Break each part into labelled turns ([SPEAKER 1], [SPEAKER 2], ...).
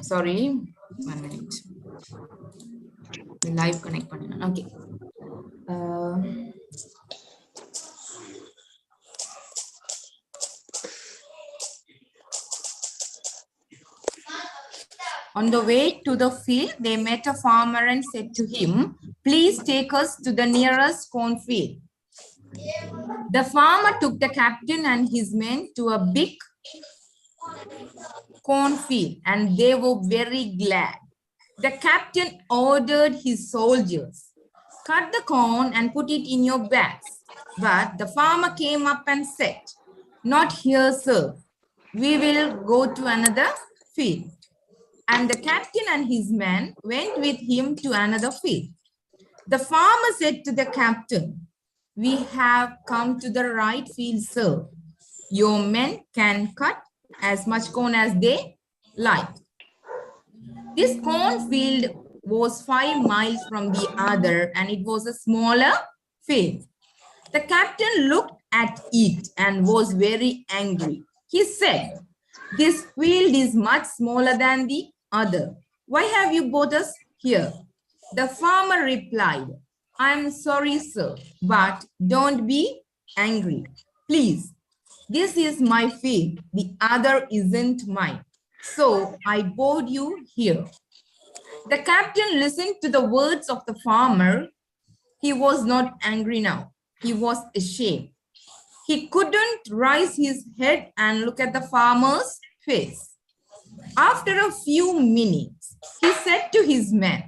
[SPEAKER 1] Sorry, 1 minute. Live connect panna. Okay. On the way to the field, they met a farmer and said to him, "Please take us to the nearest cornfield." The farmer took the captain and his men to a big cornfield, and they were very glad. The captain ordered his soldiers, "Cut the corn and put it in your bags." But the farmer came up and said, "Not here, sir. We will go to another field." And the captain and his men went with him to another field. The farmer said to the captain, "We have come to the right field, sir. Your men can cut as much corn as they like." This cornfield was 5 miles from the other, and it was a smaller field. The captain looked at it and was very angry. He said, "This field is much smaller than the other. Why have you brought us here?" The farmer replied, "I'm sorry, sir, but don't be angry. Please, this is my field. The other isn't mine. So I brought you here." The captain listened to the words of the farmer. He was not angry now. He was ashamed. He couldn't raise his head and look at the farmer's face. After a few minutes, he said to his men,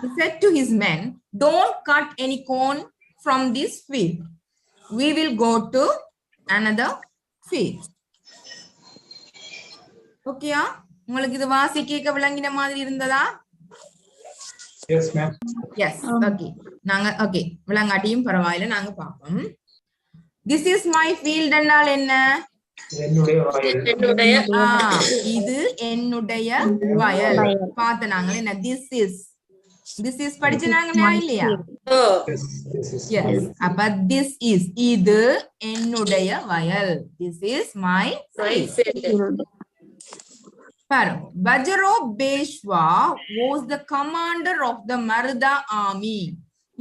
[SPEAKER 1] he said to his men, "Don't cut any corn from this field. We will go to another field." Okay, உங்களுக்கு இது வாசிக்க விளங்கின மாதிரி இருந்ததா?
[SPEAKER 2] Yes, ma'am.
[SPEAKER 1] Yes, okay. Okay, விளங்காட்டியும் பரவாயில்லை, நாங்க பாப்போம். This is my field என்றால் என்ன? இது என்னுடைய வயல். பார்த்த நாங்களே என்ன? This is படிச்ச நாங்களா இல்லையா? Yes. அப்ப this is இது என்னுடைய வயல். This is my field. Bajaro Beshwa was the commander of the Maratha army.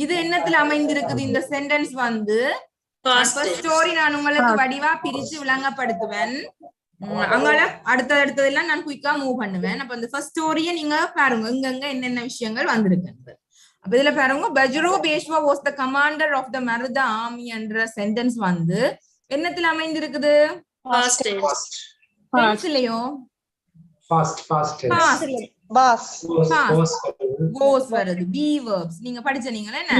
[SPEAKER 1] இது என்னத்துல அமைந்திருக்குது இந்த சென்டென்ஸ் வந்து? ஃபர்ஸ்ட் ஸ்டோரி நான் உங்களுக்கு வடிவா பிரிச்சு விளங்கப்படுத்துவேன். அங்கால அடுத்ததெல்லாம் நான் குயிக்கா மூவ் பண்ணுவேன். அப்ப இந்த ஃபர்ஸ்ட் ஸ்டோரியை நீங்க பாருங்க, இங்கங்க என்னென்ன விஷயங்கள் வந்திருக்கு. அப்ப இதுல பாருங்க, Bajirao Peshwa was the commander of the Maratha army என்ற சென்டென்ஸ் வந்து என்னத்துல அமைந்திருக்குது? இல்லையோ? வருது. பி வெர்ப்ஸ் நீங்க படிச்சீங்களா என்ன?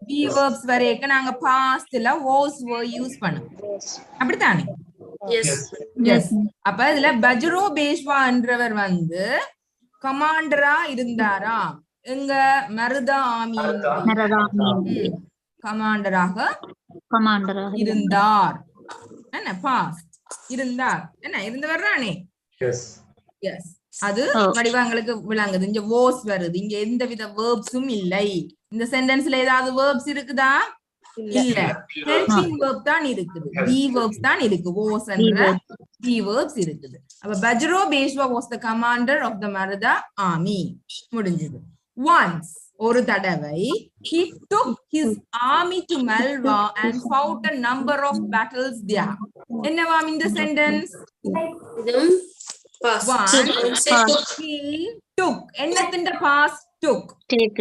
[SPEAKER 1] பி வெர்ப்ஸ் வரைக்கும் நாங்க பாஸ்ட்ல வாஸ் யூஸ் பண்ணுவோம், அப்படித்தானே? எஸ். அப்ப இதுல பஜ்ரோ பேஷ்வா என்றவர் வந்து கமாண்டரா இருந்தாரா? எங்க மருதா ஆர்மி கமாண்டராக இருந்தார். என்ன பாஸ்ட் இருந்தார், என்ன இருந்தவர் தானே? எஸ். அது வடிவங்களுக்கு விளங்குது. இங்க வாஸ் வருது. இங்க எந்த வித வேர்ப்ஸும் இல்லை. இந்த சென்டென்ஸ்ல ஏதாவது வேர்ப்ஸ் இருக்குதா? இல்ல. ஹெல்பிங் வேர்ப் தான் இருக்குது. பி வேர்ப்ஸ் தான் இருக்கு. வாஸ் என்ற பி வேர்ப்ஸ் இருக்குது. அப்ப Bajirao Peshwa was the commander of the Maratha army. முடிஞ்சது. ஒன்ஸ் ஒரு தடவை he took his army to Malwa and fought a number of battles there. என்னவாம் இந்த sentence? He took. என்னத்தின் past took? Take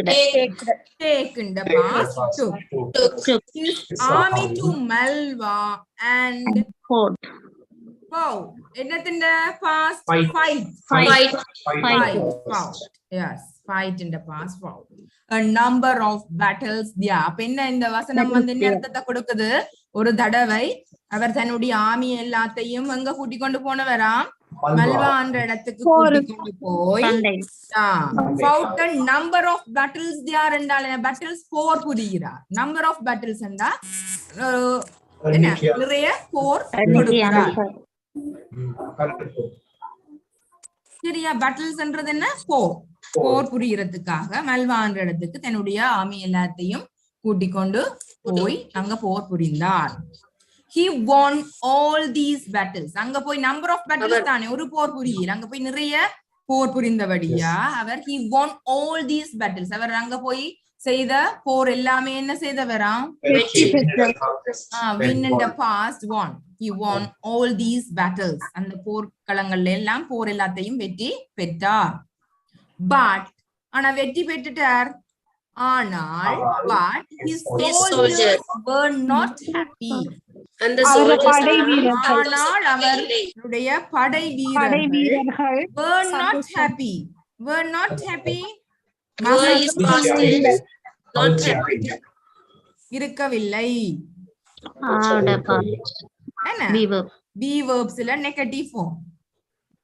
[SPEAKER 1] in the past took. His army to Malwa and fought. என்னத்தின் past? Fight. Yes, fight in the past. Fought. A number of battles there. அப்ப என்ன இந்த வசனம் வந்து என்ன அர்த்தத்தை கொடுக்குது? ஒரு தடவை அவர் தன்னுடைய ஆர்மி எல்லாத்தையும் எங்க கூட்டிக் கொண்டு போனவராம்? மல்வான்ற இடத்துக்கு கூட்டிக்கொண்டு போய் fought a number of battles there என்றால் battles 4 புரிகிறார். number of battles என்றா என்ன நிறைய போர் கொடுக்கிறார். சரியா? battles என்றது என்ன? போர் புரியறதுக்காக மல்வான்ற இடத்துக்கு தன்னுடைய ஆமி எல்லாத்தையும் கூட்டிக் கொண்டு போய் அங்க போர் புரிந்தார். he won all these battles. அங்க போய் number of battles தானே, ஒரு போர் புரியல, அங்க போய் நிறைய போர் புரிந்தபடியா அவர் he won all these battles. அவர் அங்க போய் செய்த போர் எல்லாமே என்ன செய்தவராம்? win in the past won. he won all these battles. அந்த போர்க்களங்கள்ல எல்லாம் போர் எல்லாத்தையும் வெற்றி பெற்றார். but ஆனா வெற்றி பெற்றுட்டார், ஆனால் but his soldiers were not happy.
[SPEAKER 3] அந்த soldiers
[SPEAKER 1] ஆனால் அவருடைய படை வீரர்கள் were not happy. were not happy இருக்கவில்லை. என்ன be verbsல negative form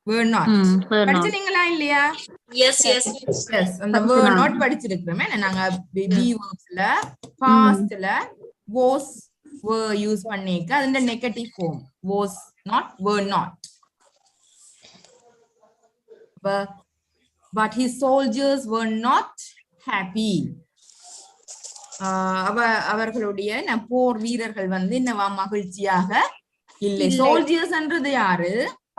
[SPEAKER 1] were not படிச்சீங்களா இல்லையா?
[SPEAKER 3] yes yes
[SPEAKER 1] yes அந்த were not படிச்சிருக்கோம். என்ன நாங்க be verbsல pastல was were use பண்ணிக்க அதுல negative form was not were not. but his soldiers were not happy. அவர்களுடைய போர் வீரர்கள் வந்து என்னவா மகிழ்ச்சியாக இல்லை. சோல்ஜர்ஸ் என்றது யாரு?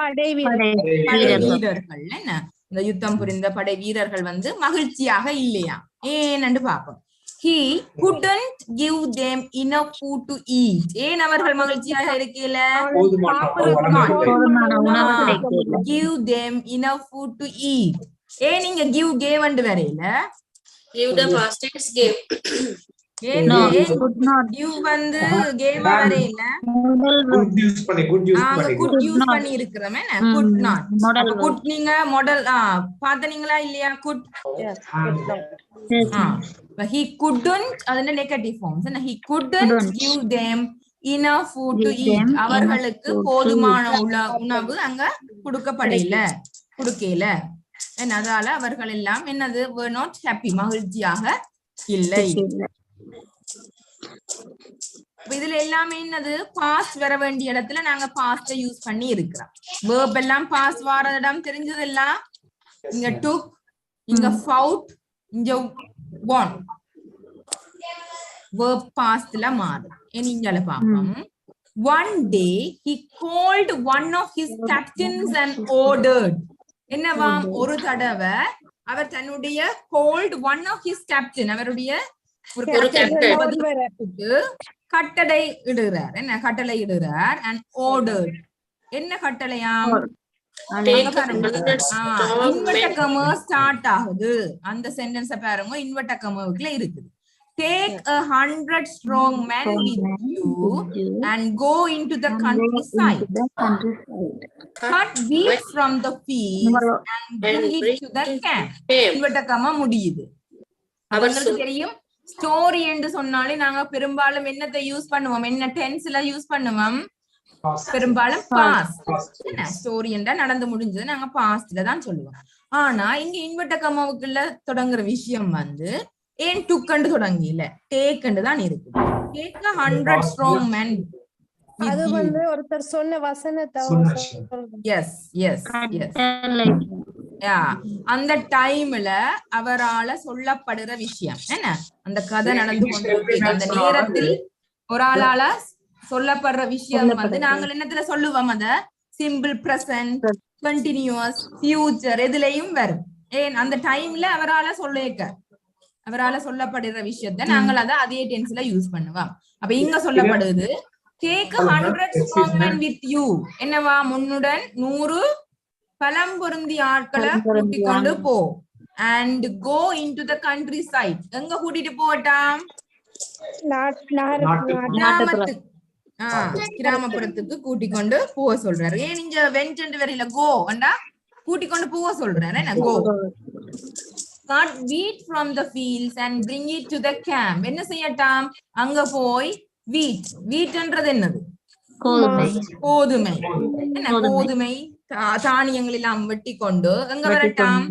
[SPEAKER 1] படை வீரர்கள். என்ன இந்த யுத்தம் புரிந்த படை வீரர்கள் வந்து மகிழ்ச்சியாக இல்லையா? ஏன்னு பாப்போம். he couldn't give them enough food to eat. ஏன் அவர்கள் மகிழ்ச்சியாக இருக்கல? give them enough food to eat. ஏன் நீங்க give gave and வரையில
[SPEAKER 3] give the past tense gave.
[SPEAKER 1] ஏன் give வந்து gave வரையில good use பண்ணி இருக்கிறோம். என்ன could not. could நீங்க மாடல் பாத்தீங்களா இல்லையா? could but he couldn't அதுல negative forms. he couldn't give them enough food to eat. அவர்களுக்கு போதுமான உணவு அங்க கொடுக்கல. அதனால அவர்கள் எல்லாம் என்னது? were not happy மகிழ்ச்சியாக இல்லை. இதுல எல்லாமே என்னது? பாஸ்ட் வர வேண்டிய இடத்துல நாங்க பாஸ்ட யூஸ் பண்ணி இருக்கிறோம். verb எல்லாம் பாஸ்ட் வர இடம் தெரிஞ்சதெல்லாம் இங்க took, இங்க fought, இங்க won. verb pastல மாறும். இனிங்கல பாப்போம். one day he called one of his captains and ordered. என்னவாம்? ஒரு தடவை அவர் தன்னுடைய called one of his captain அவருடைய ஒரு கட்டளை இடுகிறார். என்ன கட்டளை இடுகிறார்? and ordered. என்ன கட்டளையாம்? இன்வெர்டர் கமா ஸ்டார்ட் ஆகுது. அந்த சென்டென்ஸ் பாருங்க, இன்வெர்டர் கமாவுக்குள்ள இருக்குது. take 100 strong men with you and go into the countryside. cut wheat from the fields and bring it to the camp. Inverter comma முடியுது. அவங்களுக்கு தெரியும் ஸ்டோரி என்று சொன்னாலே நாங்க பெரும்பாலும் என்னத்தை யூஸ் பண்ணுவோம்? என்ன டென்ஸ்ல யூஸ் பண்ணுவோம்? பெரும்பாலும் பாஸ்ட். ஸ்டோரி என்றா நடந்து முடிஞ்சது நாங்க பாஸ்ட்ல தான் சொல்லுவோம். ஆனா இங்க இன்வெர்டர் கமாவுக்குள்ள தொடங்குற விஷயம் வந்து ஏன் டுக்கண்டு தொடங்கல, டேக்கண்டு தான் இருக்கு. Take 100 strong men.
[SPEAKER 4] அது வந்து ஒருத்தர் சொன்ன வசனத்தை
[SPEAKER 1] எஸ் எஸ் எஸ் அந்த டைம்ல அவரால சொல்லப்படுற விஷயம் என்ன? அந்த கதை நடந்து கொண்டிருக்க அந்த நேரத்தில் ஒரு ஆளால சொல்லப்படுற விஷயம் வந்து நாங்கள் என்னத்துல சொல்லுவோம்? அத சிம்பிள் பிரசன்ட், கண்டினியூஸ், ஃபியூச்சர் எதுலயும் வரும். ஏன் அந்த டைம்ல அவரால சொல்லப்படுற விஷயத்த நாங்கள் அதை அதே டென்ஸ்ல யூஸ் பண்ணுவோம். அப்ப இங்க சொல்லப்படுது take 100 strong men with you. என்னவா? முன்னுடன் 100 பலம் பொருந்திய ஆட்களை கூட்டிக் கொண்டு போ. and go into the countryside. எங்க கூட்டிட்டு போட்டாம்? கிராமப்புறத்துக்கு கூட்டிக் கொண்டு போக சொல்றாரு. ஏன் நீங்க வென்ட் வரையில கோ அண்டா கூட்டிக் கொண்டு போக சொல்றாரு. என்ன கோ. cut wheat from the fields and bring it to the camp. என்ன செய்யட்டாம்? அங்க போய் வீட். வீட்ன்றது என்னது? கோதுமை. என்ன கோதுமை தானியங்கள் எல்லாம் வெட்டி கொண்டு எங்க வரட்டாம்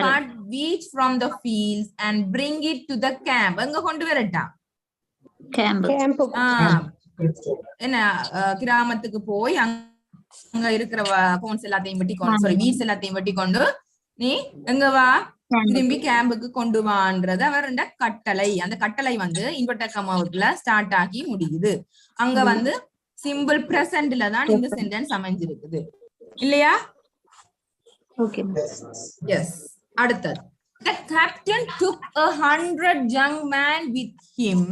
[SPEAKER 1] cut wheat from the fields and bring it to the camp எங்க கொண்டு வரட்டாம் என்ன கிராமத்துக்கு போய் அங்க இருக்கிற கோன்ஸ் எல்லாத்தையும் வெட்டி கொண்டு சாரி வீட்ஸ் எல்லாத்தையும் வெட்டி கொண்டு நீ எங்க வா திரும்பி கேம்புக்கு கொண்டு வான்றது அவருடைய கட்டளை. அந்த கட்டளை வந்து இன்வெர்டர் கமாவுக்குள்ள ஸ்டார்ட் ஆகி முடியுது. அங்க வந்து சிம்பிள் பிரசன்ட்ல தான் இந்த சென்டென்ஸ் அமைஞ்சிருக்குது இல்லையா?
[SPEAKER 5] Okay
[SPEAKER 1] yes. அடுத்தது the captain took 100 young men with him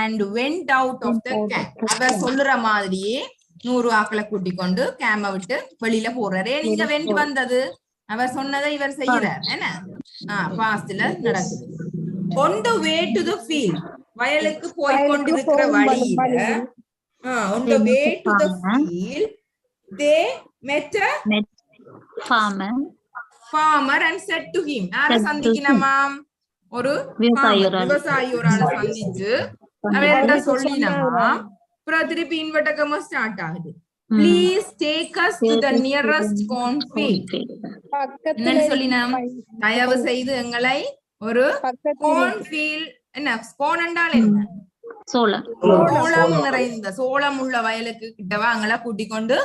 [SPEAKER 1] and went out of the camp. அவர் சொல்லுற மாதிரியே 100 ஆட்களை கூட்டிக் கொண்டு கேம்ப விட்டு வெளியில போறாரு. நீங்க வெண்ட் வந்தது அவர் சொன்னதை இவர் செய்யறார். என்ன பாஸ்ட்ல நடக்குது. on the way to the field வயலுக்கு போய் கொண்டிருக்கிற வழியில on the way to the field they met a farmer and said to him. யாரை சந்திக்கணுமாம்? ஒரு விவசாயி ஒரு ஆளை சந்திச்சு அவர்கிட்ட சொல்லினமாம். அப்புறம் திருப்பி இன்வெர்டர் ஸ்டார்ட் ஆகுது. Please take us to the nearest cornfield. என்னன்னு சொல்லினோம்? தயவு செய்து எங்களை ஒரு cornfield, என்ன corn என்றால் என்ன? சோளம் நிறைந்த சோளம் உள்ள வயலுக்கு கிட்டவா எங்களை கூட்டிக் கொண்டு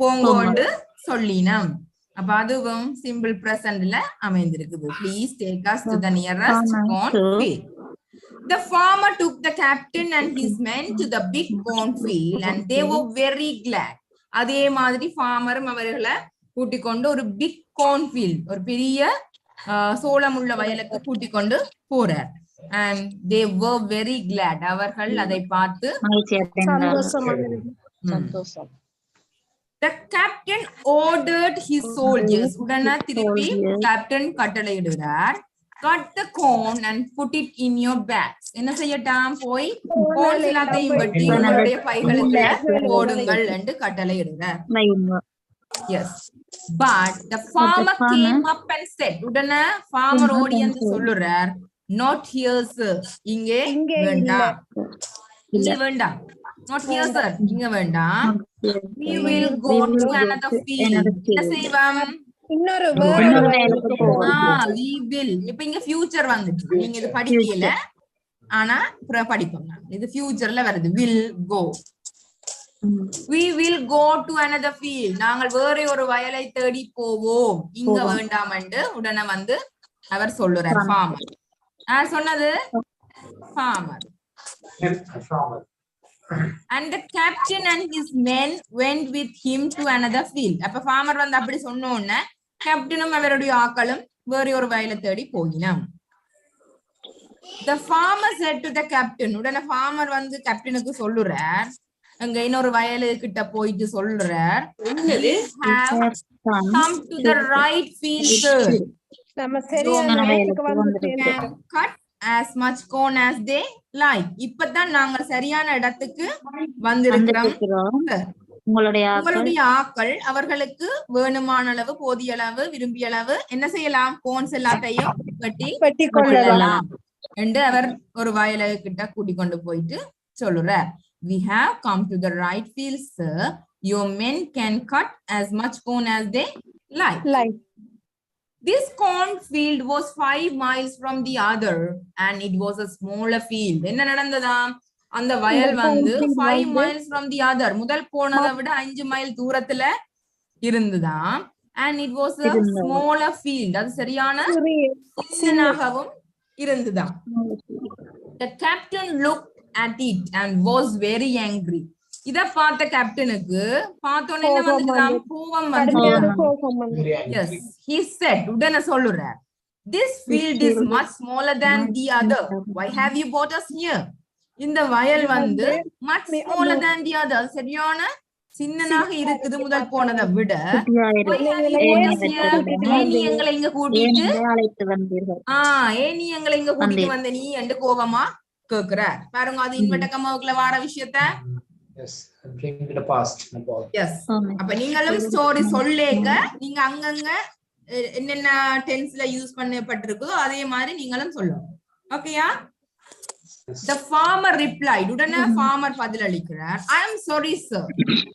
[SPEAKER 1] போங்கோண்டு சொல்லினோம். அப்ப அதுவும் simple பிரசன்ட்ல அமைந்திருக்குது. Please take us to the nearest cornfield. The farmer took the captain and his men to the big cornfield and they were very glad. அதே மாதிரி ஃபார்மரும் அவர்களை கூட்டிக் கொண்டு ஒரு பிக் cornfield ஒரு பெரிய சோளம் உள்ள வயலுக்கு கூட்டிக் கொண்டு போறார். and they were very glad. அவர்கள் அதை பார்த்து சந்தோஷம். The captain ordered his soldiers. உடனே திருப்பி கேப்டன் கட்டளையிடுகிறார். Cut the corn and put it in your bags. என்ன செய்யட்டாம்? போய் corn எல்லாத்தையும் வெட்டி உங்களுடைய பைகளுக்குள்ள போடுங்கள் என்று கட்டளையிடுகிறார். Yes. But the farmer came up and said. உடனே farmer ஓடி வந்து சொல்லுறார், not here sir. இங்கே வேண்டாம். இங்கே வேண்டாம். Not here sir. இங்க வேண்டாம். We will go to another field. என்ன செய்வோம்?
[SPEAKER 4] இன்னொரு
[SPEAKER 1] we will. இப்ப இங்க ஃபியூச்சர் வந்துச்சு. நீங்க இது படிக்கல, ஆனா படிப்போம். இது ஃபியூச்சர்ல வருது. will go. we will go to another field. நாங்கள் வேற ஒரு வயலை தேடி போவோம். இங்க வேண்டாம் என்று உடனே வந்து அவர் சொல்லுறார். farmer. யார் சொன்னது? farmer. And the captain and his men went with him to another field. அப்ப farmer வந்து அப்படி சொன்ன உடனே கேப்டனும் அவருடைய ஆட்களும் வேற ஒரு வயலை தேடி போயினாம். The farmer said to the captain. உடனே farmer வந்து கேப்டனுக்கு சொல்லுறார், அங்க இன்னொரு வயலு கிட்ட போயிட்டு சொல்றார், we have come to the right field sir.
[SPEAKER 4] நம்ம சரியான இடத்துக்கு வந்துட்டோம்.
[SPEAKER 1] Cut as much corn as they like. இப்பதான் நாங்க சரியான இடத்துக்கு வந்திருக்கிறோம். உங்களுடைய ஆட்கள் அவர்களுக்கு வேணுமான அளவு, போதிய அளவு, விரும்பிய அளவு என்ன செய்யலாம்? கோன்ஸ் எல்லாத்தையும் வெட்டி கொள்ளலாம் என்று அவர் ஒரு வயலை கிட்ட கூட்டிக் கொண்டு போயிட்டு சொல்லுறார். We have come to the right field sir. Your men can cut as much corn as they like. This cornfield was 5 miles from the other and it was a smaller field. என்ன நடந்ததா? அந்த வயல் வந்து 5 miles from the other. முதல் போனதை விட 5 mile தூரத்துல இருந்ததா. and it was a smaller field. அது சரியான சின்னனாகவும் இருந்ததா. The captain looked at it and was very angry. இத பார்த்த கேப்டனுக்கு பார்த்தோன்னே என்ன வந்துதான்? கோபம் வந்து. Yes, he said. உடனே சொல்லுறார், this field is much smaller than the other. Why have you brought us here? இந்த வயல் வந்து much smaller than the other. சரியான சின்னனாக இருக்குது முதல் போனதை விட. நீ எங்களை இங்க கூட்டிட்டு எங்களை இங்க கூட்டிட்டு வந்த நீ என்று கோபமா கேக்குறார். பாருங்க, அது இன்வெர்டர் கமாவுக்குள்ள வார விஷயத்த.
[SPEAKER 2] Yes, bring the past.
[SPEAKER 1] Yes. அப்ப நீங்களும் ஸ்டோரி சொல்லேக்க நீங்க அங்கங்க என்னென்ன டென்ஸ்ல யூஸ் பண்ணப்பட்டிருக்குதோ அதே மாதிரி நீங்களும் சொல்லணும். ஓகேயா? The farmer replied, உடனே farmer பதிலளிக்கிறார், I am sorry sir,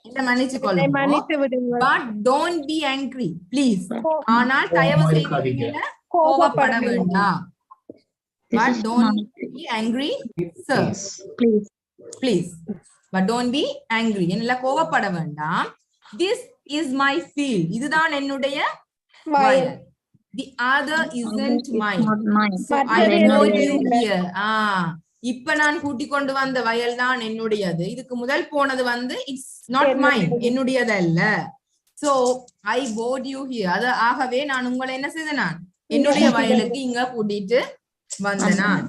[SPEAKER 1] என்ன மன்னிச்சு
[SPEAKER 4] என்னை
[SPEAKER 1] கொள்ளுங்க,
[SPEAKER 4] மன்னித்து விடுங்கள்.
[SPEAKER 1] but don't be angry please, ஆனால் தயவு
[SPEAKER 2] கோபமா
[SPEAKER 1] செய்து
[SPEAKER 2] இருக்காதீங்க.
[SPEAKER 1] என் மேல கோபப்பட வேண்டாம்.
[SPEAKER 5] This
[SPEAKER 1] But
[SPEAKER 5] is
[SPEAKER 1] don't
[SPEAKER 5] my
[SPEAKER 1] be angry sir,
[SPEAKER 2] Please.
[SPEAKER 5] please.
[SPEAKER 1] please, but don't be angry, என்னல கோபப்பட வேண்டாம். This is my field, இதுதான் என்னுடைய
[SPEAKER 4] வயல்.
[SPEAKER 1] வயல். The other isn't
[SPEAKER 5] It's
[SPEAKER 1] mine,
[SPEAKER 5] not mine.
[SPEAKER 1] so I
[SPEAKER 4] மற்றது
[SPEAKER 1] brought
[SPEAKER 4] என்னுடையது
[SPEAKER 1] you
[SPEAKER 4] இல்லை.
[SPEAKER 1] here. இப்ப நான் கூட்டிக் கொண்டு வந்த வயல் தான் என்னுடையது. இதுக்கு முதல் போனது வந்து இட்ஸ் நாட் மைன், என்னுடையது அல்ல. So I brought you here, அது ஆகவே நான் உங்களை என்ன செய்தேன், நான் என்னுடைய வயலுக்கு இங்க கூட்டிட்டு வந்த நான்.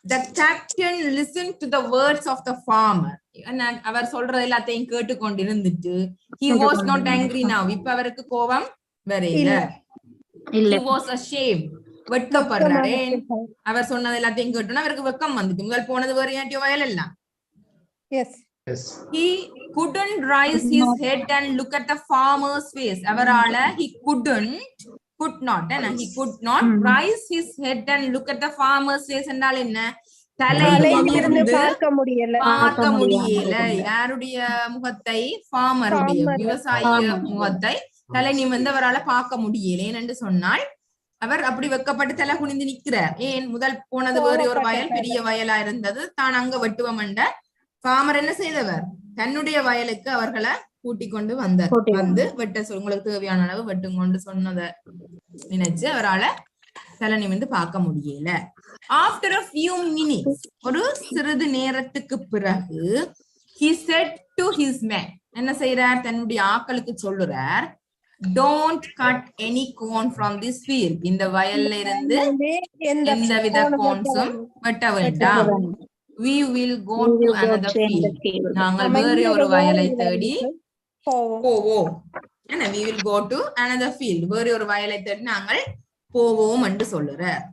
[SPEAKER 1] The captain listened to the words of the farmer. அவர் சொல்றது எல்லாத்தையும் கேட்டு கொண்டிருந்துட்டு he was not angry now, இப்ப அவருக்கு கோபம் வரையில.
[SPEAKER 5] இல்ல.
[SPEAKER 1] He was ashamed, வெட்கப்படுறாரு. அவர் சொன்னது எல்லாத்தையும் கேட்டோன்னா அவருக்கு வெக்கம் வந்துட்டு, முதல் போனது வேற ஏன்ட்டியோ வயல் எல்லாம்.
[SPEAKER 4] Yes.
[SPEAKER 2] Yes.
[SPEAKER 1] He couldn't raise his head and look at the farmer's face. அவரால he could not rise his head and look at the farmer's face என்றால் என்ன, தலையிலிருந்து
[SPEAKER 4] பார்க்க முடியல.
[SPEAKER 1] பார்க்க முடியல. யாருடைய முகத்தை, farmer-உடைய, விவசாயிய முகத்தை தலை நிமிர்ந்து அவரால் பார்க்க முடியல. ஏனென்று சொன்னால் அவர் அப்படி வெக்கப்பட்டு தலை குனிந்து நிற்கிறார். ஏன், முதல் போனது வேறு ஒரு வயல், பெரிய வயலா இருந்தது, தான் அங்க வெட்டுவம் என்ற ஃபார்மர் என்ன செய்தவர், தன்னுடைய வயலுக்கு அவர்களை கூட்டிக் கொண்டு வந்தார். வந்து வெட்ட உங்களுக்கு தேவையான அளவு வெட்டும் கொண்டு சொன்னதை நினைச்சு அவரால தலை நிமிர்ந்து பார்க்க முடியல. After a few minutes, ஒரு சிறிது நேரத்துக்கு பிறகு he said to his men, என்ன செய்யறார், தன்னுடைய ஆட்களுக்கு சொல்லுறார், don't cut any corn from this field, இந்த வயல்ல இருந்து எந்தவித கோன்ஸும் வெட்ட வேண்டாம். We will go to another field, நாங்கள் வேறு ஒரு வயலை தேடி போவோம். we will go to another field, வேறு ஒரு வயலை தேடி நாங்கள் போவோம் என்று சொல்லுறார்.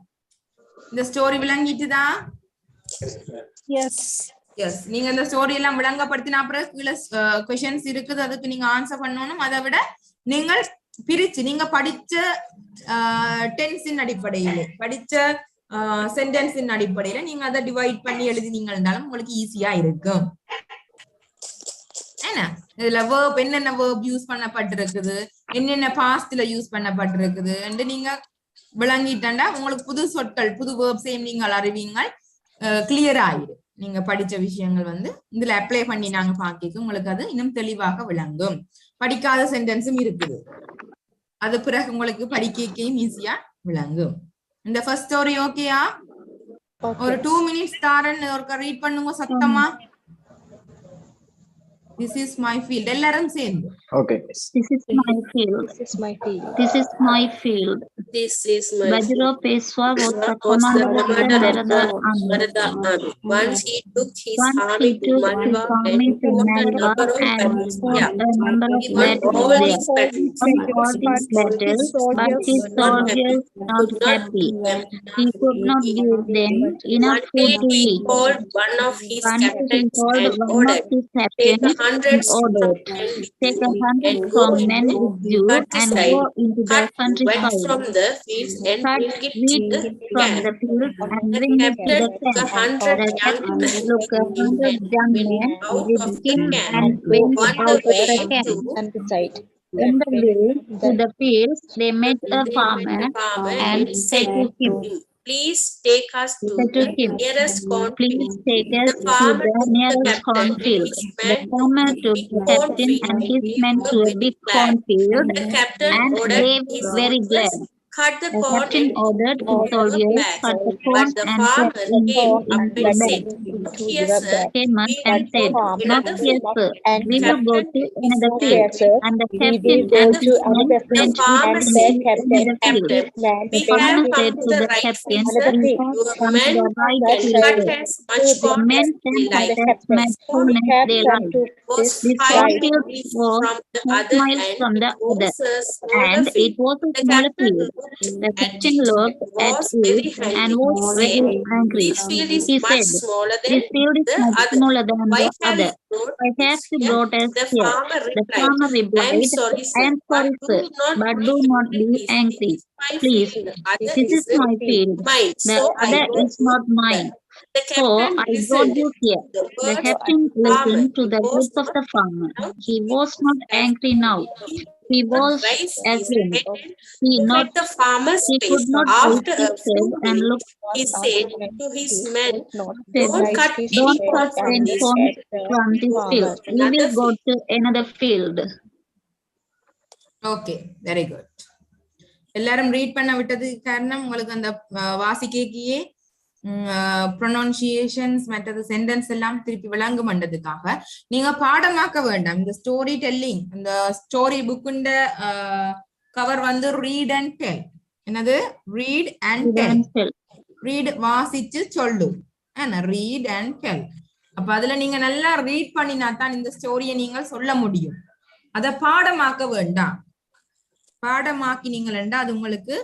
[SPEAKER 1] இந்த ஸ்டோரி விளங்கிட்டுதா? எஸ். நீங்க இந்த ஸ்டோரி எல்லாம் விளங்கப்படுத்தினா அப்புறம் கீழே क्वेश्चंस இருக்குது, அதுக்கு நீங்க ஆன்சர் பண்ணணும். அதை விட நீங்கள் பிரிச்சு நீங்க படிச்ச டென்ஸின் அடிப்படையில, படிச்ச சென்டென்ஸின் அடிப்படையில நீங்க அதை டிவைட் பண்ணி எழுதினீங்கன்னாலும் உங்களுக்கு ஈஸியா இருக்கும். என்ன இதுல வேர்ப், என்னென்ன வேர்ப் யூஸ் பண்ணப்பட்டிருக்குது, என்னென்ன பாஸ்ட்ல யூஸ் பண்ணப்பட்டிருக்குது என்று நீங்க விளங்கிட்டா உங்களுக்கு புது சொற்கள், புது வேர்ப்ஸையும் நீங்கள் அறிவீங்க, கிளியர் ஆயிடும். நீங்க படிச்ச விஷயங்கள் வந்து இதுல அப்ளை பண்ணி நாங்க பாக்க உங்களுக்கு அது இன்னும் தெளிவாக விளங்கும். படிக்காத சென்டென்ஸும் இருக்குது, அது பிறகு உங்களுக்கு படிக்கையும் ஈஸியா விளங்கும். இந்த ஃபர்ஸ்ட் ஸ்டோரி ஓகேயா? ஒரு 2 minutes தாரன் ஒருக்க ரீட் பண்ணுங்க சத்தமா. This is my field, எல்லாரும் சேர்ந்து.
[SPEAKER 2] Okay.
[SPEAKER 5] This is my field.
[SPEAKER 3] This is my field.
[SPEAKER 5] This is my field.
[SPEAKER 3] This is my
[SPEAKER 5] Bajra Peshwa was the
[SPEAKER 3] was the
[SPEAKER 5] commander of
[SPEAKER 3] commander of
[SPEAKER 5] the
[SPEAKER 3] Bharata army. Once he took his
[SPEAKER 5] Once
[SPEAKER 3] army
[SPEAKER 5] he
[SPEAKER 3] to
[SPEAKER 5] took
[SPEAKER 3] Malwa
[SPEAKER 5] his army
[SPEAKER 3] and
[SPEAKER 5] to
[SPEAKER 3] fought a
[SPEAKER 5] Malwa
[SPEAKER 3] number of
[SPEAKER 5] and
[SPEAKER 3] battles.
[SPEAKER 5] fought
[SPEAKER 3] Yeah.
[SPEAKER 5] a number of
[SPEAKER 3] He won
[SPEAKER 5] battles
[SPEAKER 3] all
[SPEAKER 5] there.
[SPEAKER 3] these battles.
[SPEAKER 5] On all these battles, but his soldiers not happy. He could not give them enough
[SPEAKER 3] One
[SPEAKER 5] food
[SPEAKER 3] day
[SPEAKER 5] to
[SPEAKER 3] he
[SPEAKER 5] eat.
[SPEAKER 3] called one of his
[SPEAKER 5] One day he
[SPEAKER 3] captains
[SPEAKER 5] called
[SPEAKER 3] and
[SPEAKER 5] one of
[SPEAKER 3] ordered,
[SPEAKER 5] his
[SPEAKER 3] take
[SPEAKER 5] captains and
[SPEAKER 3] 100
[SPEAKER 5] ordered, take 100
[SPEAKER 3] and go
[SPEAKER 5] strong men
[SPEAKER 3] into
[SPEAKER 5] with you and
[SPEAKER 3] countryside.
[SPEAKER 5] go into the
[SPEAKER 3] Cut wet
[SPEAKER 5] countryside.
[SPEAKER 3] from the fields and
[SPEAKER 5] Cut
[SPEAKER 3] bring it to
[SPEAKER 5] wheat
[SPEAKER 3] the
[SPEAKER 5] from
[SPEAKER 3] camp.
[SPEAKER 5] the field and
[SPEAKER 3] The
[SPEAKER 5] bring it to
[SPEAKER 3] captain
[SPEAKER 5] the
[SPEAKER 3] took
[SPEAKER 5] camp.
[SPEAKER 3] 100
[SPEAKER 5] The
[SPEAKER 3] young
[SPEAKER 5] captain
[SPEAKER 3] men
[SPEAKER 5] took
[SPEAKER 3] with him
[SPEAKER 5] 100
[SPEAKER 3] and
[SPEAKER 5] young
[SPEAKER 3] went
[SPEAKER 5] men
[SPEAKER 3] out
[SPEAKER 5] with
[SPEAKER 3] of the
[SPEAKER 5] him
[SPEAKER 3] camp
[SPEAKER 5] and went
[SPEAKER 3] on
[SPEAKER 5] out
[SPEAKER 3] the
[SPEAKER 5] of
[SPEAKER 3] way
[SPEAKER 5] the camp.
[SPEAKER 3] to
[SPEAKER 6] countryside.
[SPEAKER 5] In the way to the fields, they met a farmer and said to him,
[SPEAKER 3] please take us to the nearest cornfield.
[SPEAKER 5] please take us
[SPEAKER 3] The
[SPEAKER 5] to
[SPEAKER 3] farmer
[SPEAKER 5] the
[SPEAKER 3] took the
[SPEAKER 5] nearest
[SPEAKER 3] captain
[SPEAKER 5] cornfield.
[SPEAKER 3] and his
[SPEAKER 5] The
[SPEAKER 3] men to
[SPEAKER 5] farmer
[SPEAKER 3] a
[SPEAKER 5] took
[SPEAKER 3] big
[SPEAKER 5] the captain
[SPEAKER 3] cornfield
[SPEAKER 5] and his
[SPEAKER 3] and
[SPEAKER 5] men
[SPEAKER 3] they
[SPEAKER 5] to
[SPEAKER 3] were
[SPEAKER 5] a
[SPEAKER 3] very
[SPEAKER 5] big
[SPEAKER 3] glad.
[SPEAKER 5] cornfield,
[SPEAKER 3] The captain
[SPEAKER 5] and
[SPEAKER 3] ordered
[SPEAKER 5] they
[SPEAKER 3] his
[SPEAKER 5] were very
[SPEAKER 3] soldiers,
[SPEAKER 5] glad.
[SPEAKER 3] cut the
[SPEAKER 5] The
[SPEAKER 3] corn
[SPEAKER 5] captain
[SPEAKER 3] and
[SPEAKER 5] ordered
[SPEAKER 3] put
[SPEAKER 5] his
[SPEAKER 3] it into
[SPEAKER 5] soldiers
[SPEAKER 3] bags.
[SPEAKER 5] cut the corn
[SPEAKER 3] But the
[SPEAKER 5] and put
[SPEAKER 3] farmer
[SPEAKER 5] into
[SPEAKER 3] came up
[SPEAKER 5] the
[SPEAKER 3] and
[SPEAKER 5] bag.
[SPEAKER 3] said, look here, sir,
[SPEAKER 5] Came up
[SPEAKER 3] we
[SPEAKER 5] and
[SPEAKER 3] will go
[SPEAKER 5] said,
[SPEAKER 3] to
[SPEAKER 5] not
[SPEAKER 3] another
[SPEAKER 5] here,
[SPEAKER 3] field.
[SPEAKER 5] sir.
[SPEAKER 6] And
[SPEAKER 5] We will go
[SPEAKER 3] Captain
[SPEAKER 5] to
[SPEAKER 3] took his
[SPEAKER 5] another
[SPEAKER 3] men
[SPEAKER 5] field.
[SPEAKER 6] sir,
[SPEAKER 5] And the
[SPEAKER 6] we
[SPEAKER 5] captain
[SPEAKER 6] will go
[SPEAKER 5] and
[SPEAKER 3] the
[SPEAKER 6] to
[SPEAKER 5] his men
[SPEAKER 6] another
[SPEAKER 3] The
[SPEAKER 5] went
[SPEAKER 6] field,
[SPEAKER 3] farmer
[SPEAKER 6] and
[SPEAKER 5] to
[SPEAKER 6] the
[SPEAKER 3] said to
[SPEAKER 6] captain
[SPEAKER 5] another
[SPEAKER 3] the
[SPEAKER 5] field.
[SPEAKER 3] captain,
[SPEAKER 6] man
[SPEAKER 3] we
[SPEAKER 5] The
[SPEAKER 3] have
[SPEAKER 5] farmer
[SPEAKER 3] come
[SPEAKER 5] said
[SPEAKER 3] to
[SPEAKER 5] to
[SPEAKER 3] the
[SPEAKER 5] the
[SPEAKER 3] right
[SPEAKER 5] captain,
[SPEAKER 3] field,
[SPEAKER 6] another
[SPEAKER 3] sir.
[SPEAKER 5] we
[SPEAKER 6] field.
[SPEAKER 5] have
[SPEAKER 3] Your
[SPEAKER 5] come to
[SPEAKER 3] men
[SPEAKER 5] the right
[SPEAKER 6] That's
[SPEAKER 3] can
[SPEAKER 5] field.
[SPEAKER 3] cut
[SPEAKER 6] right.
[SPEAKER 3] as much
[SPEAKER 6] So
[SPEAKER 3] corn
[SPEAKER 5] Men
[SPEAKER 3] as
[SPEAKER 5] can
[SPEAKER 3] they
[SPEAKER 5] cut
[SPEAKER 3] like.
[SPEAKER 6] the
[SPEAKER 5] as
[SPEAKER 6] captain,
[SPEAKER 5] much
[SPEAKER 3] The
[SPEAKER 5] corn
[SPEAKER 6] we
[SPEAKER 5] as
[SPEAKER 6] have
[SPEAKER 5] they
[SPEAKER 6] come
[SPEAKER 5] like.
[SPEAKER 6] to
[SPEAKER 3] was
[SPEAKER 6] this
[SPEAKER 3] 5
[SPEAKER 5] cornfield
[SPEAKER 3] degrees
[SPEAKER 5] was
[SPEAKER 3] from the
[SPEAKER 5] 5
[SPEAKER 3] other
[SPEAKER 5] miles
[SPEAKER 3] end.
[SPEAKER 5] from the
[SPEAKER 3] It was
[SPEAKER 5] other,
[SPEAKER 3] a smaller
[SPEAKER 5] and it
[SPEAKER 3] field.
[SPEAKER 5] was a
[SPEAKER 3] The
[SPEAKER 5] smaller
[SPEAKER 3] captain
[SPEAKER 5] field.
[SPEAKER 3] looked
[SPEAKER 5] The
[SPEAKER 3] at
[SPEAKER 5] captain
[SPEAKER 3] it
[SPEAKER 5] looked
[SPEAKER 3] and
[SPEAKER 5] at
[SPEAKER 3] was
[SPEAKER 5] it
[SPEAKER 3] very
[SPEAKER 5] and
[SPEAKER 3] angry.
[SPEAKER 5] was
[SPEAKER 3] He
[SPEAKER 5] very
[SPEAKER 3] said,
[SPEAKER 5] angry.
[SPEAKER 3] this field is
[SPEAKER 5] He
[SPEAKER 3] much
[SPEAKER 5] said,
[SPEAKER 3] smaller than
[SPEAKER 5] this field is
[SPEAKER 3] the
[SPEAKER 5] much
[SPEAKER 3] other.
[SPEAKER 5] smaller than
[SPEAKER 3] Why
[SPEAKER 5] the
[SPEAKER 3] have
[SPEAKER 5] other.
[SPEAKER 3] you brought
[SPEAKER 5] Why
[SPEAKER 3] us
[SPEAKER 5] have you
[SPEAKER 3] here?
[SPEAKER 5] brought us
[SPEAKER 3] The
[SPEAKER 5] here?
[SPEAKER 3] farmer
[SPEAKER 5] The
[SPEAKER 3] replied,
[SPEAKER 5] farmer
[SPEAKER 3] I am
[SPEAKER 5] replied,
[SPEAKER 3] sorry,
[SPEAKER 5] I
[SPEAKER 3] sir,
[SPEAKER 5] am
[SPEAKER 3] but
[SPEAKER 5] sorry,
[SPEAKER 3] do
[SPEAKER 5] sir,
[SPEAKER 3] not
[SPEAKER 5] but
[SPEAKER 3] be
[SPEAKER 5] do not
[SPEAKER 3] angry,
[SPEAKER 5] be
[SPEAKER 3] please.
[SPEAKER 5] angry.
[SPEAKER 3] This is my
[SPEAKER 5] Please,
[SPEAKER 3] field. The other
[SPEAKER 5] this is
[SPEAKER 3] isn't
[SPEAKER 5] my field.
[SPEAKER 3] mine,
[SPEAKER 5] The
[SPEAKER 3] so I
[SPEAKER 5] other
[SPEAKER 3] don't
[SPEAKER 5] is
[SPEAKER 3] go
[SPEAKER 5] not
[SPEAKER 3] there.
[SPEAKER 5] mine.
[SPEAKER 3] The
[SPEAKER 5] So
[SPEAKER 3] captain
[SPEAKER 5] I brought
[SPEAKER 3] listened.
[SPEAKER 5] you here.
[SPEAKER 3] The
[SPEAKER 5] The
[SPEAKER 3] words of
[SPEAKER 5] captain
[SPEAKER 3] the farmer.
[SPEAKER 5] listened to the
[SPEAKER 3] He was
[SPEAKER 5] words of
[SPEAKER 3] not
[SPEAKER 5] the farmer.
[SPEAKER 3] now.
[SPEAKER 5] He was not angry now. He
[SPEAKER 3] But
[SPEAKER 5] was
[SPEAKER 3] raised his
[SPEAKER 5] again.
[SPEAKER 3] head
[SPEAKER 5] He
[SPEAKER 3] to
[SPEAKER 5] not
[SPEAKER 3] look at the farmer's
[SPEAKER 5] he
[SPEAKER 3] face.
[SPEAKER 5] could not
[SPEAKER 3] After
[SPEAKER 5] raise
[SPEAKER 3] a
[SPEAKER 5] his
[SPEAKER 3] few
[SPEAKER 5] head and look.
[SPEAKER 3] minutes, he said to his men,
[SPEAKER 5] Said,
[SPEAKER 3] "Don't cut any
[SPEAKER 5] don't
[SPEAKER 3] corn
[SPEAKER 5] cut
[SPEAKER 3] from
[SPEAKER 5] any
[SPEAKER 3] this
[SPEAKER 5] corn
[SPEAKER 3] field.
[SPEAKER 5] from
[SPEAKER 3] We
[SPEAKER 5] this
[SPEAKER 3] will go
[SPEAKER 5] field.
[SPEAKER 3] to
[SPEAKER 5] We
[SPEAKER 3] another
[SPEAKER 5] will go
[SPEAKER 3] field."
[SPEAKER 5] to another field.
[SPEAKER 1] Okay, very good. எல்லாரும் read பண்ண விட்டது காரணம் உங்களுக்கு அந்த வாசிக்கையே ப்ரொனவுன்சியேஷன்ஸ் மற்றது sentence எல்லாம் திருப்பி விளங்குமன்றதுக்காக நீங்க பாடமாக்க வேண்டாம். இந்த ஸ்டோரி டெல்லிங் இந்த ஸ்டோரி புக்குண்ட கவர் வந்து ரீட் அண்ட் டெல். என்னது? Read and tell. ரீட் வாசிச்சு சொல்லு. Read and tell. அப்ப அதுல நீங்க நல்லா ரீட் பண்ணினா தான் இந்த ஸ்டோரியை நீங்கள் சொல்ல முடியும். அதை பாடமாக்க வேண்டாம். பாடமாக்கினீங்களா அது உங்களுக்கு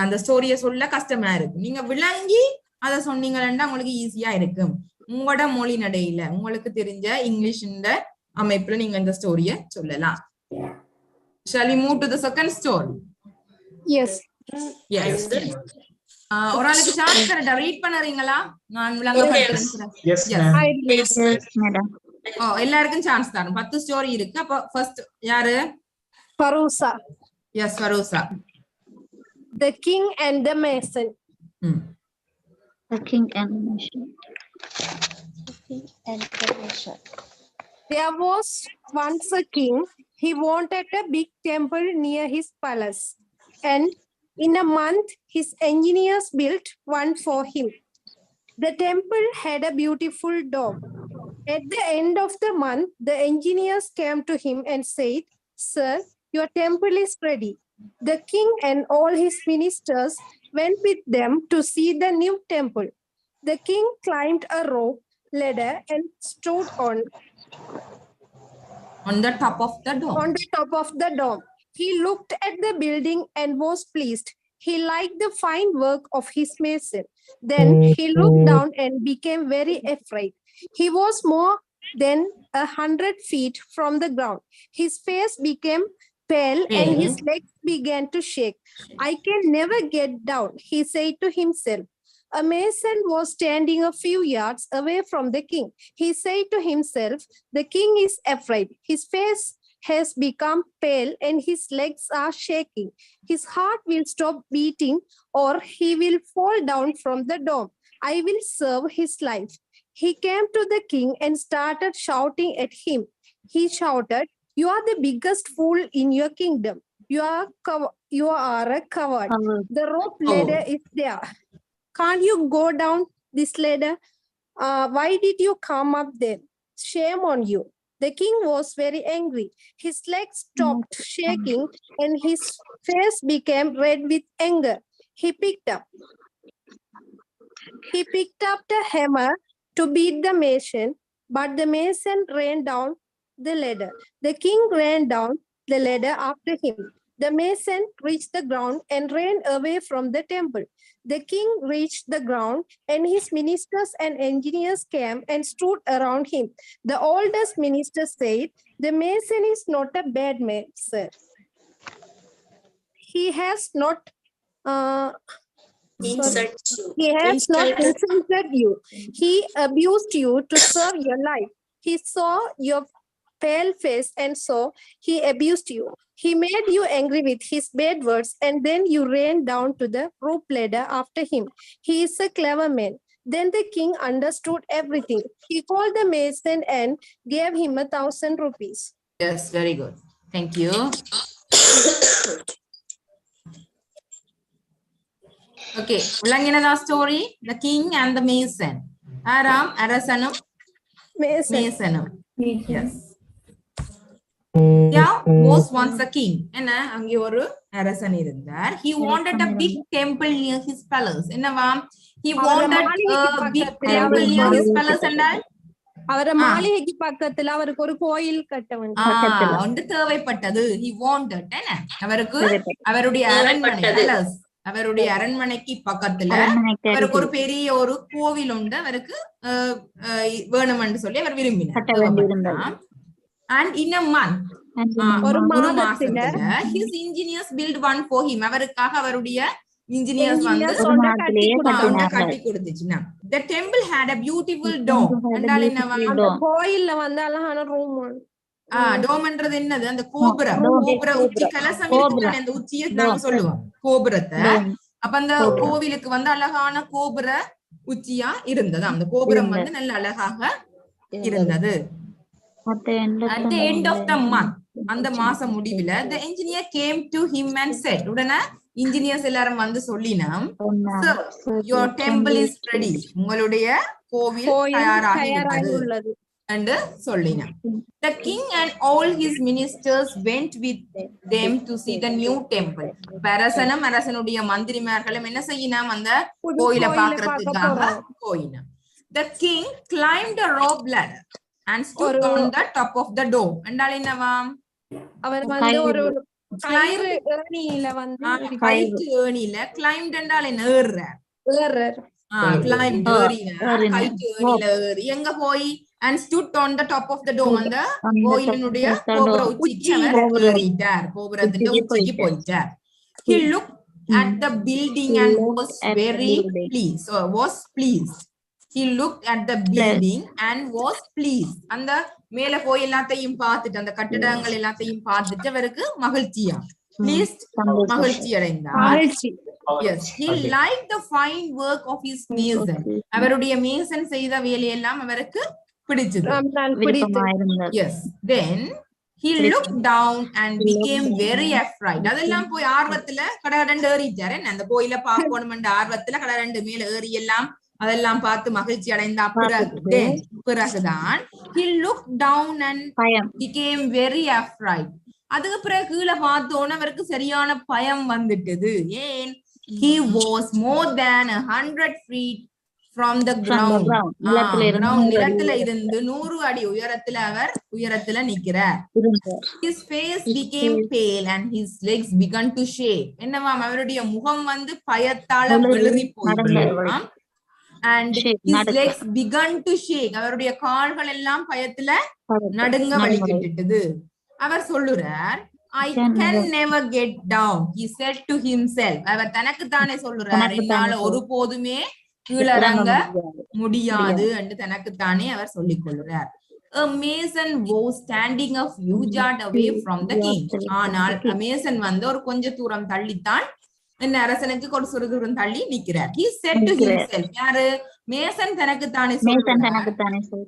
[SPEAKER 1] அந்த ஸ்டோரிய சொல்ல கஷ்டமா இருக்கும். நீங்க விளங்கி அதை சொன்னீங்களா உங்களுக்கு ஈஸியா இருக்கும். உங்களோட மொழி நடையில உங்களுக்கு தெரிஞ்ச இங்கிலீஷ் அமைப்புல நீங்க இந்த ஸ்டோரிய சொல்லலாம். Shall we move to the second story?
[SPEAKER 4] Yes.
[SPEAKER 1] Yes. ஒரு ஆளுக்கு சான்ஸ் தரட்டா, ரீட் பண்ணறீங்களா? நான் விளங்கப்படுத்துறேன்.
[SPEAKER 2] Yes, ma'am.
[SPEAKER 3] Yes, madam.
[SPEAKER 1] எல்லாருக்கும் சான்ஸ் தரணும். 10 ஸ்டோரி இருக்கு. அப்ப ஃபர்ஸ்ட் யாரு?
[SPEAKER 4] Farusa.
[SPEAKER 1] Yes, Farusa.
[SPEAKER 4] The King and the Mason.
[SPEAKER 5] The King and the Mason.
[SPEAKER 4] There was once a king. He wanted a big temple near his palace. And in a month, his engineers built one for him. The temple had a beautiful dome. At the end of the month, the engineers came to him and said, "Sir, your temple is ready." The king and all his ministers went with them to see the new temple. The king climbed a rope ladder and stood on
[SPEAKER 1] the top of the dome.
[SPEAKER 4] On the top of the dome. He looked at the building and was pleased. He liked the fine work of his mason. Then he looked down and became very afraid. He was more than 100 feet from the ground. His face became pale and his legs began to shake. "I can never get down," he said to himself. A mason was standing a few yards away from the king. He said to himself, "The king is afraid. His face has become pale and his legs are shaking. His heart will stop beating or he will fall down from the dome. I will serve his life." He came to the king and started shouting at him. He shouted, "You are the biggest fool in your kingdom. You are a coward. The rope ladder is there. Can't you go down this ladder? Why did you come up there? Shame on you." The king was very angry. His legs stopped shaking and his face became red with anger. He picked up the hammer to beat the mason, but the mason ran down the ladder. The king ran down the ladder after him. The mason reached the ground and ran away from the temple. The king reached the ground and his ministers and engineers came and stood around him. The oldest minister said, "The mason is not a bad man, sir. He has not insulted you. He abused you to serve your life. He saw your pale face and so he abused you. He made you angry with his bad words and then you ran down to the rope ladder after him. He is a clever man." Then the king understood everything. He called the mason and gave him 1,000 rupees.
[SPEAKER 1] Yes, very good. Thank you. Okay, Ulanginada story, the king and the mason. Aram, Arasanum, Masonum. Yes. There was once a king. He wanted a big temple near his palace. He wanted a big temple near his palace and
[SPEAKER 4] அவர மாளிகைக்கு பக்கத்துல அவருக்கு ஒரு கோயில் கட்ட
[SPEAKER 1] வந்து தேவைப்பட்டது. He wanted அவருக்கு அவருடைய அரண்மனை palace அவருடைய அரண்மனைக்கு பக்கத்துல அவருக்கு ஒரு பெரிய ஒரு கோவில் உண்டு அவருக்கு வேணும்னு சொல்லி அவர் விரும்பினார். And in a month ஒரு மாதத்துல his engineers built one for him. அவருக்காக அவருடைய engineers வந்து கட்டி கொடுத்துச்சுனா. The temple had a beautiful dome. என்றால் என்னவா?
[SPEAKER 4] அந்த கோயில்ல வந்து அழகான ரூம்.
[SPEAKER 1] டோம்ன்றது என்னது? அந்த கோபுரம். கோபுர உச்சி கலசம் இருக்குதானே, அந்த உச்சியை நாங்க சொல்லுவோம் கோபுரத்தை. அப்ப அந்த கோவிலுக்கு வந்து அழகான கோபுர உச்சியா இருந்தது. அந்த கோபுரம் வந்து நல்ல அழகாக இருந்தது. At the end of the month, அந்த மாச முடிவில the engineer came to him and said, உடனே இன்ஜினியர்ஸ் எல்லாரும் வந்து சொல்லினோம், sir, your temple is ready. உங்களுடைய கோவில் தயாராகி உள்ளது என்று சொல்லினோம். The king and all his ministers went with them to see the new temple. அரசனும் அரசனுடைய மந்திரிமார்களும் என்ன செய்யினோம்? அந்த கோயிலை பார்க்கிறதுக்காக போயினோம். The king climbed a rope ladder and stood on the top of the dome. என்றால் என்னவா? அவர் வந்து ஒரு கயிறு ஏணியில வந்து கயிறு ஏணியில climbed என்றால் என்ன? ஏறுறார். climbed ஏறினார். கயிறு ஏணியில ஏறி எங்க போய்? and stood on the top of the dome. அந்த கோயிலினுடைய கோபுர உச்சிக்கு அவர் ஏறிட்டார். கோபுரத்தின் உச்சிக்கு போயிட்டார். He looked at the building and was very pleased. So was pleased. He looked at the building and was pleased. அந்த மேல போய் எல்லாத்தையும் பார்த்துட்டு, அந்த கட்டடங்கள் எல்லாத்தையும் பார்த்துட்டு அவருக்கு மகிழ்ச்சியா, pleased, மகிழ்ச்சி அடைந்தார். Yes, he liked the fine work of his mason. அவருடைய மேசன் செய்த வேலையெல்லாம் அவருக்கு பிடிச்சது. Yes, then he looked down and became very afraid. அதெல்லாம் போய் ஆர்வத்துல கடகடண்டு ஏறிட்டாரு. அந்த கோயில பார்க்கணும்ன்ற ஆர்வத்துல கடகடண்டு மேல ஏறி எல்லாம் அதெல்லாம் பார்த்து மகிழ்ச்சி அடைந்த பிறகுதான் he looked down and became very afraid. அதுக்கு பிறகு கீழே பார்த்தோன்னு அவருக்கு சரியான பயம் வந்துட்டது. ஏன்? he was more than 100 feet from the ground. நிலத்துல இருந்து 100 அடி உயரத்துல நிக்கிறார். His face became pale and his legs began to shake. என்னவாம்? அவருடைய முகம் வந்து பயத்தால வெளிரி போயிடுச்சு. and his legs began to shake. அவருடைய கால்கள் எல்லாம் பயத்துல நடுங்க வலிக்கிட்டது. அவர் சொல்லுறார், I can never get down, he said to himself. அவர் தனக்கு தானே சொல்லுறார், என்னால ஒருபோதுமே கீழறங்க முடியாது என்று தனக்கு தானே அவர் சொல்லிக் கொள்ளுறார். A mason was standing a few yards away from the king. ஆனால் மேசன் வந்து ஒரு கொஞ்ச தூரம் தள்ளித்தான் என்ன அரசனுக்கு ஒரு சிறு தூரம் தள்ளி நிக்கிறார். He said to himself. யாரு? மேசன் தனக்கு தானே சொல்றார்.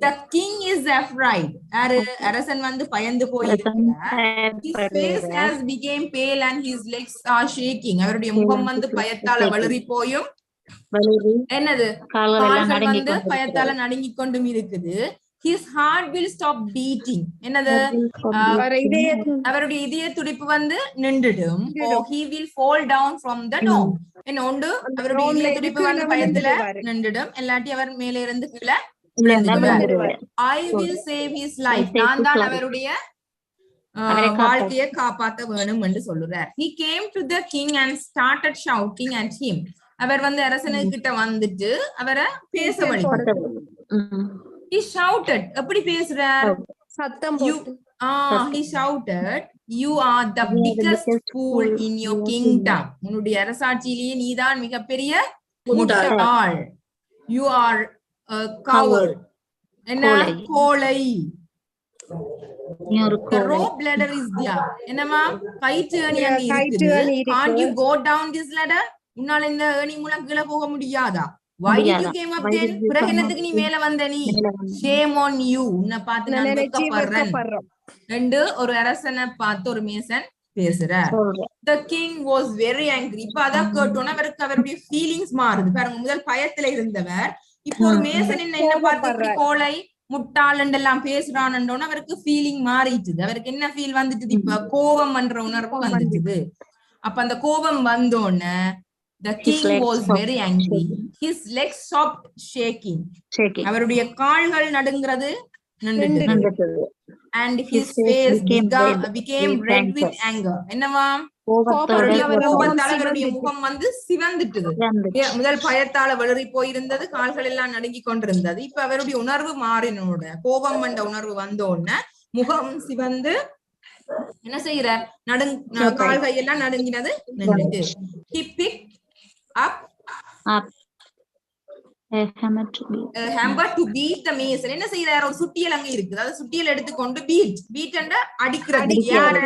[SPEAKER 1] The king is afraid. யாரு? அரசன் வந்து பயந்து போயிருக்கிறார். His face has became pale and his legs are shaking. அவருடைய முகம் வந்து பயத்தால வளரி போயும் என்னது கால்கள் வந்து பயத்தால நடுங்கிக் கொண்டும் இருக்குது. His heart will stop beating. என்னது? அவருடைய இதய துடிப்பு வந்து நின்றுடும். Or he will fall down from the dome. என்ன உண்டு? அவருடைய இதய துடிப்பு வந்து பயத்துல நின்றுடும். இல்லாட்டி அவர் மேலே இருந்து கீழே விழுந்துடுவார். I will save his life. நான் தான் அவருடைய வாழ்க்கையை காப்பாற்ற வேணும் என்று சொல்லுறார். He came to the king and started shouting at him. அவர் வந்து அரசனுக்கிட்ட வந்துட்டு அவரை பேச வழிபட்டார். He shouted. எப்படி பேசுறார்? சத்தம் போட்டு. He shouted, you are the biggest fool in your kingdom. உன்னுடைய அரசாட்சியிலேயே நீதான் மிகப்பெரிய முட்டாள். You are a coward. என்ன? கோழை. The rope ladder is there. என்னமா? கயிற்று ஏணி அங்க இருக்குது. Can't you go down this ladder? உன்னால இந்த ஏணி மூலம் கீழே போக முடியாதா? Why did you came up then? பிறகு என்னத்துக்கு நீ மேல வந்த? நீ shame on you. உன்னை பார்த்து நான் வெட்கப்படுறேன் என்று ஒரு அரசனை பார்த்து ஒரு மேசன் பேசுறார். The king was very angry. இப்ப அதான் கேட்டோன்னா அவருக்கு அவருடைய ஃபீலிங்ஸ் மாறுது பாருங்க. முதல் பயத்துல இருந்தவர் இப்போ ஒரு மேசன் என்ன பார்த்து கோழை முட்டாள் எல்லாம் பேசுறான்னு அவருக்கு ஃபீலிங் மாறிட்டுது. அவருக்கு என்ன ஃபீல் வந்துட்டு? இப்ப கோபம் என்ற உணர்வு வந்துட்டுது. அப்ப அந்த கோபம் வந்தோன்னு the king was very angry. His legs stopped shaking. அவருடைய கால்கள் நடுங்கிறது நின்றுட்டு. And his face became red with anger. என்னவா? அவருடைய முகம் வந்து சிவந்துட்டது. முதல் பயத்தால வளரி போயிருந்தது, கால்கள் எல்லாம் நடுங்கி கொண்டிருந்தது. இப்ப அவருடைய உணர்வு மாறினோட கோபம் என்ற உணர்வு வந்தோடனே முகம் சிவந்து என்ன செய்யறார்? கால்கள் எல்லாம் நடுங்கினது நின்றுட்டு. He picked up
[SPEAKER 5] A hammer to beat.
[SPEAKER 1] A hammer to beat the mason. என்ன செய்யறாரு? ஒரு சுட்டியல் அங்க இருக்குது. அது சுட்டியல் எடுத்துக்கொண்டு beat என்ற அடிக்கிறது. யார?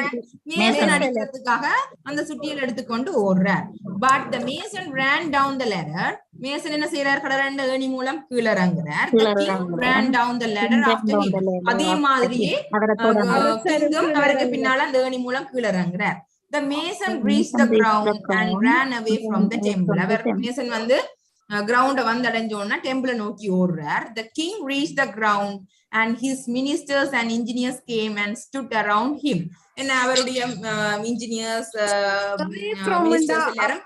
[SPEAKER 1] மேசன் அடிக்கிறதுக்காக அந்த சுட்டியல் எடுத்துக்கொண்டு ஓடுறார். But the mason ran down the ladder. Mason என்ன செய்யறார்? கடரண்ட ஏணி மூலம் கீழ இறங்குறார். The king ran down the ladder after him. அதே மாதிரியே கிங்கும் அவருக்கு பின்னால அந்த ஏணி மூலம் கீழ இறங்குறார். The mason reached the ground and ran away from the temple. அவர் மேசன் வந்து ground வந்தடைஞ்சோன்னா டெம்பிள நோக்கி ஓடுறார். The king reached the ground and his ministers and engineers came and stood around him. என்ன அவருடைய engineers ministers எல்லாரும்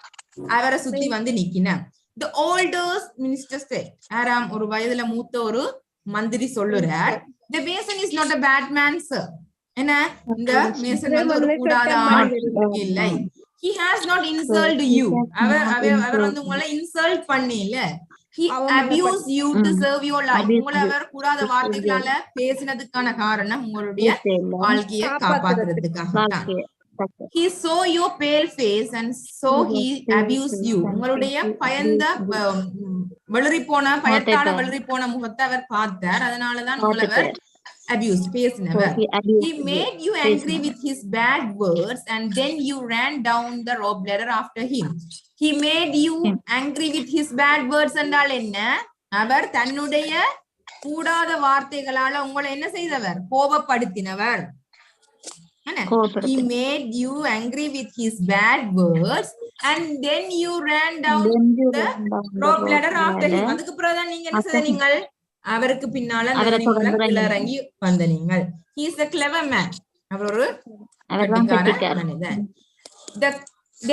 [SPEAKER 1] அவரை சுத்தி வந்து நிக்கினார். The oldest minister said, ஆறாம் ஒரு வயதுல மூத்த ஒரு மந்திரி சொல்லுறார், the mason is not a bad man, sir. என்ன இந்த மேசன் வந்து ஒரு கூடாத ஆள் இல்லை. He has not insulted you. அவர் வந்து உங்களை இன்சல்ட் பண்ணல. He abused you to serve your life. உங்களை அவர் கூடாத வார்த்தைகளால பேசினதுக்கான காரணம் உங்களுடைய வாழ்க்கையை காப்பாத்துறதுக்காக தான். He saw your pale face and so he abused you. உங்களுடைய பயந்த பயத்தால வெளிரி போன முகத்தை அவர் பார்த்தார். அதனாலதான் உங்களை அவர் abused, பேசினவர். He made you angry with his bad words and then you ran down the rope ladder after him. He made you angry with his bad words என்றால் என்ன? அவர் தன்னுடைய கூடாத வார்த்தைகளால உங்களை என்ன செய்தவர்? கோபப்படுத்தினவர். He made you angry with his bad words and then you ran down the rope ladder after him. அதுக்கு பிறகுதான் நீங்க என்ன செய்தீங்க? அவருக்கு பின்னால இறங்கி வந்த நீங்கள். He is a clever man. அவர் ஒரு கெட்டிக்கார மனிதன்.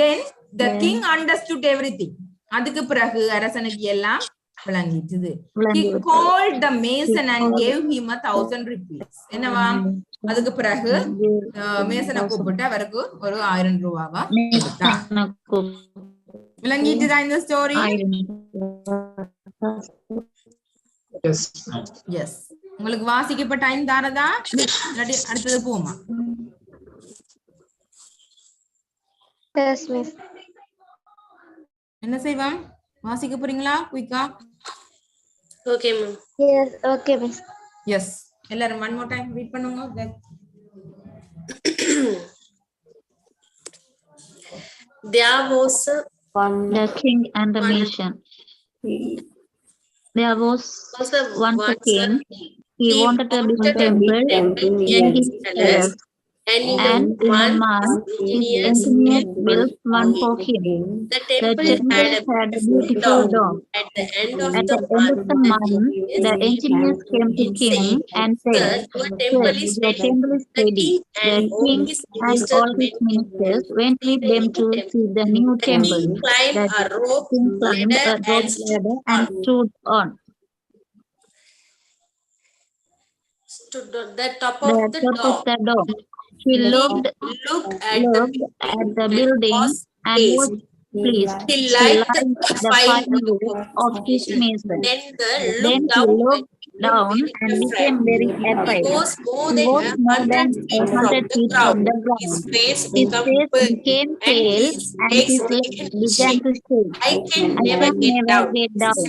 [SPEAKER 1] Then the king understood everything. அதுக்கு பிறகு அரசனுக்கு எல்லாம் விளங்கிட்டது. He called the mason and gave him 1000 rupees. என்னவா? அதுக்கு பிறகு மேசனை கூப்பிட்டு அவருக்கு ஒரு 1000 ரூபாவா கொடுத்தார். விளங்கிட்டுதா இந்த ஸ்டோரி? Yes. உங்களுக்கு வாசிக்கப்ப டைம் தாரதா? இல்லாட்டி அடுத்தது போமா?
[SPEAKER 6] Yes, miss.
[SPEAKER 1] என்ன செய்வோம்? வாசிக்க போறீங்களா? குயிக்கா?
[SPEAKER 3] Okay, ma'am.
[SPEAKER 6] Yes, okay, miss.
[SPEAKER 1] Yes. எல்லாரும் one more time read பண்ணுங்க.
[SPEAKER 3] There was
[SPEAKER 5] the king and the nation. There was once a king. He wanted to build a temple in his palace. And in a month, his engineers built one for him.
[SPEAKER 3] The temple had a beautiful dome. At the end of the month,
[SPEAKER 5] the engineers came to king and said,
[SPEAKER 3] "Your temple is ready." The king and all his
[SPEAKER 5] ministers went with them to see the new temple.
[SPEAKER 3] Climbed a rope ladder
[SPEAKER 5] and stood on
[SPEAKER 3] the top of the dome.
[SPEAKER 5] He looked
[SPEAKER 3] at
[SPEAKER 5] the building and was pleased.
[SPEAKER 3] He liked the fine
[SPEAKER 5] of his mason.
[SPEAKER 3] Then he
[SPEAKER 5] looked down and became very afraid.
[SPEAKER 3] He was more than 100 feet from the ground. His face became pale and his legs began to shake. I can never get down.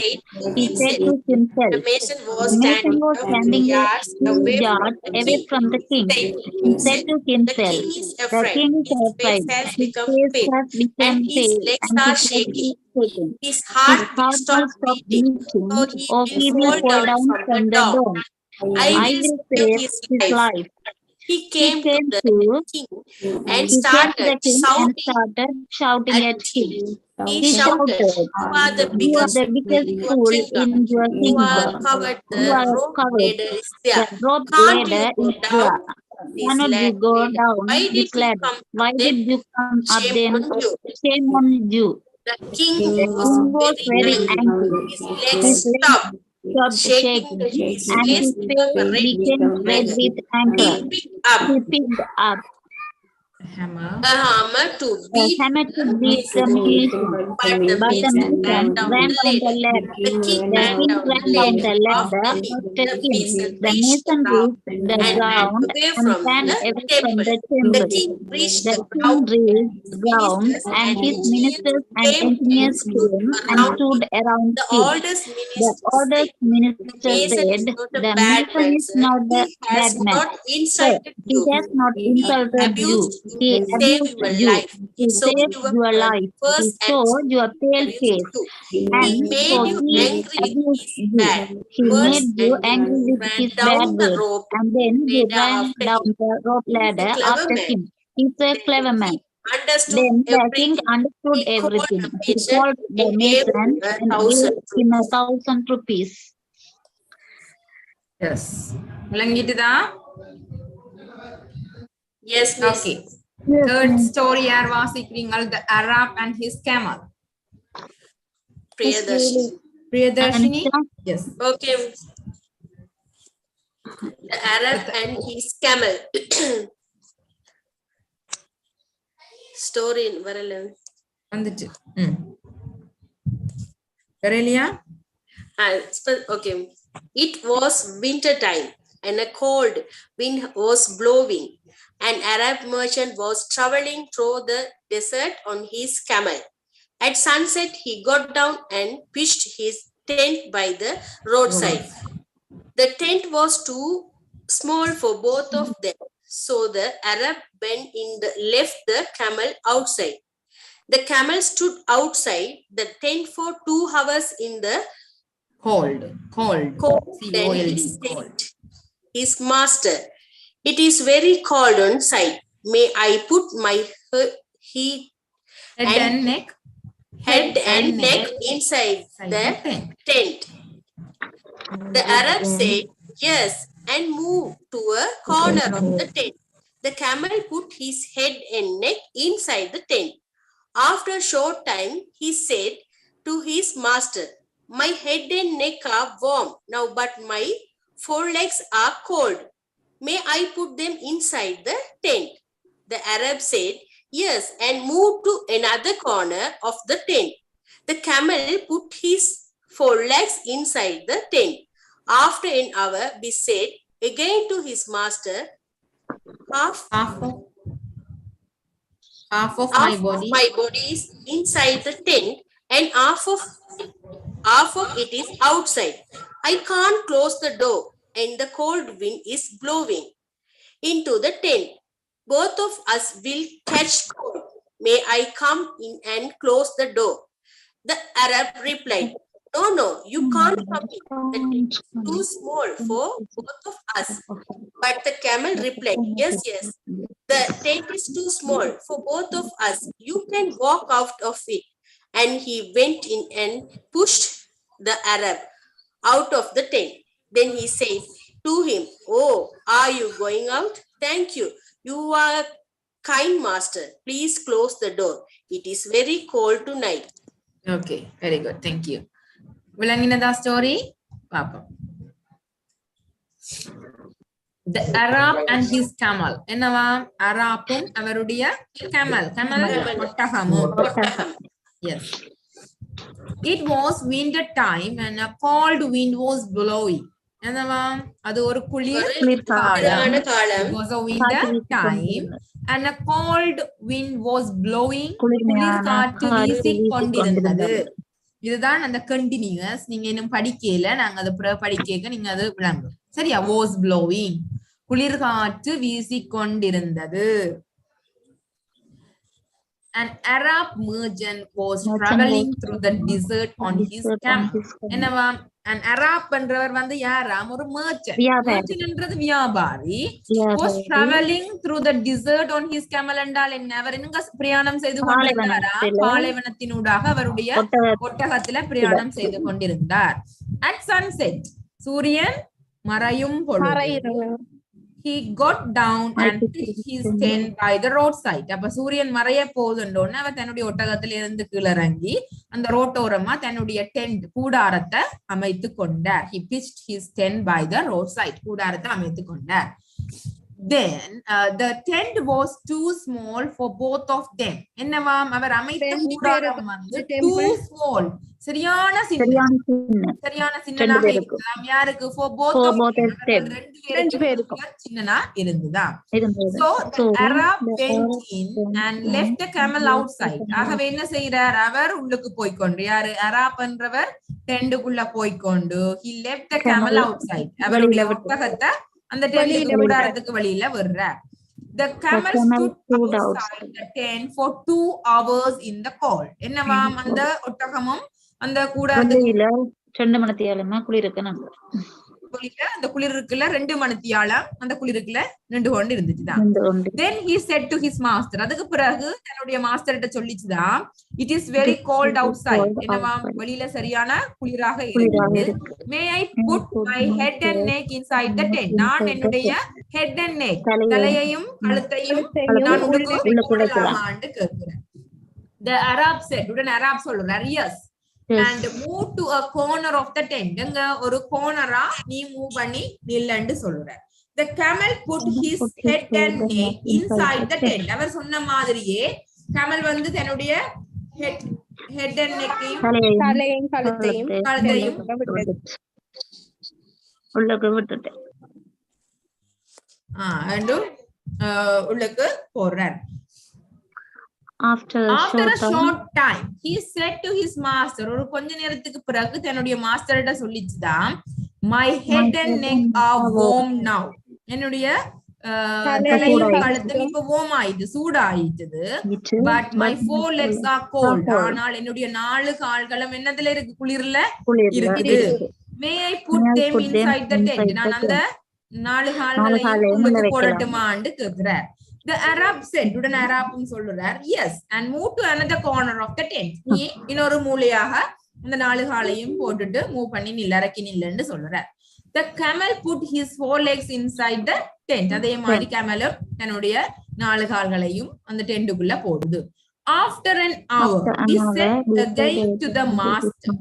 [SPEAKER 3] He said to himself.
[SPEAKER 5] The mason was standing yards away from the king. He said to himself, the king is afraid. His face has become pale and his legs shaking.
[SPEAKER 3] His heart stopped beating,
[SPEAKER 5] or he will fall down from the dome. I will save his life.
[SPEAKER 3] He came to the king and started
[SPEAKER 5] shouting at him.
[SPEAKER 3] He shouted, "You are the biggest fool in your kingdom. You are covered. The rope ladder is there. Can't you go down?
[SPEAKER 5] Cannot you go down this ladder? Why did you come up then? Shame on you."
[SPEAKER 3] The king was very angry. His legs stopped shaking
[SPEAKER 5] and his face became red with anger.
[SPEAKER 3] He picked up
[SPEAKER 1] hammer.
[SPEAKER 7] A hammer to beat
[SPEAKER 5] hammer to
[SPEAKER 7] the
[SPEAKER 5] beat the
[SPEAKER 7] mason,
[SPEAKER 5] musician,
[SPEAKER 7] but the
[SPEAKER 5] but the
[SPEAKER 7] mason ran
[SPEAKER 5] musician
[SPEAKER 7] down
[SPEAKER 5] ran
[SPEAKER 7] the
[SPEAKER 5] down the
[SPEAKER 7] ladder.
[SPEAKER 5] ladder.
[SPEAKER 7] The king
[SPEAKER 5] The
[SPEAKER 7] ran
[SPEAKER 5] king
[SPEAKER 7] down
[SPEAKER 5] ran
[SPEAKER 7] the
[SPEAKER 5] down
[SPEAKER 7] ladder
[SPEAKER 5] the ladder
[SPEAKER 7] after him.
[SPEAKER 5] after
[SPEAKER 7] The
[SPEAKER 5] him.
[SPEAKER 7] mason
[SPEAKER 5] The
[SPEAKER 7] reached the
[SPEAKER 5] mason
[SPEAKER 7] ground
[SPEAKER 5] reached the
[SPEAKER 7] and ran
[SPEAKER 5] ground
[SPEAKER 7] away
[SPEAKER 5] and
[SPEAKER 7] from
[SPEAKER 5] ran
[SPEAKER 7] the
[SPEAKER 5] away from
[SPEAKER 7] temple.
[SPEAKER 5] the
[SPEAKER 7] The
[SPEAKER 5] temple.
[SPEAKER 7] king reached
[SPEAKER 5] The
[SPEAKER 7] the
[SPEAKER 5] king
[SPEAKER 7] ground and
[SPEAKER 5] reached
[SPEAKER 7] his
[SPEAKER 5] ground
[SPEAKER 7] ministers
[SPEAKER 5] and
[SPEAKER 7] and
[SPEAKER 5] his
[SPEAKER 7] engineers
[SPEAKER 5] ministers and
[SPEAKER 7] came and
[SPEAKER 5] engineers
[SPEAKER 7] stood
[SPEAKER 5] came and
[SPEAKER 7] around
[SPEAKER 5] stood
[SPEAKER 7] him.
[SPEAKER 5] around
[SPEAKER 7] The
[SPEAKER 5] him.
[SPEAKER 7] oldest
[SPEAKER 5] The
[SPEAKER 7] minister said,
[SPEAKER 5] oldest
[SPEAKER 7] "The
[SPEAKER 5] minister
[SPEAKER 7] mason is
[SPEAKER 5] said,
[SPEAKER 7] not a
[SPEAKER 5] the
[SPEAKER 7] bad
[SPEAKER 5] mason
[SPEAKER 7] man,
[SPEAKER 5] is
[SPEAKER 7] sir.
[SPEAKER 5] not
[SPEAKER 7] He
[SPEAKER 5] the
[SPEAKER 7] has
[SPEAKER 5] bad man.
[SPEAKER 7] not
[SPEAKER 5] Sir,
[SPEAKER 7] insulted
[SPEAKER 5] he
[SPEAKER 7] you.
[SPEAKER 5] has not
[SPEAKER 7] He
[SPEAKER 5] insulted you.
[SPEAKER 7] abused you
[SPEAKER 5] He
[SPEAKER 7] to save
[SPEAKER 5] abused
[SPEAKER 7] your
[SPEAKER 5] you
[SPEAKER 7] life.
[SPEAKER 5] to
[SPEAKER 7] He saw
[SPEAKER 5] save
[SPEAKER 7] your
[SPEAKER 5] your life. He
[SPEAKER 7] first and
[SPEAKER 5] saw your pale
[SPEAKER 7] abused
[SPEAKER 5] face.
[SPEAKER 7] you.
[SPEAKER 5] And
[SPEAKER 7] He
[SPEAKER 5] so
[SPEAKER 7] made you
[SPEAKER 5] he
[SPEAKER 7] angry with
[SPEAKER 5] abused
[SPEAKER 7] his
[SPEAKER 5] you.
[SPEAKER 7] bad
[SPEAKER 5] He
[SPEAKER 7] words
[SPEAKER 5] made you
[SPEAKER 7] and then
[SPEAKER 5] angry
[SPEAKER 7] he
[SPEAKER 5] with
[SPEAKER 7] ran
[SPEAKER 5] his
[SPEAKER 7] down
[SPEAKER 5] bad
[SPEAKER 7] the
[SPEAKER 5] words.
[SPEAKER 7] rope
[SPEAKER 5] And then he
[SPEAKER 7] ladder
[SPEAKER 5] ran
[SPEAKER 7] after
[SPEAKER 5] down
[SPEAKER 7] him.
[SPEAKER 5] the rope
[SPEAKER 7] He's a
[SPEAKER 5] ladder
[SPEAKER 7] clever
[SPEAKER 5] after
[SPEAKER 7] man.
[SPEAKER 5] him. He's a
[SPEAKER 7] Then
[SPEAKER 5] clever
[SPEAKER 7] the
[SPEAKER 5] man.
[SPEAKER 7] king understood
[SPEAKER 5] Then the king
[SPEAKER 7] everything.
[SPEAKER 5] understood
[SPEAKER 7] He called
[SPEAKER 5] everything.
[SPEAKER 7] the
[SPEAKER 5] He
[SPEAKER 7] mason
[SPEAKER 5] called the
[SPEAKER 7] and gave
[SPEAKER 5] mason
[SPEAKER 7] him
[SPEAKER 5] and gave
[SPEAKER 7] 1,000
[SPEAKER 5] him
[SPEAKER 7] rupees.
[SPEAKER 5] 1,000 rupees.
[SPEAKER 1] Yes. விளங்கிட்டுதா?
[SPEAKER 7] Yes, miss.
[SPEAKER 1] Okay.
[SPEAKER 5] Yes,
[SPEAKER 1] Third
[SPEAKER 5] miss.
[SPEAKER 1] story யார் வாசிக்கிறீங்கள்? The Arab and his camel.
[SPEAKER 7] Priyadarshini.
[SPEAKER 1] Priyadarshini?
[SPEAKER 5] Anisha?
[SPEAKER 1] Yes.
[SPEAKER 7] Okay. The Arab and his camel. Story in Varala.
[SPEAKER 1] வந்துட்டு. Karelia?
[SPEAKER 7] Okay. It was winter time and a cold wind was blowing. An Arab merchant was traveling through the desert on his camel. At sunset, he got down and pitched his tent by the roadside. The tent was too small for both of them, so the Arab left the camel outside. The camel stood outside the tent for 2 hours in the
[SPEAKER 1] Cold.
[SPEAKER 7] Then he
[SPEAKER 1] C-O-L-D.
[SPEAKER 7] said, his master, "It is very cold on site. May I put my
[SPEAKER 1] Head and neck.
[SPEAKER 7] head and neck inside the tent?" The Arab said, "Yes," and moved to a corner of the tent. The camel put his head and neck inside the tent. After a short time, he said to his master, "My head and neck are warm now, but my forelegs are cold. May I put them inside the tent?" The Arab said, "Yes," and moved to another corner of the tent. The camel put his forelegs inside the tent. After an hour, he said again to his master,
[SPEAKER 1] Half of my body
[SPEAKER 7] is inside the tent and half of it is outside. I can't close the door and the cold wind is blowing into the tent. Both of us will catch cold. May I come in and close the door?" The Arab replied, No, you can't come in. The tent is too small for both of us." But the camel replied, Yes, the tent is too small for both of us. You can walk out of it." And he went in and pushed the Arab out of the tent. Then he said to him, "Oh, are you going out? Thank you. You are a kind master. Please close the door. It is very cold tonight."
[SPEAKER 1] Okay, very good. Thank you. விளங்கினதா story? பாப்போம். The Arab and his camel. என்னவா? அராப்பும் அவருடைய camel. ஒட்டகமும். Yes. It was winter time and a cold wind was blowing. என்னவா? அது ஒரு குளிர் காலம். It was a winter time and a cold wind was blowing. குளிர் காற்று வீசிக் கொண்டிருந்தது. இதுதான் அந்த கண்டினியூஸ். நீங்க இன்னும் படிக்கல, நாங்க அதை படிக்க நீங்க அது விளங்கும். சரியா? was blowing. குளிர் காற்று வீசிக் கொண்டிருந்தது. An Arab merchant was traveling through the desert on his camel. என்னவா? An Arab பண்றவர் வந்து யாராம்? ஒரு merchant. Merchant என்றது வியாபாரி. Was traveling through the desert on his camel என்றால் என்ன? அவர் எங்க பிரயாணம் செய்து கொண்டிருந்தாரா? பாலைவனத்தினூடாக அவருடைய ஒட்டகத்தில பிரயாணம் செய்து கொண்டிருந்தார். At sunset, சூரியன் மறையும் பொழுது he got down and pitched his tent by the roadside. அப்ப சூரியன் மறைய போகுதுன்றோன்னு அவர் தன்னுடைய ஒட்டகத்தில இருந்து கீழறங்கி அந்த ரோட்டோரமா தன்னுடைய டென்ட் கூடாரத்தை அமைத்து கொண்டார். He pitched his tent by the roadside. கூடாரத்தை அமைத்து கொண்டார். Then the tent was too small for both of them. என்னவாம் அவர் அமைத்த
[SPEAKER 4] ரெண்டு
[SPEAKER 1] கூடாரம்
[SPEAKER 4] பேருக்கு
[SPEAKER 1] வந்து
[SPEAKER 4] temple.
[SPEAKER 1] too small. சரியான சின்ன சரியான சின்னதாக
[SPEAKER 5] பேருக்கு.
[SPEAKER 1] இருக்கலாம். யாருக்கு? For both
[SPEAKER 5] For
[SPEAKER 1] of
[SPEAKER 5] both
[SPEAKER 1] them.
[SPEAKER 5] of them.
[SPEAKER 1] அவர்கள் ரெண்டு
[SPEAKER 4] ரெண்டு
[SPEAKER 1] பேருக்கும்
[SPEAKER 4] பேருக்கும்.
[SPEAKER 1] சின்னனா இருந்ததா.
[SPEAKER 5] இருந்தது.
[SPEAKER 1] So
[SPEAKER 5] So,
[SPEAKER 1] the Arab
[SPEAKER 5] the
[SPEAKER 1] went
[SPEAKER 5] Arab
[SPEAKER 1] in
[SPEAKER 5] went
[SPEAKER 1] and
[SPEAKER 5] in
[SPEAKER 1] left the camel
[SPEAKER 5] and
[SPEAKER 1] outside.
[SPEAKER 5] left the camel
[SPEAKER 1] ஆகவே என்ன செய்யறார்? அவர் உள்ளுக்கு போய்க்கொண்டு, யாரு? அராப் என்றவர் டெண்டுக்குள்ள போய்க்கொண்டு, he left the camel outside. அவருடைய
[SPEAKER 5] வெளியில விட்டு.
[SPEAKER 1] ஒட்டகத்தை அந்த
[SPEAKER 4] வெளியில
[SPEAKER 1] டெண்டுக்கு
[SPEAKER 4] விட்டார்.
[SPEAKER 1] கூடாரத்துக்கு வெளியில விடுறார். The camel
[SPEAKER 5] camel
[SPEAKER 1] stood
[SPEAKER 5] stood
[SPEAKER 1] outside the tent for 2 hours in the cold. என்னவாம்? அந்த ஒட்டகமும் அந்த கூடாரத்துக்கு
[SPEAKER 5] வெளியில 2 மணித்தியாலமா குளிருக்கு
[SPEAKER 1] வெளியில அந்த குளிர் இருக்குல்ல 2 மணித்தியாலம் அந்த குளிருக்குள்ள நின்று கொண்டு இருந்துச்சுதான். Then he said to his master. அதுக்கு பிறகு தன்னுடைய மாஸ்டர்கிட்ட சொல்லிச்சுதான், it is very cold outside. என்னவாம்? வெளியில சரியான குளிராக இருக்குது. May I put my head and neck inside the tent? நான் என்னுடைய head and neck தலையையும் கழுத்தையும் நான் உள்ளுக்கு போடலாமான்னு கேட்கிறேன். The Arab said, உடன் அரப் சொல்றார், yes. And move to a corner of the tent. எங்க ஒரு corner-ஆ நீ மூவ் பண்ணி நில்லன்னு சொல்றார். The camel put his head and neck inside the tent. அவர் சொன்ன மாதிரியே camel வந்து தன்னுடைய head and neck-ஐயும்
[SPEAKER 4] தலையையும் கழுத்தையும்
[SPEAKER 5] உள்ளுக்கு விட்டுட்டு
[SPEAKER 1] உள்ளுக்கு போறார்.
[SPEAKER 5] After
[SPEAKER 1] a short time, he said to his master, ஒரு கொஞ்ச நேரத்துக்கு பிறகு தன்னுடைய மாஸ்டர்கிட்ட சொல்லிச்சுதான், my head and neck are warm now. என்னுடைய தலையும் கழுத்தும் இப்ப warm ஆயிட்டு, சூடாயிட்டது. But my 4 legs are cold. ஆனால் என்னுடைய 4 கால்களும் என்னதுல இருக்கு? குளிர்ல இருக்குது. May I put them inside the tent? நான் அந்த 4 கால்களையும் உள்ளுக்கு போடட்டுமான்னு கேக்குறார். The Arab said, உடன் அரபும் சொல்றார், yes, and move to another corner of the tent. நீ இன்னொரு மூலையாக அந்த 4 காலையும் போட்டுட்டு மூவ் பண்ணி நில்லறக்கி நில்லுன்னு சொல்றார். The camel put his 4 legs inside the tent. அதே மாதிரி கேமலும் தன்னுடைய 4 கால்களையும் அந்த டெண்டுக்குள்ள போடுது. After an hour, he said again to the master.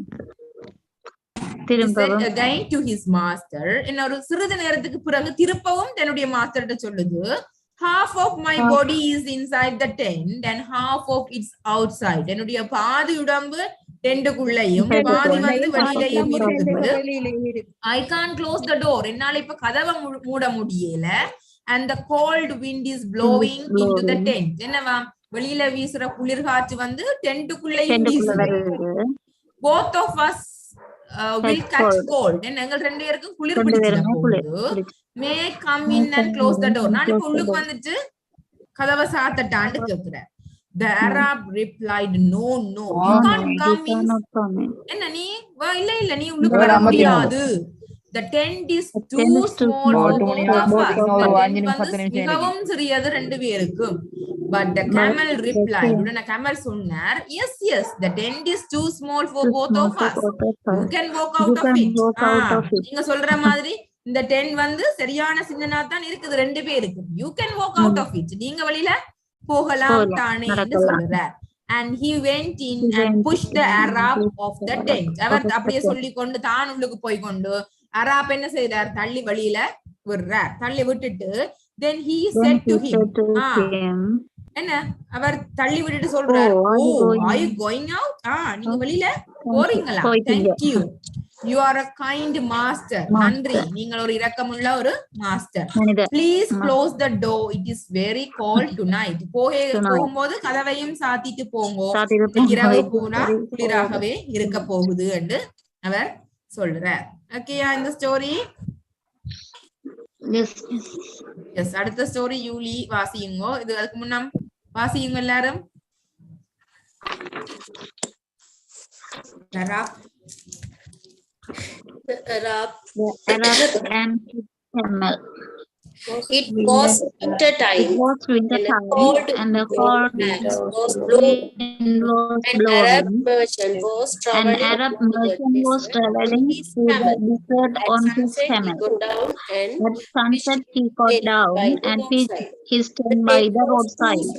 [SPEAKER 1] He said again to his master. இன்னொரு சிறிது நேரத்துக்கு பிறகு திருப்பவும் தன்னுடைய மாஸ்டர்கிட்ட சொல்லுது, half of my body is inside the tent and half of it's outside. என்னுடைய பாதி உடம்பு டெண்டுக்குள்ளேயும் பாதி வந்து வெளியிலயும் இருக்குது. I can't close the door. என்னால இப்ப கதவை மூட முடியல. And the cold wind is blowing into the tent. என்னவா? வெளியில வீசுற குளிர் காற்று வந்து டெண்டுக்குள்ளேயும் வீசுது. Both of us will catch cold. எங்கள் ரெண்டு பேருக்கும் குளிர் பிடிச்சிட போகுது. May I come in and close the door? நான் இப்ப உள்ளுக்கு வந்துட்டு கதவை சாத்தட்டான்னு கேக்குறேன். The Arab replied, no, you can't come in. என்ன நீ இல்ல நீ உள்ளுக்கு வர முடியாது. The tent is too small for both of us. மிகவும் சிறியது ரெண்டு பேருக்கும். But the camel replied, உடனே camel சொன்னார், yes, the tent is too small for both of us. You can walk out of it. நீங்க சொல்ற மாதிரி இந்த டென்ட் வந்து சரியான சின்னனா தான் இருக்குது ரெண்டு பேருக்கு. You can walk out of it. நீங்க வெளியில போகலாம் தானே என்று சொல்றார். And he went in and pushed the Arab of the tent. அவர் அப்படியே சொல்லி கொண்டு தான் உள்ளுக்கு போய் கொண்டு அராப் என்ன செய்றார்? தள்ளி வெளியில விடுறார். தள்ளி விட்டுட்டு then he said to him, என்ன அவர் தள்ளி விட்டுட்டு சொல்றார், are you going out? நீங்க வெளியில போறீங்களா? Thank you. You are a kind master. நன்றி, நீங்கள் ஒரு இரக்கமுள்ள ஒரு master. Please close the door. It is very cold tonight. போகும்போது கதவையும் சாத்திட்டு போங்க. இரவு பூரா குளிராகவே இருக்க போகுது என்று அவர் சொல்றார். ஓகேயா இந்த ஸ்டோரி? எஸ். அடுத்த ஸ்டோரி யூலி வாசியுங்க. இது அதுக்கு முன்னம் வாசியுங்க எல்லாரும்.
[SPEAKER 7] The Arab
[SPEAKER 5] and camel.
[SPEAKER 7] It was winter time.
[SPEAKER 5] And the cold
[SPEAKER 7] wind was blowing. An Arab merchant was traveling through the desert on his camel. At sunset, he got down and pitched his tent by the roadside.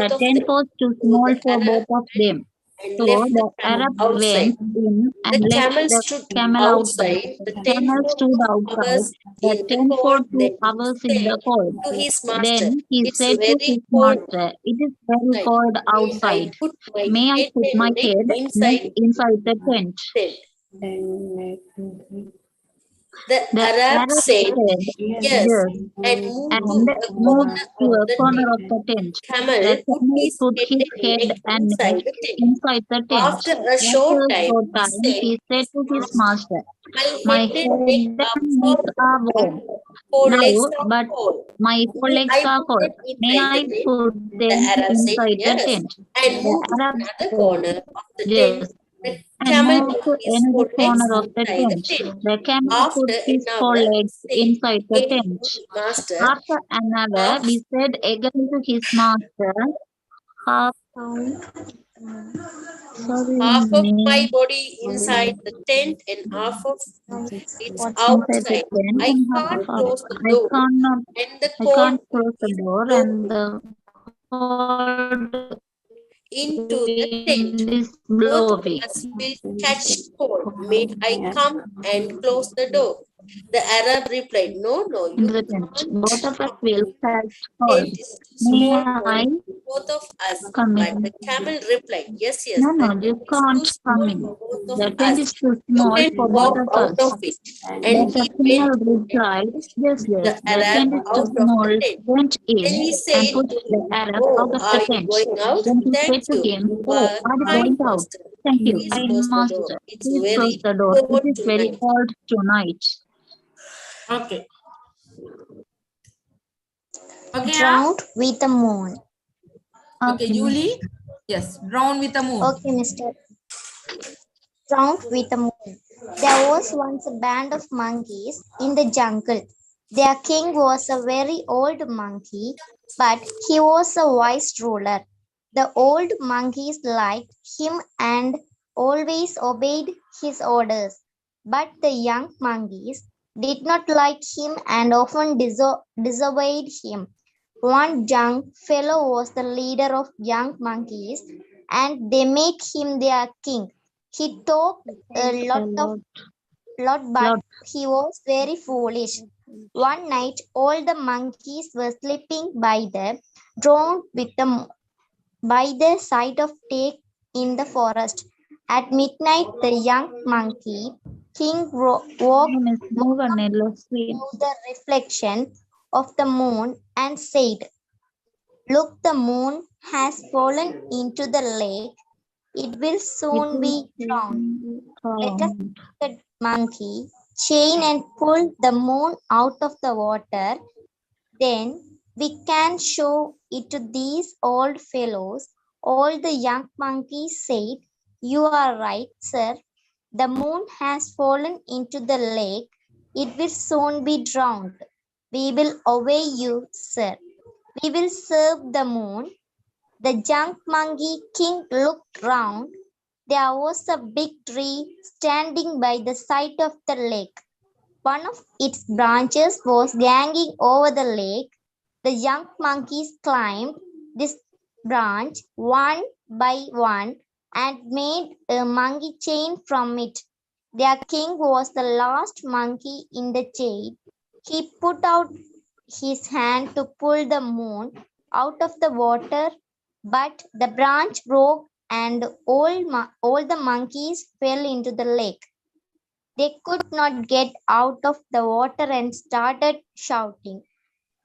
[SPEAKER 7] The tent was too small for both of them. and
[SPEAKER 5] So
[SPEAKER 7] left the
[SPEAKER 5] the
[SPEAKER 7] camel
[SPEAKER 5] Arab
[SPEAKER 7] outside.
[SPEAKER 5] went in and
[SPEAKER 7] The
[SPEAKER 5] left
[SPEAKER 7] camel
[SPEAKER 5] the
[SPEAKER 7] stood
[SPEAKER 5] camel outside.
[SPEAKER 7] outside the
[SPEAKER 5] The
[SPEAKER 7] tent
[SPEAKER 5] camel
[SPEAKER 7] for
[SPEAKER 5] stood
[SPEAKER 7] 2 hours
[SPEAKER 5] outside the
[SPEAKER 7] in the
[SPEAKER 5] tent for
[SPEAKER 7] cold.
[SPEAKER 5] two
[SPEAKER 7] Then he
[SPEAKER 5] hours in the
[SPEAKER 7] said
[SPEAKER 5] cold.
[SPEAKER 7] to his master,
[SPEAKER 5] Then he
[SPEAKER 7] "It's
[SPEAKER 5] said to
[SPEAKER 7] very
[SPEAKER 5] his
[SPEAKER 7] cold
[SPEAKER 5] master, "It is very
[SPEAKER 7] outside.
[SPEAKER 5] cold
[SPEAKER 7] May I
[SPEAKER 5] outside.
[SPEAKER 7] put my
[SPEAKER 5] May I
[SPEAKER 7] head
[SPEAKER 5] put
[SPEAKER 7] and
[SPEAKER 5] my
[SPEAKER 7] neck
[SPEAKER 5] head
[SPEAKER 7] inside
[SPEAKER 5] inside the tent?"
[SPEAKER 7] tent?" The
[SPEAKER 5] The
[SPEAKER 7] Arab
[SPEAKER 5] Arab
[SPEAKER 7] said,
[SPEAKER 5] said,
[SPEAKER 7] "Yes,"
[SPEAKER 5] "Yes,"
[SPEAKER 7] and moved to
[SPEAKER 5] and
[SPEAKER 7] a
[SPEAKER 5] moved
[SPEAKER 7] corner
[SPEAKER 5] to
[SPEAKER 7] of
[SPEAKER 5] a
[SPEAKER 7] the
[SPEAKER 5] corner
[SPEAKER 7] tent.
[SPEAKER 5] of the tent.
[SPEAKER 7] Camel
[SPEAKER 5] The
[SPEAKER 7] put
[SPEAKER 5] camel
[SPEAKER 7] his
[SPEAKER 5] put
[SPEAKER 7] head
[SPEAKER 5] his
[SPEAKER 7] and
[SPEAKER 5] head
[SPEAKER 7] neck
[SPEAKER 5] and neck
[SPEAKER 7] inside the tent.
[SPEAKER 5] inside the tent.
[SPEAKER 7] After a
[SPEAKER 5] After
[SPEAKER 7] short
[SPEAKER 5] a
[SPEAKER 7] time,
[SPEAKER 5] short
[SPEAKER 7] he
[SPEAKER 5] time,
[SPEAKER 7] said,
[SPEAKER 5] he said to his master,
[SPEAKER 7] "My
[SPEAKER 5] "My
[SPEAKER 7] head and
[SPEAKER 5] head
[SPEAKER 7] neck
[SPEAKER 5] and
[SPEAKER 7] are
[SPEAKER 5] neck
[SPEAKER 7] warm,
[SPEAKER 5] are
[SPEAKER 7] but
[SPEAKER 5] warm
[SPEAKER 7] forelegs
[SPEAKER 5] now,
[SPEAKER 7] are
[SPEAKER 5] but
[SPEAKER 7] cold.
[SPEAKER 5] my
[SPEAKER 7] May
[SPEAKER 5] forelegs
[SPEAKER 7] I
[SPEAKER 5] are
[SPEAKER 7] put
[SPEAKER 5] cold.
[SPEAKER 7] them
[SPEAKER 5] May
[SPEAKER 7] inside
[SPEAKER 5] I
[SPEAKER 7] the tent?"
[SPEAKER 5] put
[SPEAKER 7] The
[SPEAKER 5] them
[SPEAKER 7] Arab said,
[SPEAKER 5] inside the
[SPEAKER 7] "Yes,"
[SPEAKER 5] tent?"
[SPEAKER 7] and
[SPEAKER 5] The
[SPEAKER 7] moved to
[SPEAKER 5] Arab
[SPEAKER 7] another
[SPEAKER 5] said,
[SPEAKER 7] corner of the tent.
[SPEAKER 5] "Yes,"
[SPEAKER 7] The
[SPEAKER 5] and
[SPEAKER 7] camel
[SPEAKER 5] moved
[SPEAKER 7] put
[SPEAKER 5] to
[SPEAKER 7] his
[SPEAKER 5] another
[SPEAKER 7] forelegs
[SPEAKER 5] corner of the
[SPEAKER 7] inside the
[SPEAKER 5] tent.
[SPEAKER 7] tent.
[SPEAKER 5] The camel put
[SPEAKER 7] After an
[SPEAKER 5] his
[SPEAKER 7] hour, he
[SPEAKER 5] forelegs
[SPEAKER 7] said
[SPEAKER 5] inside the
[SPEAKER 7] again
[SPEAKER 5] tent.
[SPEAKER 7] to the master,
[SPEAKER 5] After an hour,
[SPEAKER 7] "Half
[SPEAKER 5] he said again to his master, "Half, sorry,
[SPEAKER 7] half of my
[SPEAKER 5] me,
[SPEAKER 7] body inside the tent and half of it's
[SPEAKER 5] inside the
[SPEAKER 7] outside.
[SPEAKER 5] tent
[SPEAKER 7] I
[SPEAKER 5] and
[SPEAKER 7] can't
[SPEAKER 5] half of,
[SPEAKER 7] close the
[SPEAKER 5] I
[SPEAKER 7] door
[SPEAKER 5] cannot,
[SPEAKER 7] and the
[SPEAKER 5] I
[SPEAKER 7] cold
[SPEAKER 5] can't close the
[SPEAKER 7] is
[SPEAKER 5] door
[SPEAKER 7] blowing
[SPEAKER 5] and the cold
[SPEAKER 7] into the tent.
[SPEAKER 5] wind is
[SPEAKER 7] Both of
[SPEAKER 5] blowing
[SPEAKER 7] us will catch cold. May I come and close the door?" The Arab replied, "No, no,
[SPEAKER 5] in
[SPEAKER 7] you
[SPEAKER 5] the tent.
[SPEAKER 7] can't
[SPEAKER 5] Both of us
[SPEAKER 7] come.
[SPEAKER 5] will
[SPEAKER 7] The
[SPEAKER 5] catch cold.
[SPEAKER 7] tent is too
[SPEAKER 5] May
[SPEAKER 7] small for
[SPEAKER 5] I
[SPEAKER 7] both of us."
[SPEAKER 5] come
[SPEAKER 7] But the
[SPEAKER 5] in?
[SPEAKER 7] camel replied, "Yes, yes,
[SPEAKER 5] No,
[SPEAKER 7] the
[SPEAKER 5] no, you
[SPEAKER 7] tent is too
[SPEAKER 5] can't come
[SPEAKER 7] small
[SPEAKER 5] in.
[SPEAKER 7] for both of
[SPEAKER 5] The tent
[SPEAKER 7] us.
[SPEAKER 5] is too
[SPEAKER 7] You
[SPEAKER 5] small
[SPEAKER 7] can
[SPEAKER 5] for both
[SPEAKER 7] walk
[SPEAKER 5] of
[SPEAKER 7] out
[SPEAKER 5] us.
[SPEAKER 7] of it." And
[SPEAKER 5] But the
[SPEAKER 7] he
[SPEAKER 5] camel
[SPEAKER 7] went and
[SPEAKER 5] replied,
[SPEAKER 7] pushed
[SPEAKER 5] "Yes,
[SPEAKER 7] the
[SPEAKER 5] yes, the
[SPEAKER 7] Arab
[SPEAKER 5] tent is too
[SPEAKER 7] out of
[SPEAKER 5] small.
[SPEAKER 7] the tent.
[SPEAKER 5] Went in
[SPEAKER 7] Then he
[SPEAKER 5] and
[SPEAKER 7] said
[SPEAKER 5] pushed
[SPEAKER 7] to
[SPEAKER 5] the
[SPEAKER 7] him,
[SPEAKER 5] Arab
[SPEAKER 7] "Oh,
[SPEAKER 5] out of the
[SPEAKER 7] are you
[SPEAKER 5] tent."
[SPEAKER 7] going out?
[SPEAKER 5] Then he
[SPEAKER 7] Thank
[SPEAKER 5] said to
[SPEAKER 7] you.
[SPEAKER 5] him,
[SPEAKER 7] You
[SPEAKER 5] "Oh,
[SPEAKER 7] are
[SPEAKER 5] are you
[SPEAKER 7] kind
[SPEAKER 5] going out?
[SPEAKER 7] master.
[SPEAKER 5] Thank you,
[SPEAKER 7] Please
[SPEAKER 5] kind
[SPEAKER 7] close the door.
[SPEAKER 5] master.
[SPEAKER 7] It's
[SPEAKER 5] Please close
[SPEAKER 7] very
[SPEAKER 5] the door.
[SPEAKER 7] cold
[SPEAKER 5] It is very
[SPEAKER 7] tonight."
[SPEAKER 5] cold tonight."
[SPEAKER 1] Okay. Okay, Anna?
[SPEAKER 6] Drowned with the moon.
[SPEAKER 1] Okay,
[SPEAKER 5] Okay.
[SPEAKER 1] Julie? Yes, drown with the moon.
[SPEAKER 6] Okay, Mr. Drowned with the moon. There was once a band of monkeys in the jungle. Their king was a very old monkey, but he was a wise ruler. The old monkeys liked him and always obeyed his orders. But the young monkeys did not like him and often disobeyed him. One young fellow was the leader of young monkeys, and they made him their king. He talked a lot, but
[SPEAKER 5] Lot.
[SPEAKER 6] he was very foolish. One night, all the monkeys were sleeping drowned with by the side of take in the forest. At midnight, the young monkey king walked
[SPEAKER 5] Name is Mohan Leslie.
[SPEAKER 6] to the reflection of the moon and said, "Look, the moon has fallen into the lake. It will
[SPEAKER 5] It
[SPEAKER 6] soon be
[SPEAKER 5] is
[SPEAKER 6] drowned. Let us
[SPEAKER 5] drowned.
[SPEAKER 6] take the monkey chain and pull the moon out of the water. Then we can show it to these old fellows." All the young monkeys said, "You are right, sir. The moon has fallen into the lake. It will soon be drowned. We will obey you, sir. We will serve the moon." The young monkey king looked round. There was a big tree standing by the side of the lake. One of its branches was hanging over the lake. The young monkeys climbed this branch one by one and made a monkey chain from it. Their king was the last monkey in the chain. He put out his hand to pull the moon out of the water, but the branch broke and all the monkeys fell into the lake. They could not get out of the water and started shouting.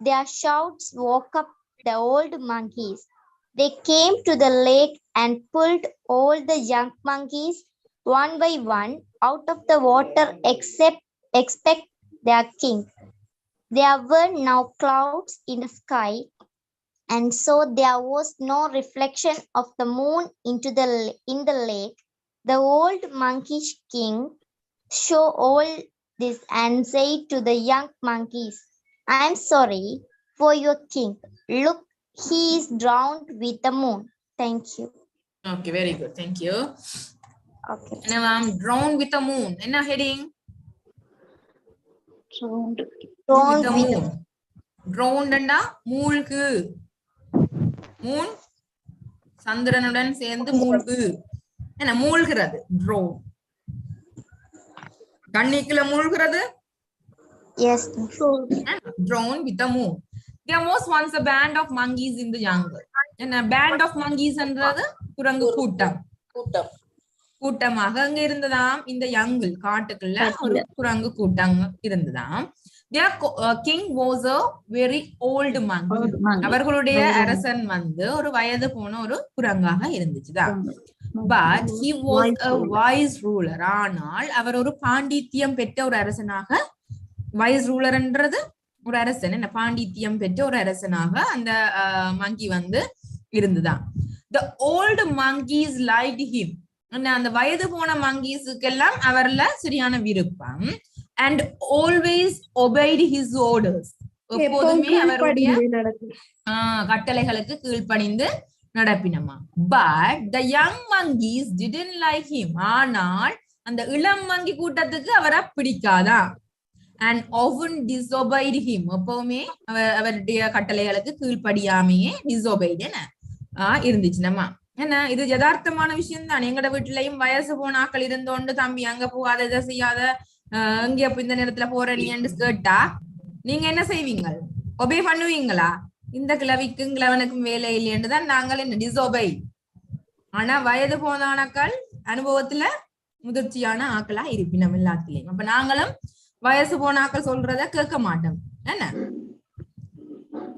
[SPEAKER 6] Their shouts woke up the old monkeys. They came to the lake and pulled all the young monkeys one by one out of the water except their king. There were now clouds in the sky, and so there was no reflection of the moon in the lake. The old monkey king show all this and say to the young monkeys, "I am sorry for your king. Look, he is drowned with the moon." Thank you.
[SPEAKER 1] Okay, very good. Thank you.
[SPEAKER 6] Okay.
[SPEAKER 1] Now I'm drown with the moon. Enna heading?
[SPEAKER 5] Drowned.
[SPEAKER 1] With
[SPEAKER 6] Drowned
[SPEAKER 1] the
[SPEAKER 6] with
[SPEAKER 1] moon. Drowned and மூழ்கு. Moon சந்திரனுடன் சேர்ந்து மூழ்கு. என்ன மூழ்கிறது drown. தண்ணிக்குள்ள மூழ்கிறது
[SPEAKER 6] Yes.
[SPEAKER 1] drown with the moon. There was once a band of monkeys in the jungle. என்ன band of monkeys என்றது குரங்கு கூட்டம். கூட்டமாக அங்க இருந்ததாம் இந்த jungle காட்டுக்குள்ள ஒரு குரங்கு கூட்டம் இருந்ததாம். Their king was a very old monkey. அவர்களுடைய அரசன் வந்து ஒரு வயது போன ஒரு குரங்காக இருந்துச்சுதான். But he was a wise ruler. ஆனால் அவர் ஒரு பாண்டித்யம் பெற்ற ஒரு அரசனாக, வைஸ் ரூலர்ன்றது ஒரு அரசன், என்ன பாண்டித்யம் பெற்ற ஒரு அரசனாக அந்த மங்கி வந்து இருந்துதான். The old monkeys liked him. அந்த வயது போன மங்கீஸுக்கெல்லாம் அவர்ல சரியான விருப்பம். And always obeyed his orders. எப்போதுமே அவருடைய கட்டளைகளுக்கு கீழ்ப்பணிந்து நடப்பினமா. But the young monkeys didn't like him. ஆனால் அந்த இளம் மங்கி கூட்டத்துக்கு அவரை பிடிக்காதான். And often disobeyed him. எப்பவுமே அவருடைய கட்டளைகளுக்கு கீழ்ப்படியாமையே disobeyed இருந்துச்சு நம்ம. என்ன இது யதார்த்தமான விஷயம் தான். எங்கட வீட்டுலயும் வயசு போன ஆக்கள் இருந்தோண்டு தம்பி அங்க போகாத, இதை செய்யாத, இங்க இந்த நேரத்துல போற நீன்னு கேட்டா நீங்க என்ன செய்வீங்க? ஒபே பண்ணுவீங்களா? இந்த கிழவிக்கும் கிழவனுக்கும் வேலை இல்லைன்னு தான் நாங்கள் என்ன டிசோபை. ஆனா வயது போன ஆக்கள் அனுபவத்துல முதிர்ச்சியான ஆக்களா இருப்பினம் எல்லாத்துலயும். அப்ப நாங்களும் வயசு போன ஆக்கள் சொல்றத கேட்க மாட்டோம். என்ன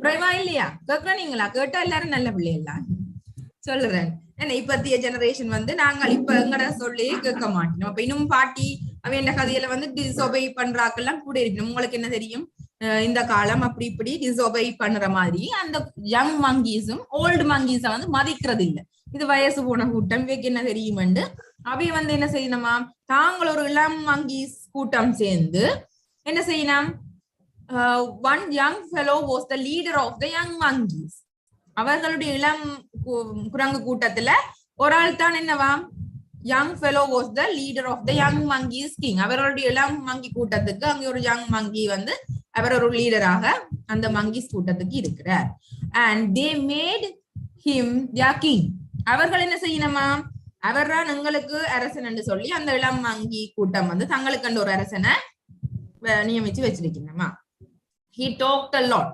[SPEAKER 1] குறைவா இல்லையா? கேட்கறீங்களா? கேட்டா எல்லாரும் நல்ல பிள்ளைலாம் சொல்லுறேன். என்ன இப்பத்திய ஜெனரேஷன் வந்து நாங்கள் இப்ப எங்கட சொல்லி கேட்க மாட்டோம். அப்ப இன்னும் பாட்டி அவன் கதையில வந்து டிசோபை பண்றாக்கெல்லாம் கூட இருக்கணும். உங்களுக்கு என்ன தெரியும், இந்த காலம் அப்படி இப்படி டிசோபை பண்ற மாதிரி அந்த யங் மங்கீஸும் ஓல்டு மங்கீஸ வந்து மதிக்கிறது இல்லை. இது வயசு போன கூட்டம், இவைக்கு என்ன தெரியுமெண்டு அவை வந்து என்ன செய்யணுமா, தாங்கள் ஒரு இளம் மங்கீஸ் கூட்டம் சேர்ந்து என்ன செய்யணும், one young fellow was the leader of the young monkeys. அவர்களுடைய இளம் குரங்கு கூட்டத்துல ஒரு ஆள் தான் என்னவா, young fellow was the leader of the young monkeys king. அவர்களுடைய இளம் மங்கி கூட்டத்துக்கு அங்க ஒரு young monkey வந்து அவர் ஒரு லீடராக அந்த மங்கீஸ் கூட்டத்துக்கு இருக்கிறார். And they made him their king. அவர்கள் என்ன செய்யணுமா, அவர்தான் எங்களுக்கு அரசன் என்று சொல்லி அந்த இளம் மங்கி கூட்டம் வந்து தங்களுக்கு ஒரு அரசனை நியமிச்சு வச்சிருக்கணுமா. He talked a lot.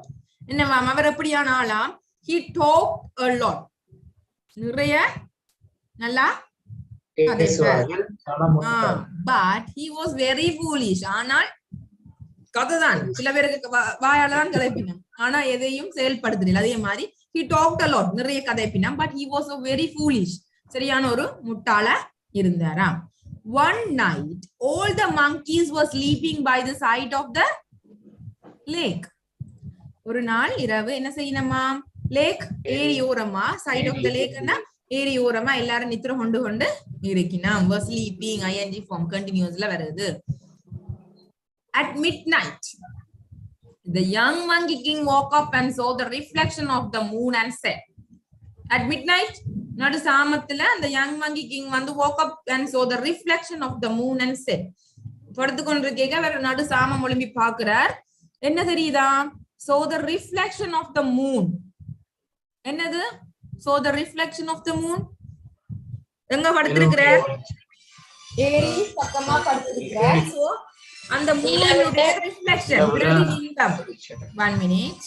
[SPEAKER 1] என்னவா, அவர் எப்படியான ஆளாம், he talked a lot. நிறைய நல்லா but he was very foolish. ஆனால் கதைதான், சில பேருக்கு வாயாலதான் கதைப்பினம், ஆனா எதையும் செயல்படுத்தல. அதே மாதிரி he talked a lot, நிறைய கதைப்பினம், but he was a very foolish, சரியான ஒரு முட்டாள இருந்தாராம். One night all the monkeys were sleeping by the side of the lake. ஒரு நாள் இரவு என்ன செய்யணுமா, லேக் ஏரியோரமா, சைட் ஆஃப் த லேக்னா ஏரியோரமா எல்லாரும் நித்திர கொண்டு கொண்டு இருக்கணும். was sleeping ing form continuously வருது. At midnight the young monkey king woke up and saw the reflection of the moon and said. At midnight நடு சாமத்துல அந்த young monkey king வந்து woke up and saw the reflection of the moon and said. படுத்து கொண்டிருக்க அவர் நடு சாமம் ஒளிம்பி பார்க்கிறார். என்ன தெரியுதா, saw the reflection of the moon. என்னது saw the reflection of the moon? எங்க படுத்திருக்கிறார், ஏரி பக்கமா படுத்திருக்கிறார். சோ அந்த மூனுடைய ரிஃப்ளெக்ஷன் பிரதிபிம்பம். 1 minute.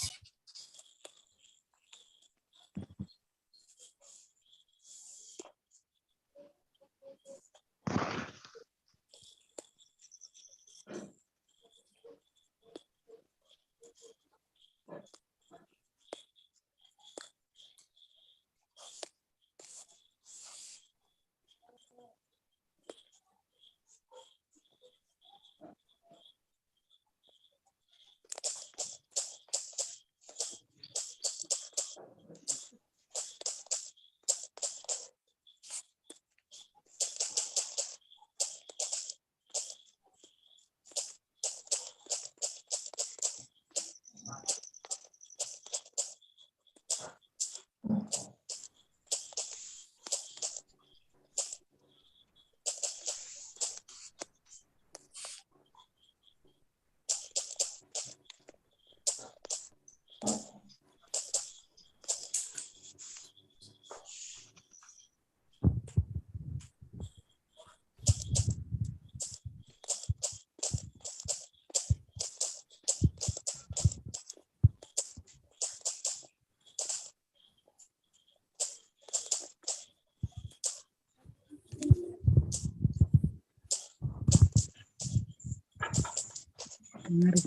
[SPEAKER 1] Sorry.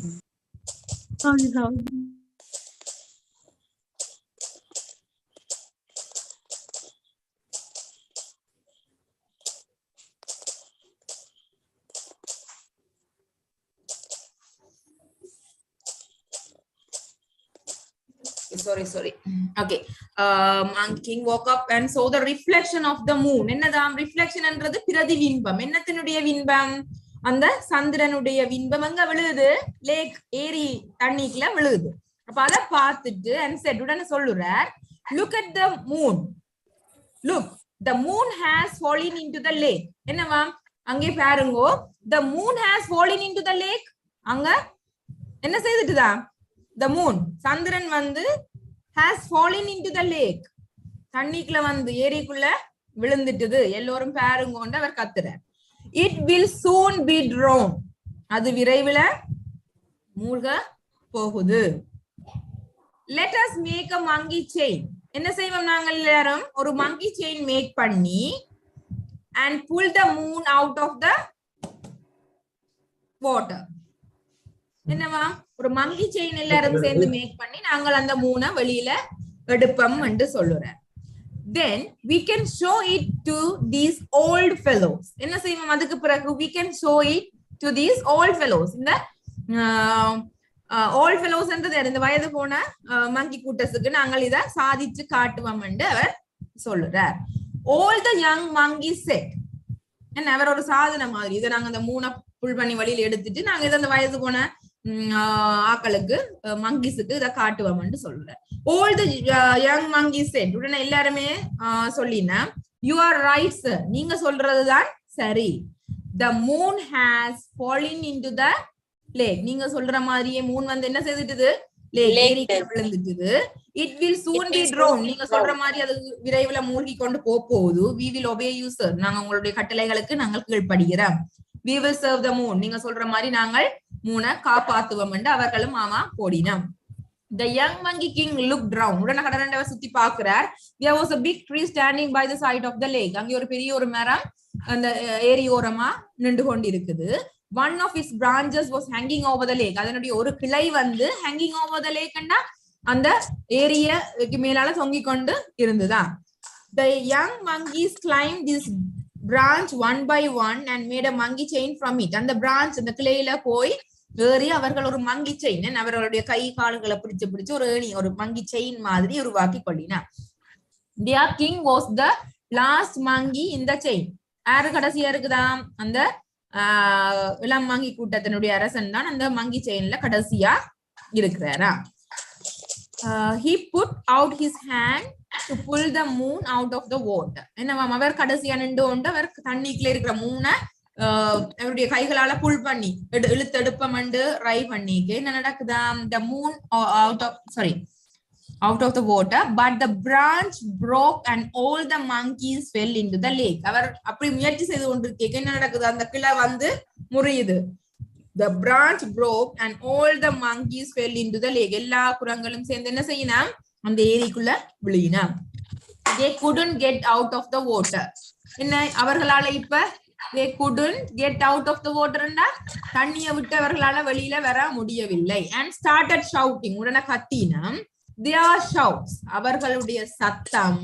[SPEAKER 1] Okay. King woke up and saw the reflection of the moon. என்னதாம் reflection என்றது பிரதிபிம்பம். என்னத்தினுடைய பிம்பம்? அந்த சந்திரனுடைய பிம்பம் அங்க விழுது, லேக் ஏரி தண்ணிக்குள்ள விழுது. அப்ப அத பார்த்துட்டு and said, உடனே சொல்லுறார், look at the moon. Look, the moon has fallen into the lake. என்னவா? அங்கே பாருங்கோ, the moon has fallen into the lake. அங்க என்ன செய்துட்டுதா? The moon, சந்திரன் வந்து has fallen into the lake. தண்ணிக்குள்ள வந்து ஏரிக்குள்ள விழுந்துட்டுது. எல்லோரும் பாருங்கோண்டு அவர் கத்துறார். It will soon be drowned. அது விரைவில் மூழ்க போகுது. Let us make a monkey chain. என்ன செய்வோம் நாங்கள் எல்லாரும்? ஒரு monkey chain make பண்ணி and pull the moon out of the water. என்னவா? ஒரு monkey chain எல்லாரும் சேர்ந்து மேக் பண்ணி நாங்கள் அந்த மூணை வெளியில எடுப்போம் என்று சொல்லுறார். Then we can show it to these old fellows. என்ன செய்வோம் அதுக்கு பிறகு? We can show it to these old fellows. இந்த old fellows என்றது இந்த வயது போன மங்கி கூட்டத்துக்கு நாங்கள் இத சாதிச்சு காட்டுவோம் என்று அவர் சொல்லுறார். All the young monkeys said. என்ன அவர் ஒரு சாதனை மாதிரி இதை நாங்க அந்த மூணை புல் பண்ணி வெளியில எடுத்துட்டு நாங்க இதை அந்த வயது போன ஆக்களுக்கு மங்கிஸுக்கு இதை காட்டுவோம்னு சொல்ற. All the young monkeys said. உடனே எல்லாருமே சொல்லினா, you are right sir. நீங்க சொல்றதுதான் சரி. The moon has fallen into the lake. நீங்க சொல்ற மாதிரியே மூன் வந்து என்ன செய்துட்டுது? Lakh விழுந்துட்டுது. It will soon be drowned. நீங்க சொல்ற மாதிரி அது விரைவில் மூழ்கி கொண்டு போகுது. We will obey you sir. நாங்க உங்களுடைய கட்டளைகளுக்கு நாங்கள் கீழ்ப்படுகிறோம். We will serve the moon. நீங்க சொல்ற மாதிரி நாங்கள் மூணை காப்பாத்துவோம் என்று அவர்களும் ஆமா போடினோம். The young monkey king looked round. உடனே கடற்கரை சுத்தி பார்க்கிறார். There was a big tree standing by the side of the lake. அங்கே ஒரு பெரிய ஒரு மரம் அந்த ஏரி ஓரமா நின்று கொண்டு இருக்குது. One of its branches was hanging over the lake. அதனுடைய ஒரு கிளை வந்து hanging over the lake ன்னா அந்த ஏரிக்கு மேலால தொங்கிக் கொண்டு இருந்துதான். The young monkeys climbed this branch one by one and made a monkey chain from it. அந்த branch அந்த கிளையில போய் ஏறி அவர்கள் ஒரு மங்கி செயின் அவர்களுடைய கை கால்களை பிடிச்சு ஒரு மங்கி செயின் மாதிரி உருவாக்கி கொள்ளினார். Their king was the last monkey in the chain. யாரு கடைசியா இருக்குதாம்? அந்த இளம் மங்கி கூட்டத்தினுடைய அரசன் தான் அந்த மங்கி செயின்ல கடைசியா இருக்கிறாரா. He put out his hand to pull the moon out of the water. என்னவாம்? அவர் கடைசியா நின்று கொண்டு அவர் தண்ணிக்குள்ள இருக்கிற மூணை அவருடைய கைகளால புல் பண்ணி இழுத்து எடுப்பமண்டு ரை பண்ணிக்கு என்ன நடக்குதாம்? The moon out of the water, but the branch broke and all the monkeys fell into the lake. அவர் அப்படி முயற்சி செய்து கொண்டிருக்க என்ன நடக்குது? அந்த கிளை வந்து முறியுது. The branch broke and all the monkeys fell into the lake. எல்லா குரங்களும் சேர்ந்து என்ன செய்யணும்? அந்த ஏரிக்குள்ள விழுகினாம். They couldn't get out of the water. என்ன அவர்களால இப்ப they couldn't get out of the water ன்னா தண்ணியை விட்டு அவர்களால வெளியில வர முடியவில்லை. And started shouting. உடனே கத்தினம். Their shouts, அவர்களுடைய சத்தம்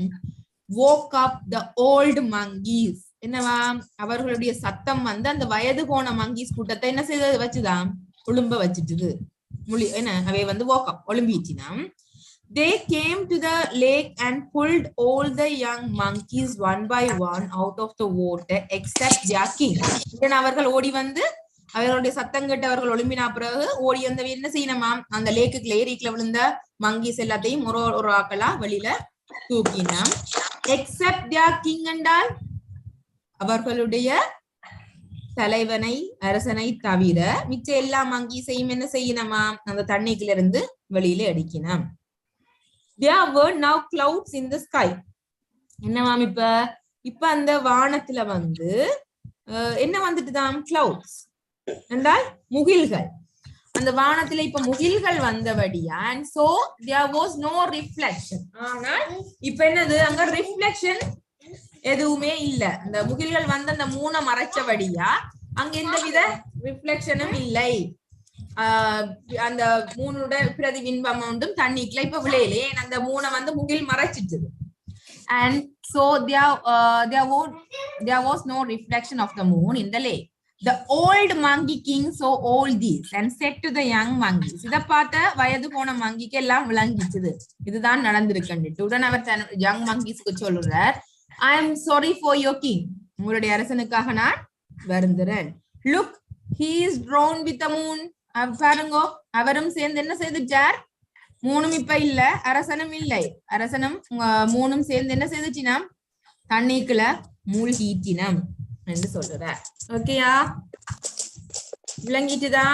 [SPEAKER 1] woke up the old monkeys. என்னவா? அவர்களுடைய சத்தம் வந்து அந்த வயது போன மங்கீஸ் கூட்டத்தை என்ன செய்தது? வச்சுதான் ஒழும்ப வச்சுட்டுது. என்ன அவை வந்து woke up ஒழும்பிச்சினாம். They came to the lake and pulled all the young monkeys one by one out of the water except their king. அவர்கள் ஓடி வந்து அவர்களுடைய சத்தம் கேட்டு அவர்கள் ஒளிம்பினா பிறகு ஓடி அந்த என்ன செய்யணுமா? அந்த லேக்குல ஏரிக்குல விழுந்த மங்கீஸ் எல்லாத்தையும் ஒரு ஆக்களா வெளியில தூக்கினாம். எக்ஸப்ட் their king என்றால் அவர்களுடைய தலைவனை அரசனை தவிர மிச்ச எல்லா மங்கீஸையும் என்ன செய்யணுமா? அந்த தண்ணிக்குல இருந்து வெளியில அடிக்கணும். There were now clouds in the sky. என்னவாம்? இப்ப அந்த வானத்துல வந்து என்ன வந்துட்டுதான்? clouds என்றால் முகில்கள். அந்த வானத்துல இப்ப முகில்கள் வந்தபடியா and so there was no reflection. ஆனால் இப்ப என்னது? அங்க ரிஃப்ளெக்ஷன் எதுவுமே இல்ல. அந்த முகில்கள் வந்து அந்த மூணை மறைச்சபடியா அங்க எந்த வித ரிஃப்ளெக்ஷனும் இல்லை. அந்த மூணோட பிரதிபிம்ப அமௌண்ட்டும் தண்ணிக்குள்ள இப்ப விளையிலே அந்த மூணை வந்து முகில் மறைச்சிட்டுது. And so there was no reflection of the moon in the lake. The old monkey king saw all this and said to the young monkeys. இத பார்த்த வயது போன மங்கிக்கு எல்லாம் விளங்கிச்சுது இதுதான் நடந்திருக்குன்னு. உடனே அவர் யங் மங்கீஸ்க்கு சொல்றார், I am sorry for your king. உங்களுடைய அரசனுக்காக நான் வருந்துறேன். Look, he is drawn with the moon. பாருங்கோ, அவரும் சேர்ந்து என்ன செய்துட்டார்? மூணும் இப்ப இல்ல, அரசனும் இல்லை. அரசனும் மூணும் சேர்ந்து என்ன செய்துச்சினம்? தண்ணிக்குள்ள மூழ்கிட்டினம் என்று சொல்ற. ஓகேயா? விளங்கிட்டுதா?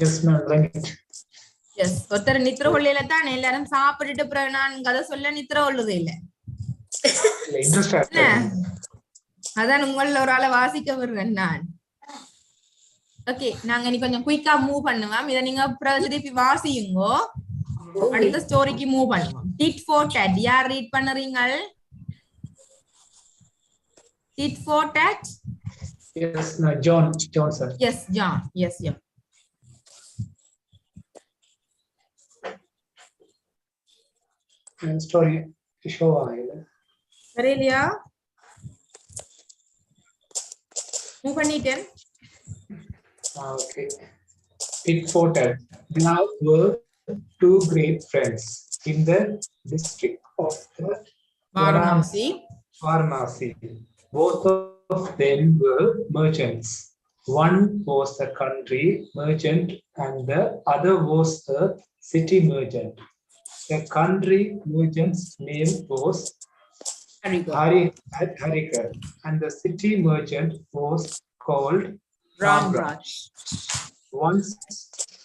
[SPEAKER 1] எஸ். ஒருத்தர் நித்திர கொள்ளையில தான் எல்லாரும் சாப்பிட்டுட்டு பிறகு நான் கதை சொல்ல நித்திர கொள்ளுதே இல்ல. அதான் உங்கள ஒரு ஆளை வாசிக்க விடுறேன் நான். ஓகே, நாங்க நீ கொஞ்சம் குயிக்கா மூவ் பண்ணுவோம். இதை நீங்க திருப்பி வாசியுங்கோ. அடுத்த ஸ்டோரிக்கு மூவ் பண்ணுவோம். டிட் ஃபார் டேட் யார் ரீட் பண்ணுறீங்க? Did for date?
[SPEAKER 2] Yes, no, John sir.
[SPEAKER 1] Yes, John. Yes, yeah.
[SPEAKER 2] Story show ஆயில.
[SPEAKER 1] சரியா? மூவ் பண்ணிட்டேன்.
[SPEAKER 2] Okay. Tit for tat. Now were two great friends in the district of the
[SPEAKER 1] Varanasi.
[SPEAKER 2] Both of them were merchants. One was a country merchant and the other was a city merchant. The country merchant's name was Harikar and the city merchant was called Ramraj. Once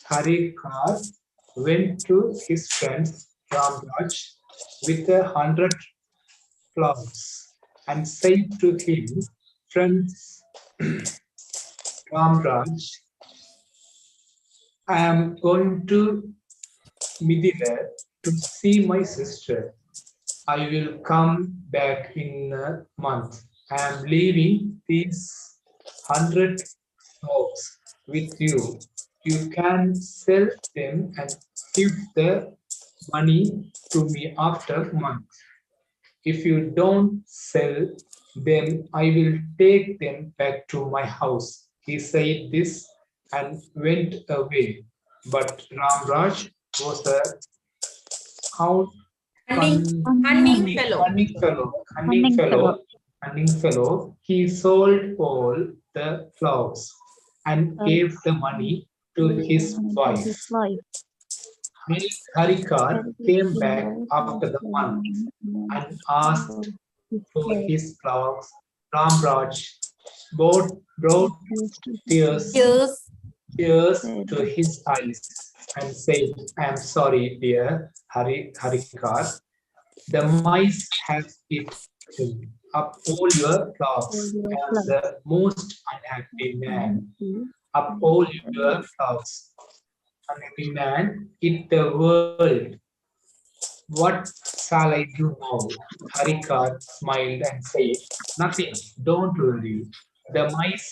[SPEAKER 2] Harikar went to his friend Ramraj with 100 plows and said to him, "Friends, Ramraj, I am going to Midila to see my sister. I will come back in a month. I am leaving these 100 dogs with you. You can sell them and give the money to me after a month. If you don't sell them, I will take them back to my house." He said this and went away. But Ramraj was a cunning fellow. He sold all the plows and gave the money to his wife. Harikar came back after the month and asked for his plows. Ramraj brought tears to his eyes and said, "I am sorry, dear Harikar. The mice have eaten up all your plows, and the most unhappy man up all your plows. Unhappy man in the world. What shall I do now?" Harikar smiled and said, "Nothing, don't worry. The mice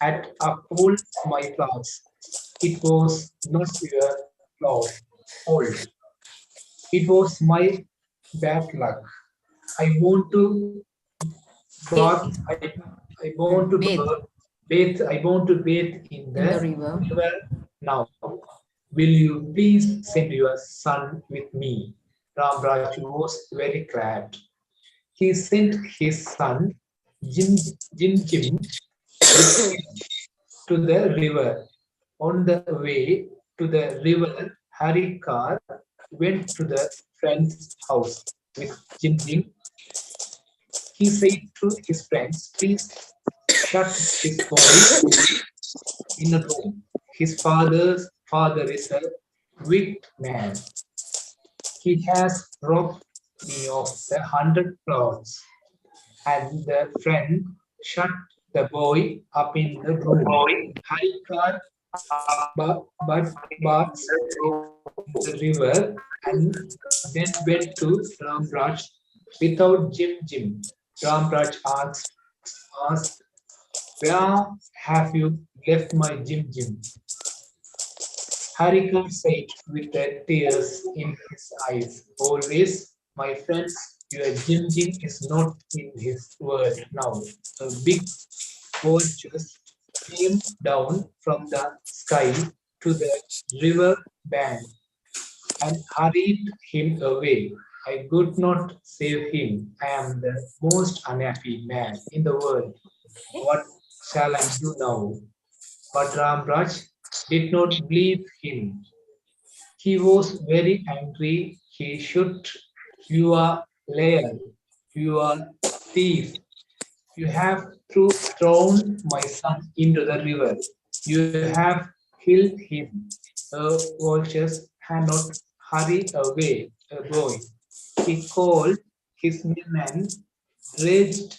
[SPEAKER 2] ate up all my plows. It was not your fault. It was my bad luck. I want to bath. I want to bathe. I want to bathe in the river now. Will you please send your son with me?" Ramraj was very glad. He sent his son Jim to the river. On the way to the river, Harikar went to the friend's house with Jim. He said to his friends, "Please shut this boy in a room. His father is a wicked man. He has robbed me of the 100 plows." And the friend shut the boy up in the room. Harikar baths in the river and then went to Ramraj without Jim. Ramraj asked, Where have you left my Jim Jim? Harika said with the tears in his eyes. Always, my friends, your Jim Jim is not in his world now. A big vultures came down from the sky to the river bank and hurried him away. I could not save him. I am the most unhappy man in the world. What shall I do now? But Ramraj did not believe him. He was very angry. He shot, "You are liar, you are thief. You have thrown my son into the river. You have killed him." Vultures cannot hurry away a boy. He called his men and raised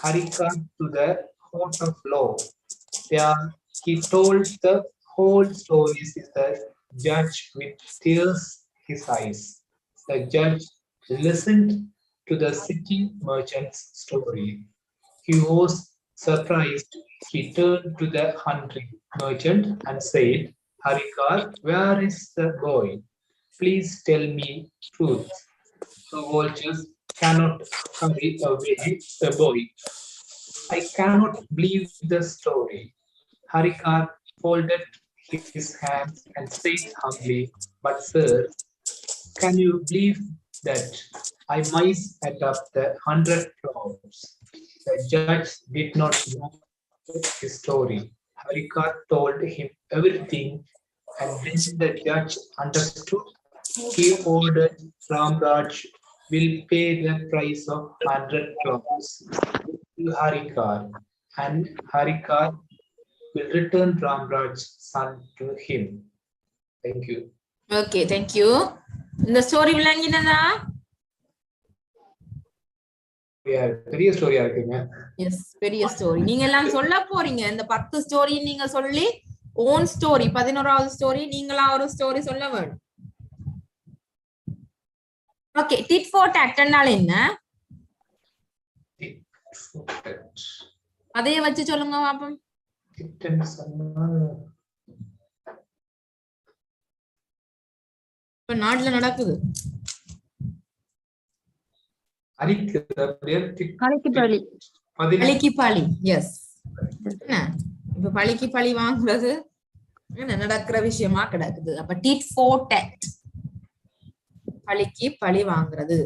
[SPEAKER 2] Harika to the court of law. There he told the whole story to the judge with tears in his eyes. The judge listened to the city merchant's story. He was surprised. He turned to the hungry merchant and said, "Harikar, where is the boy? Please tell me truth." The vultures cannot hurry away the boy. I cannot believe the story. Harikar folded his hands and said humbly, "But sir, can you believe that I might adopt the 100 flowers?" The judge did not know his story. Harikar told him everything, and when the judge understood, he ordered Ramraj will pay the price of 100 flowers to Harikar, and Harikar will return Ramraj's son to him. Thank you.
[SPEAKER 1] Okay, thank you. இந்த story விளங்கினதா?
[SPEAKER 2] பெரிய ஸ்டோரியா இருக்குங்க.
[SPEAKER 1] S, பெரிய story. நீங்க எல்லாம் சொல்ல போறீங்க. இந்த 10 story நீங்க சொல்லி ஓன் ஸ்டோரி 11வது ஸ்டோரி நீங்களா ஒரு ஸ்டோரி சொல்ல வேணும். ஓகே, டிட் ஃபார் டாட் என்றால் என்ன? அதையே வச்சு சொல்லுங்க பாப்போம். இப்ப நாட்டுல நடக்குது. பழிக்கு பழி. எஸ். என்ன இப்ப பழிக்கு பழி வாங்குறது என்ன நடக்கிற விஷயமா கிடக்குது. அப்ப டிட் ஃபார் டாட், பழிக்கு பழி வாங்குறது.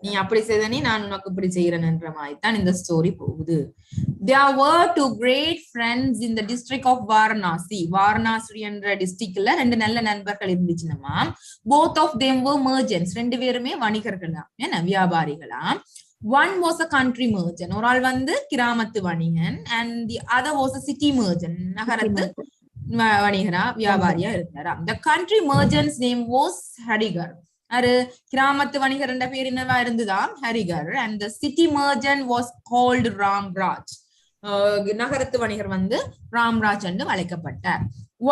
[SPEAKER 1] நீ அப்படி செய்தனி நான் உனக்கு இப்படி செய்யறேன்ற மாதிரி தான் இந்த ஸ்டோரி போகுது. There were two great friends in the district of Varanasi. Varanasi என்ற டிஸ்ட்ரிக்ட்ல ரெண்டு நல்ல நண்பர்கள் இருந்துச்சுன்னா, both of them were merchants. ரெண்டு பேருமே வணிகர்களாம், என்ன வியாபாரிகளாம். One was a country merchant, ஒரு ஆள் வந்து கிராமத்து வணிகன், and the other was a city merchant, நகரத்து வணிகரா வியாபாரியா இருந்தாரா. The country merchant's name was Harigar. அது கிராமத்து வணிகர் என்ற பேர் என்னவா இருந்துதான் ஹரிகர். And the city merchant was called Ramraj. நகரத்து வணிகர் வந்து ராம்ராஜ் என்று அழைக்கப்பட்டார்.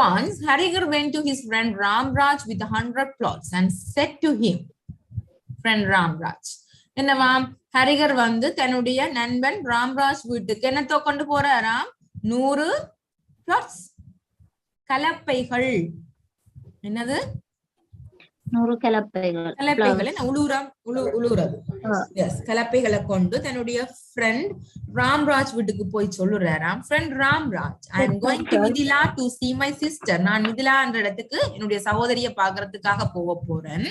[SPEAKER 1] Once Harigar went to his friend Ramraj with 100 plots and said to him, friend Ramraj, என்னவாம், ஹரிகர் வந்து தன்னுடைய நண்பன் ராம்ராஜ் வீட்டுக்கு என்னத்தோ கொண்டு போறாராம், 100 plots, கலப்பைகள். என்னது?
[SPEAKER 5] 100 கலப்பைகள்.
[SPEAKER 1] கலப்பைகளை கொண்டு தன்னுடைய ஃப்ரெண்ட் ராம்ராஜ் வீட்டுக்கு போய் சொல்லுறாராம், friend Ramraj, I am going to Mithila to see my sister. நான் மிதிலா என்ற இடத்துக்கு என்னுடைய சகோதரியை பாக்குறதுக்காக போக போறேன்.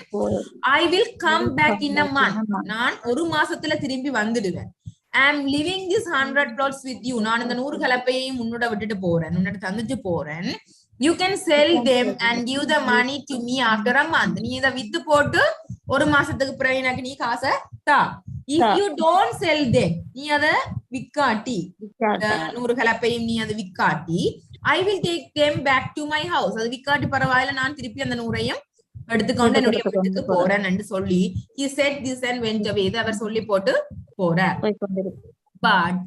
[SPEAKER 1] I will come back in a month. நான் ஒரு மாசத்துல திரும்பி வந்துடுவேன். I am leaving this 100 plots with you. நான் இந்த 100 கலப்பையையும் உன்னோட விட்டுட்டு போறேன், உன்னோட தந்துட்டு போறேன். You can sell them and give the money to me after a month. நீ இத வித்து போட்டு ஒரு மாசத்துக்கு பிறகு எனக்கு நீ காசை தா. If you don't sell them, நீ அத விக்காட்டி 100 கலப்பையும் நீ அத விக்காட்டி, I will take them back to my house. அது விக்காட்டி பரவாயில்ல, நான் திருப்பி அந்த 100ஐயும் எடுத்துக்கொண்டு என்னுடைய வீட்டுக்கு போறேன் என்று சொல்லி he said this and went away. இத அவர் சொல்லி போட்டு போறார். But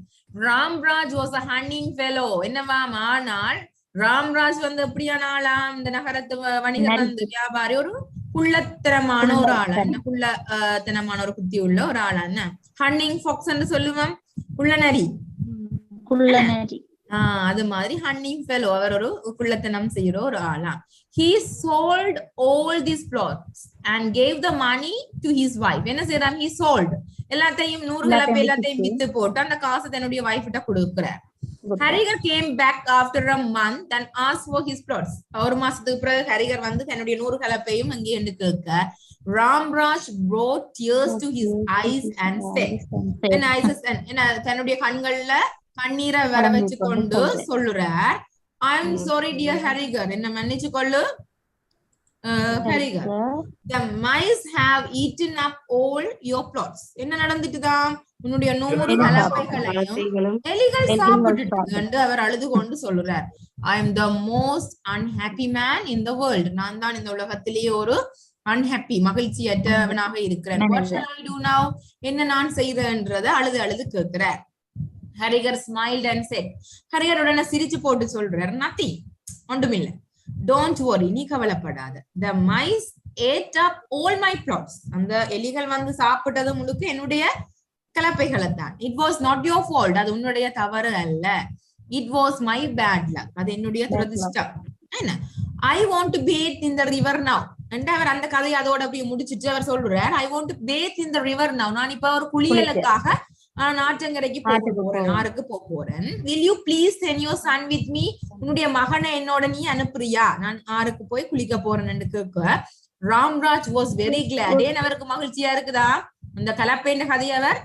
[SPEAKER 1] Ramraj was a cunning fellow. என்னவாம், ஆனால் ராம்ராஜ் வந்து எப்படியான ஆளாம், இந்த நகரத்து வணிகர் வந்து வியாபாரி ஒரு குள்ளத்தனமான ஒரு ஆளா, என்ன குள்ளத்தனமான ஒரு புத்தி உள்ள ஒரு ஆளா. என்ன ஹன்னிங் ஃபாக்ஸ் என்று சொல்லுவோம், குள்ளநரி.
[SPEAKER 5] குள்ளநரி.
[SPEAKER 1] அது மாதிரி hunting fellow, அவர் ஒரு குள்ளத்தனம் செய்யற ஒரு ஆளா. He sold all these plots and gave the money to his wife. என்ன செய்றான்? He sold எல்லாத்தையும் 100 கலப்பை எல்லாத்தையும் வித்து போட்டு அந்த காசை தன்னுடைய வைஃப் கிட்ட கொடுக்கிறார். Harigar came back after a month and asked for his plots. ஒரு மாசத்துக்கு பிறகு ஹரிகர் வந்து தன்னுடைய 100 கலப்பையும் அங்கே என்று கேட்க, Ramraj brought tears to his eyes and said, தன்னுடைய கண்கள்ல கண்ணீரை வர வச்சு கொண்டு சொல்லுறார், I am sorry dear Harigar, என்ன மன்னிச்சு கொள்ளு Harigar, the mice have eaten up all your plots. என்ன நடந்துட்டுதான்? உன்னுடைய 100 கலப்பைகளையும் எலிகள் சாப்பிட்டுட்டு என்று அவர் அழுது கொண்டு சொல்லுறார். I am the most unhappy man in the world. நான் தான் இந்த உலகத்திலேயே ஒரு unhappy, மகிழ்ச்சியற்றவனாக இருக்கிறேன். What shall I do now? என்ன நான் செய்தேன்றதை அழுது அழுது கேட்கிறார். Harigar smiled and said, Harigar உடனே சிரிச்சு போட்டு சொல்றார், nothing, ஒன்றுமில்லை. Don't worry, நீ கவலைப்படாத. The mice ate up all my plots. அந்த எலிகள் வந்து சாப்பிட்டது முழுக்க என்னுடைய கலப்பைகளை தான். It was not your fault. அது உன்னுடைய தவறு அல்ல. It was my bad luck. அது என்னுடைய துரதிர்ஷ்டம். என்ன? I want to bathe in the river now. and அவர் அந்த கதையை அதோட அப்படியே முடிச்சிட்டு அவர் சொல்றார், I want to bathe in the river now. நான் இப்ப ஒரு குளியலுக்காக நாற்றங்கரைக்கு போறேன், ஆறுக்கு போறேன். Will you please send your son with me? உன்னுடைய மகனை என்னோட நீ அனுப்புறியா? நான் ஆறுக்கு போய் குளிக்க போறேன்னு கேட்க, Ramraj was very glad. ஏன் அவருக்கு மகிழ்ச்சியா இருக்குதா? அந்த கலப்பையின் கதையை அவர்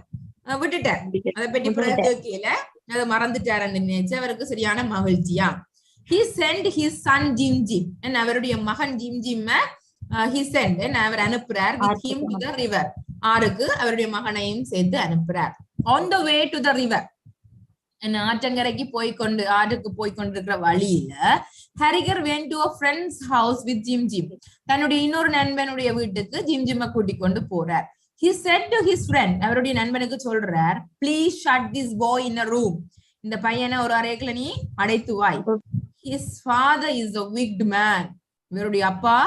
[SPEAKER 1] விட்டுட்டார். அதை பற்றி கேட்கல, அதை மறந்துட்டாருன்னு நினைச்சு அவருக்கு சரியான மகிழ்ச்சியா. He sent his son Jim Jim, and அவருடைய மகன் Jim Jim he sent, and அவர் அனுப்புறார் with him to the river. ஆறுக்கு அவருடைய மகனையும் சேர்த்து அனுப்புறார். On the way to the river, ஆற்றங்கரைக்கு போய்கொண்டு ஆறுக்கு போய்கொண்டிருக்கிற வழியில ஹரிகர் went to a friend's house with Jim Jim. தன்னுடைய இன்னொரு நண்பனுடைய வீட்டுக்கு ஜிம் ஜிம்மை கூட்டிக் கொண்டு போறார். He said to his friend, அவருடைய நண்பனுக்கு சொல்றார், please shut this boy in a room. இந்த பையனை ஒரு அறைக்குள்ள நீ அடைத்து வாய். His father is a wicked man. இவருடைய அப்பா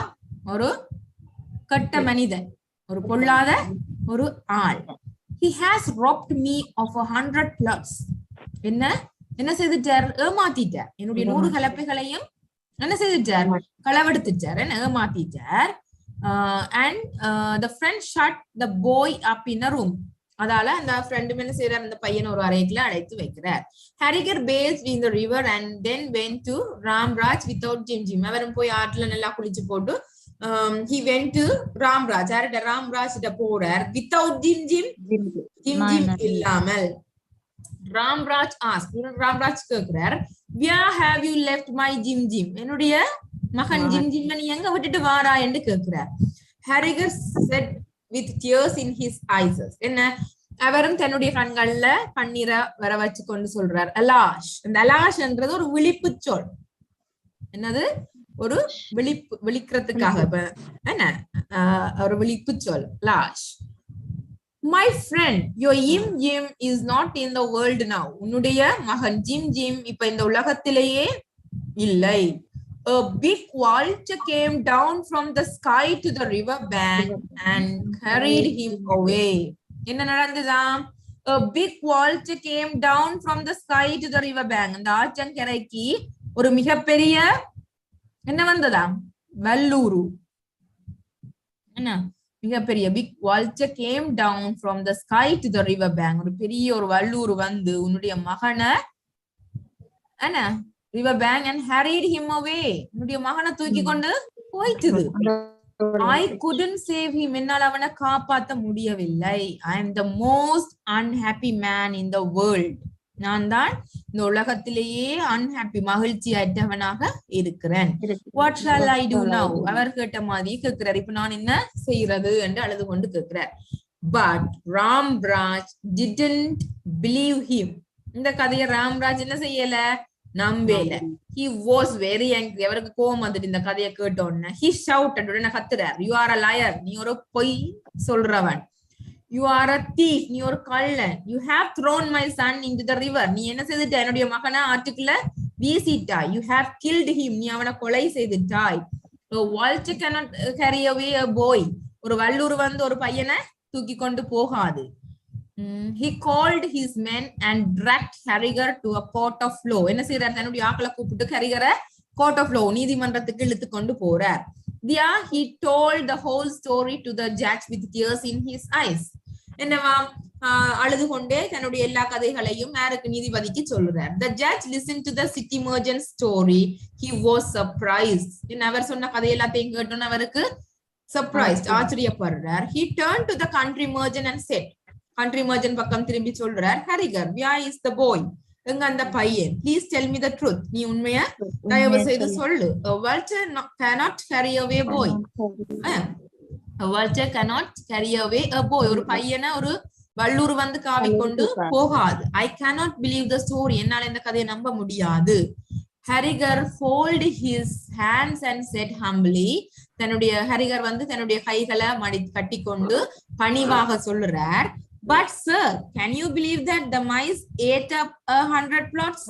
[SPEAKER 1] ஒரு கட்ட மனிதன், ஒரு பொல்லாத ஒரு ஆள். He has robbed me of 100 plots. என்ன என்ன செய்துட்டார்? ஏமாத்திட்டார். என்னுடைய 100 கலப்பைகளையும் என்ன செய்துட்டார்? களவெடுத்துட்டார், என்ன ஏமாத்திட்டார். And the friend shut the boy up in a room. அதால அந்த ஃப்ரெண்ட் என்ன செய்யறார்? அந்த பையனை ஒரு அறைக்குள்ள அடைத்து வைக்கிறார். Harigar bathed in the river and then went to Ramraj without Jim Jim. அவரும் போய் ஆற்றுல நல்லா குளிச்சு போட்டு he went to Ramraj. Ramraj கிட்ட போறார் without Jim Jim. Jim Jim இல்லாமல். Ramraj asked, Ramraj கேக்குறார், where have you left my Jim Jim? என்னுடைய மகன் ஜிம் ஜிம் நீ எங்க விட்டுட்டு வாரா என்று கேட்கிறார். Harigar said with tears in his eyes. என்ன? அவரும் தன்னுடைய கண்கள்ல கண்ணீரை வர வச்சு கொண்டு சொல்றார், அலாஷ். இந்த அலாஷ் என்றது ஒரு விழிப்பு சொல். என்னது? ஒரு விழிக்கிறதுக்காக என்ன ஒரு விழிப்பு சொல், lash. My friend, your Jim Jim is not in the world now. உன்னுடைய மகன் ஜிம் ஜிம் இப்ப இந்த உலகத்திலேயே இல்லை. A big vulture came down from the sky to the river bank and carried him away. என்ன நடந்ததா? A big vulture came down from the sky to the river bank. அந்த ஆற்றங்கரைக்கு ஒரு மிகப்பெரிய என்ன வந்ததா? வல்லூரு. என்ன? மிகப்பெரிய big vulture came down from the sky to the river bank. ஒரு பெரிய ஒரு வல்லூரு வந்து உன்னுடைய மகனை என்ன river bank and carried him away. உன்னுடைய மகனை தூக்கி கொண்டு போயிட்டுது. I couldn't save him. என்னால் அவனை காப்பாற்ற முடியவில்லை. I am the most unhappy man in the world. நான் தான் இந்த உலகத்திலேயே unhappy, மகிழ்ச்சி அற்றவனாக இருக்கிறேன். What shall I do now? அவர் கேட்ட மாதிரி கேட்கிறார், இப்ப நான் என்ன செய்யறது என்று அழுது கொண்டு கேட்கிறார். But Ramraj didn't believe him. இந்த கதையை ராம்ராஜ் என்ன செய்யல? நம்பேல. He was very angry. அவருக்கு கோபம் வந்துட்டு இந்த கதையை கேட்டோன்னு he shouted, உடனே கத்துறார், you are a liar. நீ ஒரு பொய் சொல்றவன். You are a thief. நீ ஒரு கள்ளன். You have thrown my son into the river. நீ என்ன செய்துட்ட? என்னுடைய மகனை ஆற்றுக்குள்ள வீசிட்டாய். You have killed him. நீ அவனை கொலை செய்துட்டாய். A vulture cannot carry away a boy. ஒரு வல்லூர் வந்து ஒரு பையனை தூக்கி கொண்டு போகாது. He called his men and dragged Harriger to a court of law. என்ன செய்றார்? தன்னுடைய ஆட்களை கூப்பிட்டு ஹரிகரை court of law நீதிமன்றத்துக்கு இழுத்து கொண்டு போறார். There he told the whole story to the judge with tears in his eyes. என்னவா அழுது கொண்டே தன்னுடைய எல்லா கதைகளையும் யாருக்கு நீதிபதிக்கு சொல்றார். The judge listened to the city merchant story. He was surprised. அவர் சொன்ன கதை எல்லாத்தையும் கேட்டோன்னு அவருக்கு surprised, ஆச்சரியப்படுறார். He turned to the country merchant and said, country merchant பக்கம் திரும்பி சொல்றார், Harriger, where is the boy? எங்க அந்த பையன்? Please tell me the truth. நீ உண்மையா தயவு செய்து சொல்லு. A vulture cannot carry away a boy. A vulture cannot carry away a boy. ஒரு பையனை ஒரு வள்ளூர் வந்து காவிக்கொண்டு போகாது. I cannot believe the story. என்னால இந்த கதையை நம்ப முடியாது. Harriger folded his hands and said humbly, தன்னுடைய ஹரிகர் வந்து தன்னுடைய கைகளை கட்டிக்கொண்டு பணிவாக சொல்றார், but sir, can you believe that the mice ate up 100 plots?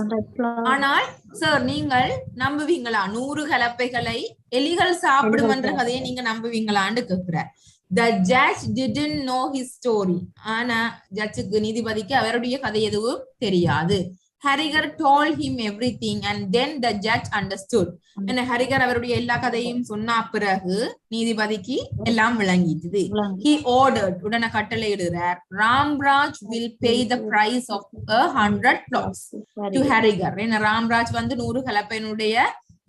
[SPEAKER 1] ஆனால் சார் நீங்கள் நம்புவீங்களா 100 கலப்பைகளை எலிகள் சாப்பிடும் என்ற கதையை நீங்க நம்புவீங்களான்னு கேட்கிறார். The judge didn't know his story. ஆனா ஜட்ஜுக்கு நீதிபதிக்கு அவருடைய கதை எதுவும் தெரியாது. Harriger told him everything and then the judge understood. என்ன ஹரிகர் அவருடைய எல்லா கதையும் சொன்ன பிறகு நீதிபதிக்கு எல்லாம் விளங்கிட்டது. He ordered, உடனே கட்டளை இடுகிறார், Ramraj will pay the price of 100 plots to Harriger. என்ன ராம்ராஜ் வந்து 100 கலப்பையினுடைய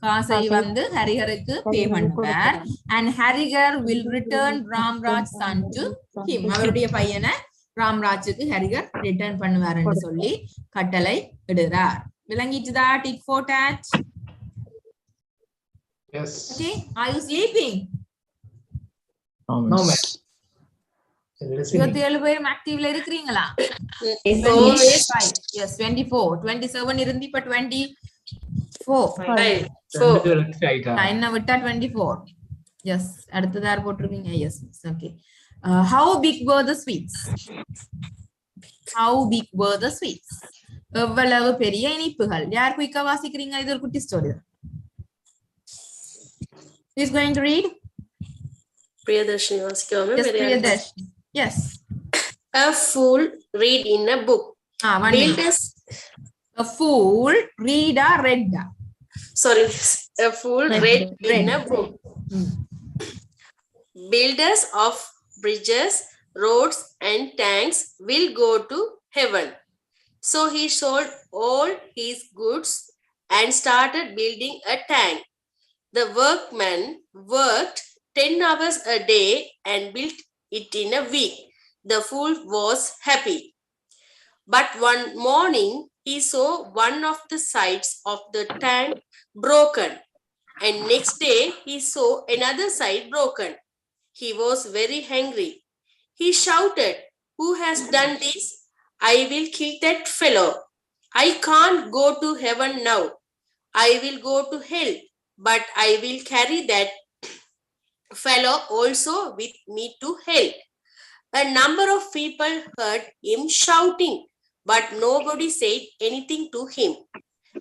[SPEAKER 1] காசை வந்து ஹரிகருக்கு பே பண்ணுவார். And Harriger will return Ramraj son to him. அவருடைய பையனை ராம்ராஜுக்கு ஹரிகர் ரிட்டர்ன் பண்ணுவாருன்னு சொல்லி கட்டளை இடுறார். விளங்கிட்டுதா tick for tat?
[SPEAKER 2] Yes.
[SPEAKER 1] Okay, are you sleeping?
[SPEAKER 2] No, ma'am.
[SPEAKER 1] 27 பேரும் ஆக்டிவ்ல இருக்கிறீங்களா? Yes, 24. 27 இருந்து இப்ப 24. என்ன விட்டா 24. Yes, அடுத்ததார் போட்டிருக்கீங்க. Yes, okay. How big were the sweets? How big were the sweets? எவ்வளவு பெரிய இனிப்புகள்? யார் குயிக்கா வாசிக்கிறீங்க? இது ஒரு குட்டி ஸ்டோரி தான். Who is going to read?
[SPEAKER 7] Priyadarshini vasikavame.
[SPEAKER 1] Yes, Priyadarshini. Yes.
[SPEAKER 7] A fool read in a book. Builders.
[SPEAKER 1] A fool read a read.
[SPEAKER 7] Sorry, a fool read in a book. Builders of bridges, roads and tanks will go to heaven. So he sold all his goods and started building a tank. The workmen worked 10 hours a day and built it in a week. The fool was happy. But one morning he saw one of the sides of the tank broken, and next day he saw another side broken. He was very angry. He shouted, "Who has done this? I will kill that fellow. I can't go to heaven now. I will go to hell, but I will carry that fellow also with me to hell." A number of people heard him shouting, but nobody said anything to him.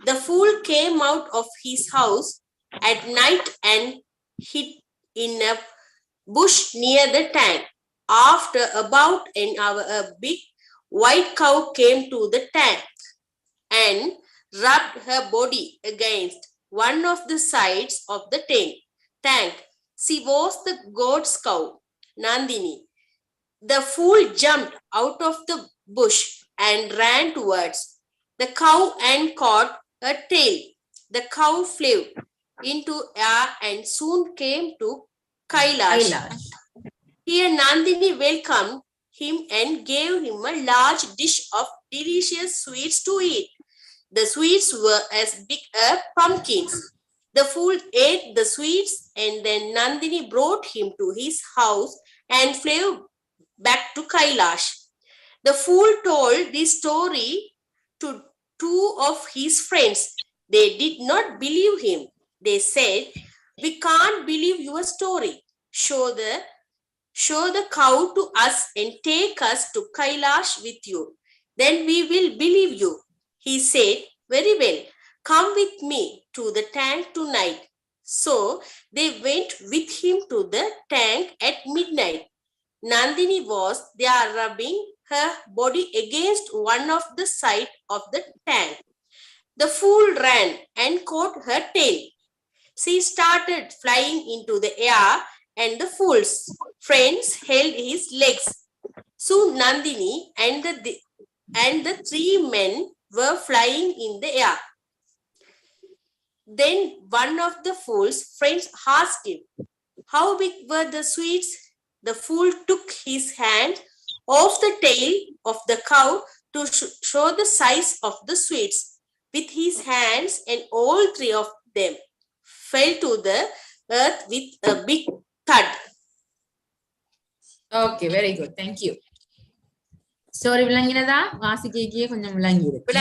[SPEAKER 7] The fool came out of his house at night and hid in a bush near the tank. After about an hour, a big white cow came to the tank and rubbed her body against one of the sides of the tank. She was the goat's cow, Nandini. The fool jumped out of the bush and ran towards the cow and caught her tail. The cow flew into air and soon came to Kailash. Here Nandini welcomed him and gave him a large dish of delicious sweets to eat. The sweets were as big as pumpkins. The fool ate the sweets and then Nandini brought him to his house and flew back to Kailash. The fool told this story to two of his friends. They did not believe him. They said, "We can't believe your story. Show the cow to us and take us to Kailash with you. Then we will believe you." He said, "Very well, come with me to the tank tonight." So they went with him to the tank at midnight. Nandini was there rubbing her body against one of the side of the tank. The fool ran and caught her tail. She started flying into the air and the fool's friends held his legs. Soon Nandini and the three men were flying in the air. Then one of the fool's friends asked him, "How big were the sweets?" The fool took his hand off the tail of the cow to show the size of the sweets. With his hands, and all three of them fell to the earth with a big thud.
[SPEAKER 1] Okay, very good. Thank you. Story விளங்கினதா வாசிக்கையே கொஞ்சம் விளங்கி இருக்கு.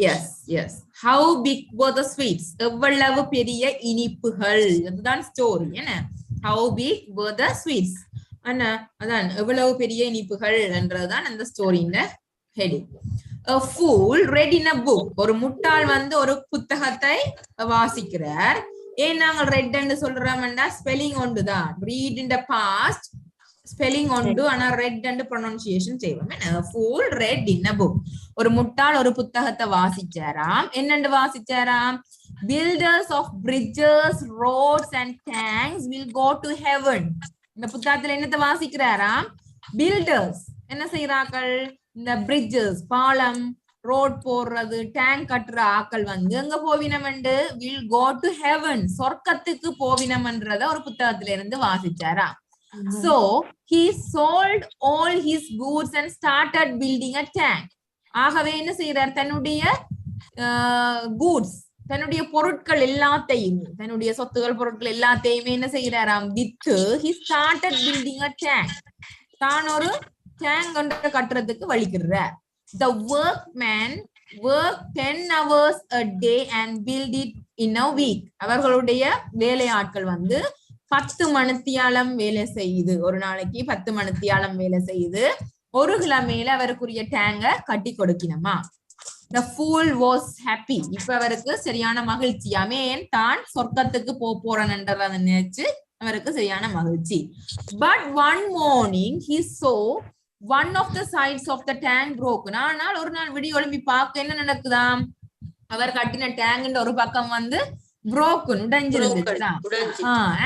[SPEAKER 1] Yes, yes. How big were the sweets? எவ்வளவு பெரிய இனிப்புகள். அதுதான் story என்ன? How big were the sweets? அண்ணா அதான் எவ்வளவு பெரிய இனிப்புகள் என்றதுதான் அந்த ஸ்டோரியின் heading. A fool read in a book. ஒரு முட்டாள் வந்து ஒரு புத்தகத்தை வாசிக்கிறார். ஏன் நாங்கள் ரெட் என்று சொல்றோம்னா ஸ்பெல்லிங் ஒன்று தான். Read in the past spelling உண்டு ஆனா ரெட் அண்ட் ப்ரொனன்சியேஷன் செய்வோம். A fool read in a book. ஒரு முட்டாள் ஒரு புத்தகத்தை வாசிச்சாராம். என்னண்டு வாசிச்சாராம்? Builders of bridges, roads and tanks will go to heaven. இந்த புத்தகத்துல என்னத்தை வாசிக்கிறாராம்? Builders என்ன செய்யறார்கள்? இந்த bridges பாலம், ரோட் போடுறது, டேங்க் கட்டுற ஆக்கள் வந்து எங்க போவினமெண்டு will go to heaven, சொர்க்கத்துக்கு போவினம்ன்றத ஒரு புத்தகத்துல இருந்து வாசிச்சாரா. So he sold all his goods and started building a tank. ஆகவே என்ன செய்யறார்? தன்னுடைய கூட்ஸ், தன்னுடைய பொருட்கள் எல்லாத்தையும், தன்னுடைய சொத்துகள் பொருட்கள் எல்லாத்தையுமே என்ன செய்யறாராம்? With he started building a tank. தான் ஒரு டேங்க் ஒன்றை கட்டுறதுக்கு வலிக்கிறார். The workmen work 10 hours a day and build it in a week. அவர்களுடைய வேலையாட்கள் வந்து 10 மணித்தியாலம் வேலை செய்யுது, ஒரு நாளைக்கு 10 மணித்தியாலம் வேலை செய்யுது, ஒரு கிழமையில அவருக்குரிய டேங்க கட்டி கொடுக்கணுமா. The fool was happy. இப்ப அவருக்கு சரியான மகிழ்ச்சியாமே, தான் சொர்க்கத்துக்கு போறேன்றத நினைச்சு அவருக்கு சரியான மகிழ்ச்சி. But one morning he saw one of the sides of the tank broken. ஆனால் ஒரு நாள் விடிய ஒளிம்பி பார்க்க என்ன நடக்குதாம்? அவர் கட்டின டேங்க் ஒரு பக்கம் வந்து broken, உடைஞ்சிருந்துச்சுதான்.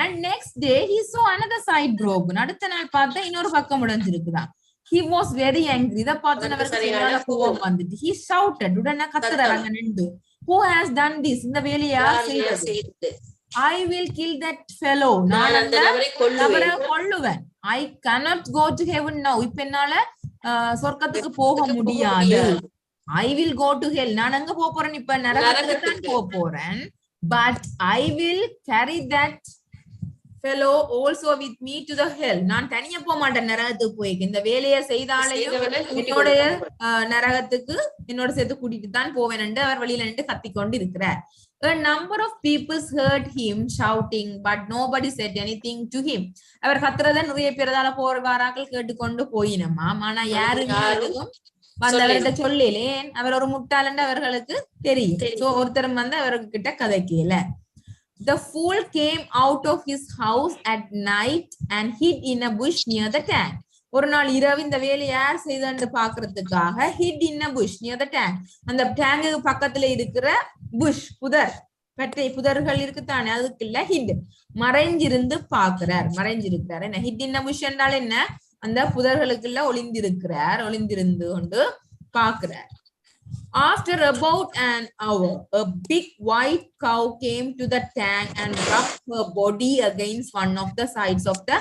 [SPEAKER 1] And next day he saw another side broken. அடுத்த நாள் பார்த்தா இன்னொரு பக்கம் உடைஞ்சிருக்குதான். He was very angry. இத பார்த்து அவருக்கு சரியான கோபம் வந்துட்டு he shouted, உடனே கத்துறாங்க நின்று, who has done this? இந்த வேலையா செய்தது? I will kill that fellow. நான் அந்த நபரை கொல்லுவேன். I cannot go to heaven now. இப்ப என்னால சொர்க்கத்துக்கு போக முடியாது. I will go to hell. நான் எங்க போறேன்? இப்ப நரகத்துக்கு தான் போறேன். But I will carry that fellow also with me to the hell. நான் தனியா போக மாட்டேன் நரகத்துக்கு போய். இந்த வேலையை செய்தாலையும் என்னோட நரகத்துக்கு என்னோட சேர்த்து கூட்டிட்டு தான் போவேன் என்று அவர் வழியில நின்று கத்திக்கொண்டு இருக்கிறார். A number of people heard him shouting, but nobody said anything to him. அவர் கத்துறத நிறைய பேரதால போறாக்கள் கேட்டுக்கொண்டு போயினமா, ஆனா யாருமே வந்தவர்கிட்ட சொல்லேன். அவர் ஒரு முட்டாளன்னு அவர்களுக்கு தெரியும். சோ ஒருத்தரும் வந்து அவர்கிட்ட கதை கேள. The fool came out of his house at night and hid in a bush near the tank. ஒரு நாள் இரவு இந்த வேலையை யார் செய்தான்னு பாக்குறதுக்காக hid in a bush near the tank. அந்த டேங்கு பக்கத்துல இருக்கிற புஷ், புதர், பட்டை புதர்கள் இருக்குத்தானே, அதுக்குள்ள hid, மறைஞ்சிருந்து பாக்குறார், மறைஞ்சிருக்கிறார். என்ன hid in a bush என்றால் என்ன? அந்த புதர்களுக்குள்ள ஒளிந்திருக்கிறார், ஒளிந்திருந்து கொண்டு பாக்குறார். After about an hour, a big white cow came to the tank and rubbed her body against one of the sides of the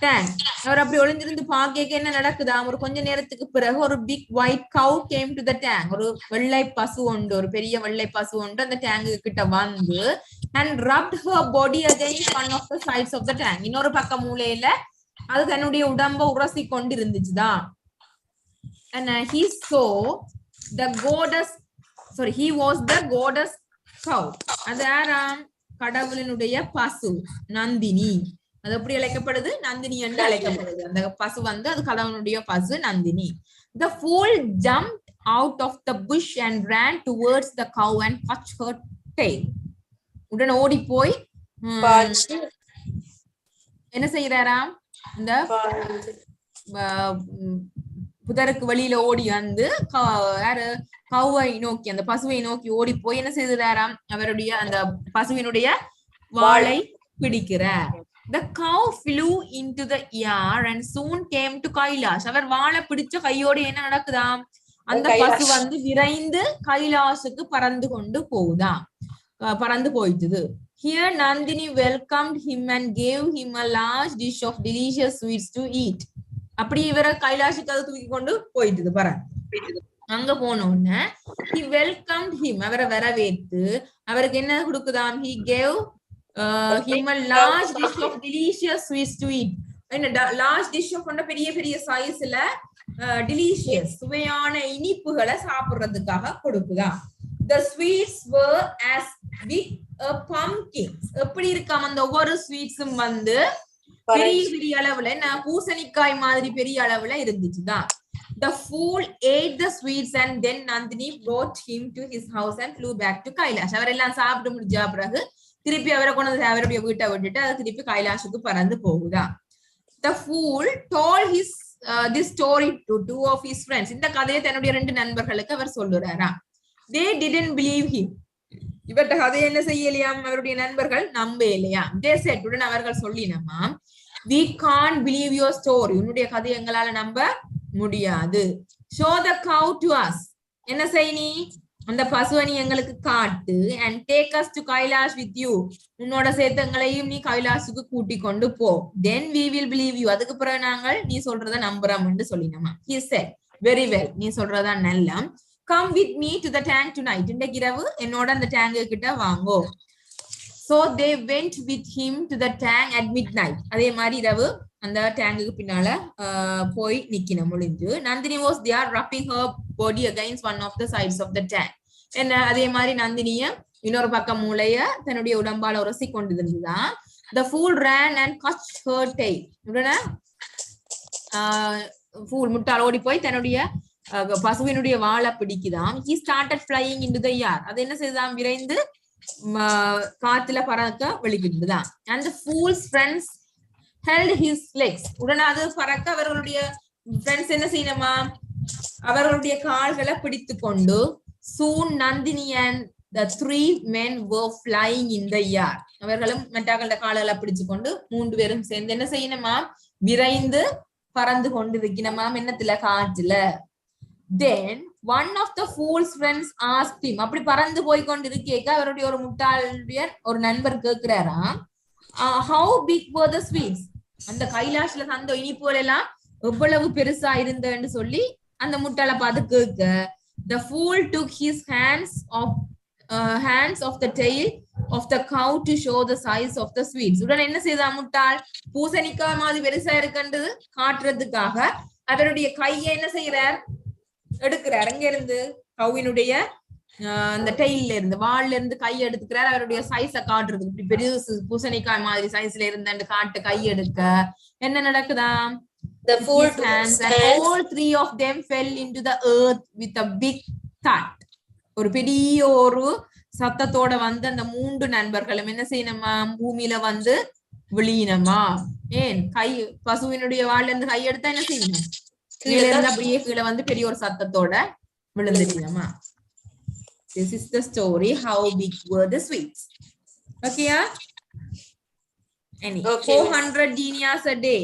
[SPEAKER 1] tank. அவர் அப்படி ஒளிந்திருந்து பாக்க என்ன நடக்குதா? ஒரு கொஞ்ச நேரத்துக்கு பிறகு ஒரு big white cow came to the tank. ஒரு வெள்ளை பசு உண்டு, ஒரு பெரிய வெள்ளை பசு உண்டு அந்த டேங்கு கிட்ட வந்து and rubbed her body against one of the sides of the tank. இன்னொரு பக்க மூலையில அது தன்னுடைய உடம்ப உரசி கொண்டு இருந்துச்சுதான். And he saw the goddess, sorry, he was the goddess cow. அது யாராம்? கடவுளினுடைய பசு நந்தினி. அது எப்படி அழைக்கப்படுது? நந்தினி என்று அழைக்கப்படுது. அந்த பசு வந்து அது கடவுளுடைய பசு Nandini. The fool jumped out of the bush and ran towards the cow and touched her tail. உடனே ஓடி போய் என்ன செய்யறாராம்? இந்த புதருக்கு வெளியில ஓடி வந்து யாரு கௌவை நோக்கி அந்த பசுவை நோக்கி ஓடி போய் என்ன செய்தாராம் அவருடைய அந்த பசுவினுடைய வாளை பிடிக்கிறார். The cow flew into the air and soon came to Kailash. அவர் வாளை பிடிச்ச கையோடு என்ன நடக்குதாம் அந்த பசு வந்து விரைந்து கைலாசுக்கு பறந்து கொண்டு போகுதாம், பறந்து போயிட்டுது. Here Nandini welcomed him and gave him a large dish of delicious sweets to eat. அப்படி இவரை கைலாசுக்கு அதை தூக்கி கொண்டு போயிட்டுது பாரு. அங்க போனோன்னு he welcomed him, அவரை வரவேற்று அவருக்கு என்ன கொடுக்குதாம், he gave him a large dish of delicious sweets to eat. என்ன large dish கொண்ட பெரிய பெரிய சைஸ்ல delicious சுவையான இனிப்புகளை சாப்பிடுறதுக்காக கொடுக்குதாம். The sweets were as big a pumpkin. எப்படி இருக்காம அந்த ஒவ்வொரு ஸ்வீட்ஸும் வந்து பெரிய பெரிய அளவுல நான் பூசணிக்காய் மாதிரி பெரிய அளவுல இருந்துச்சுதான். The fool ate the sweets and then Nandini brought him to his house and flew back to Kailash. அவரெல்லாம் சாப்பிட்டு முடிஞ்ச பிறகு திருப்பி அவரை கொண்டு வந்து அவருடைய வீட்டை விட்டுட்டு அது திருப்பி கைலாஷுக்கு பறந்து போகுதா. The fool told this story to two of his friends. இந்த கதையை தன்னுடைய 2 நண்பர்களுக்கு அவர் சொல்லுறாரா. They didn't believe him. இவர்கிட்ட கதையை என்ன செய்யலையாம், அவருடைய நண்பர்கள் நம்ப இல்லையா. They said, உடன் அவர்கள் சொல்லினமா, we can't believe your story. உன்னுடைய கதையை எங்களால நம்ப முடியாது. Show the cow to us. என்ன செய் நீ அந்த பசுவனி எங்களுக்கு காட்டு and take us to Kailash with you. உன்னோட சேர்த்து எங்களையும் நீ கைலாசுக்கு கூட்டி கொண்டு போ. Then we will believe you. அதுக்கு பிறகு நாங்கள் நீ சொல்றத நம்புறோம் என்று சொல்லினோமா. He said, very well. நீ சொல்றதா நல்லா. Come with me to the tank tonight. இன்றைக்கு இரவு என்னோட அந்த டேங்கு கிட்ட வாங்கோ. So they went with him to the tank at midnight. அதே மாதிரி இரவு அந்த டேங்குக்கு பின்னால போய் நிக்கின முடிஞ்சு. Nandini was there rubbing her body against one of the sides of the tank. என்ன அதே மாதிரி நந்தினிய இன்னொரு பக்கம் மூளைய தன்னுடைய உடம்பால உரசி கொண்டு இருந்துதான். The fool ran and touched her tail. உடனே fool முட்டாள் ஓடி போய் தன்னுடைய பசுவினுடைய வாளை பிடிக்குதாம். He started flying into the air. அது என்ன செய்தான், விரைந்து காத்துல பறக்க வெளிக்கிட்டுதான். And the fool's friends held his legs. உடனே அது பறக்க அவர்களுடைய ஃப்ரெண்ட்ஸ் என்ன செய்யணுமா, அவர்களுடைய கால்களை பிடித்து கொண்டு soon Nandini and the 3 men were flying in the air. அவர்களும் மற்றவர்களோட கால்களை பிடிச்சு கொண்டு 3 பேரும் சேர்ந்து என்ன செய்யணுமா, விரைந்து பறந்து கொண்டு இருக்கணுமா என்னத்துல, காற்றுல. Then one of the fool's friends asked him, அப்படி பறந்து போய் கொண்டு இருக்கேக்க அவருடைய ஒரு முட்டாளுடைய ஒரு நண்பர் கேட்கிறாராம், how big were the sweets? அந்த கைலாஷ்ல தந்த இனிப்புகள் எல்லாம் எவ்வளவு பெருசா இருந்தன்னு சொல்லி அந்த முட்டாளை பார்த்து கேட்க, the fool took his hands of the tail of the cow to show the size of the sweets. உடனே என்ன செய்தா முட்டாள், பூசணிக்காய் மாதிரி பெருசா இருக்குன்றது காட்டுறதுக்காக அவருடைய கையை என்ன செய்யறார், எடுக்கிறார். அங்க இருந்து கௌவினுடைய அந்த டெய்ல இருந்து வாள்ல இருந்து கை எடுத்துக்கிறார், அவருடைய சைஸ காட்டுறதுக்கு. இப்படி பெரிய பூசணிக்காய் மாதிரி சைஸ்ல இருந்து காட்டு கை எடுக்க என்ன நடக்குதா,
[SPEAKER 7] the fool
[SPEAKER 1] hands and all 3 of them fell into the earth with a big thud. ஒரு பெரிய ஒரு சத்தத்தோட வந்து அந்த 3 நண்பர்களும் என்ன செய்யணுமா, பூமியில வந்து விழியணுமா. ஏன், கை பசுவினுடைய வாள்ல இருந்து கை எடுத்தா என்ன செய்யணும், கீழே இருந்து அப்படியே கீழே வந்து பெரிய ஒரு சத்தத்தோட விழுந்துட்டீங்கம்மா. This is the story, how big were the sweets. Okay, any 400 denias a day.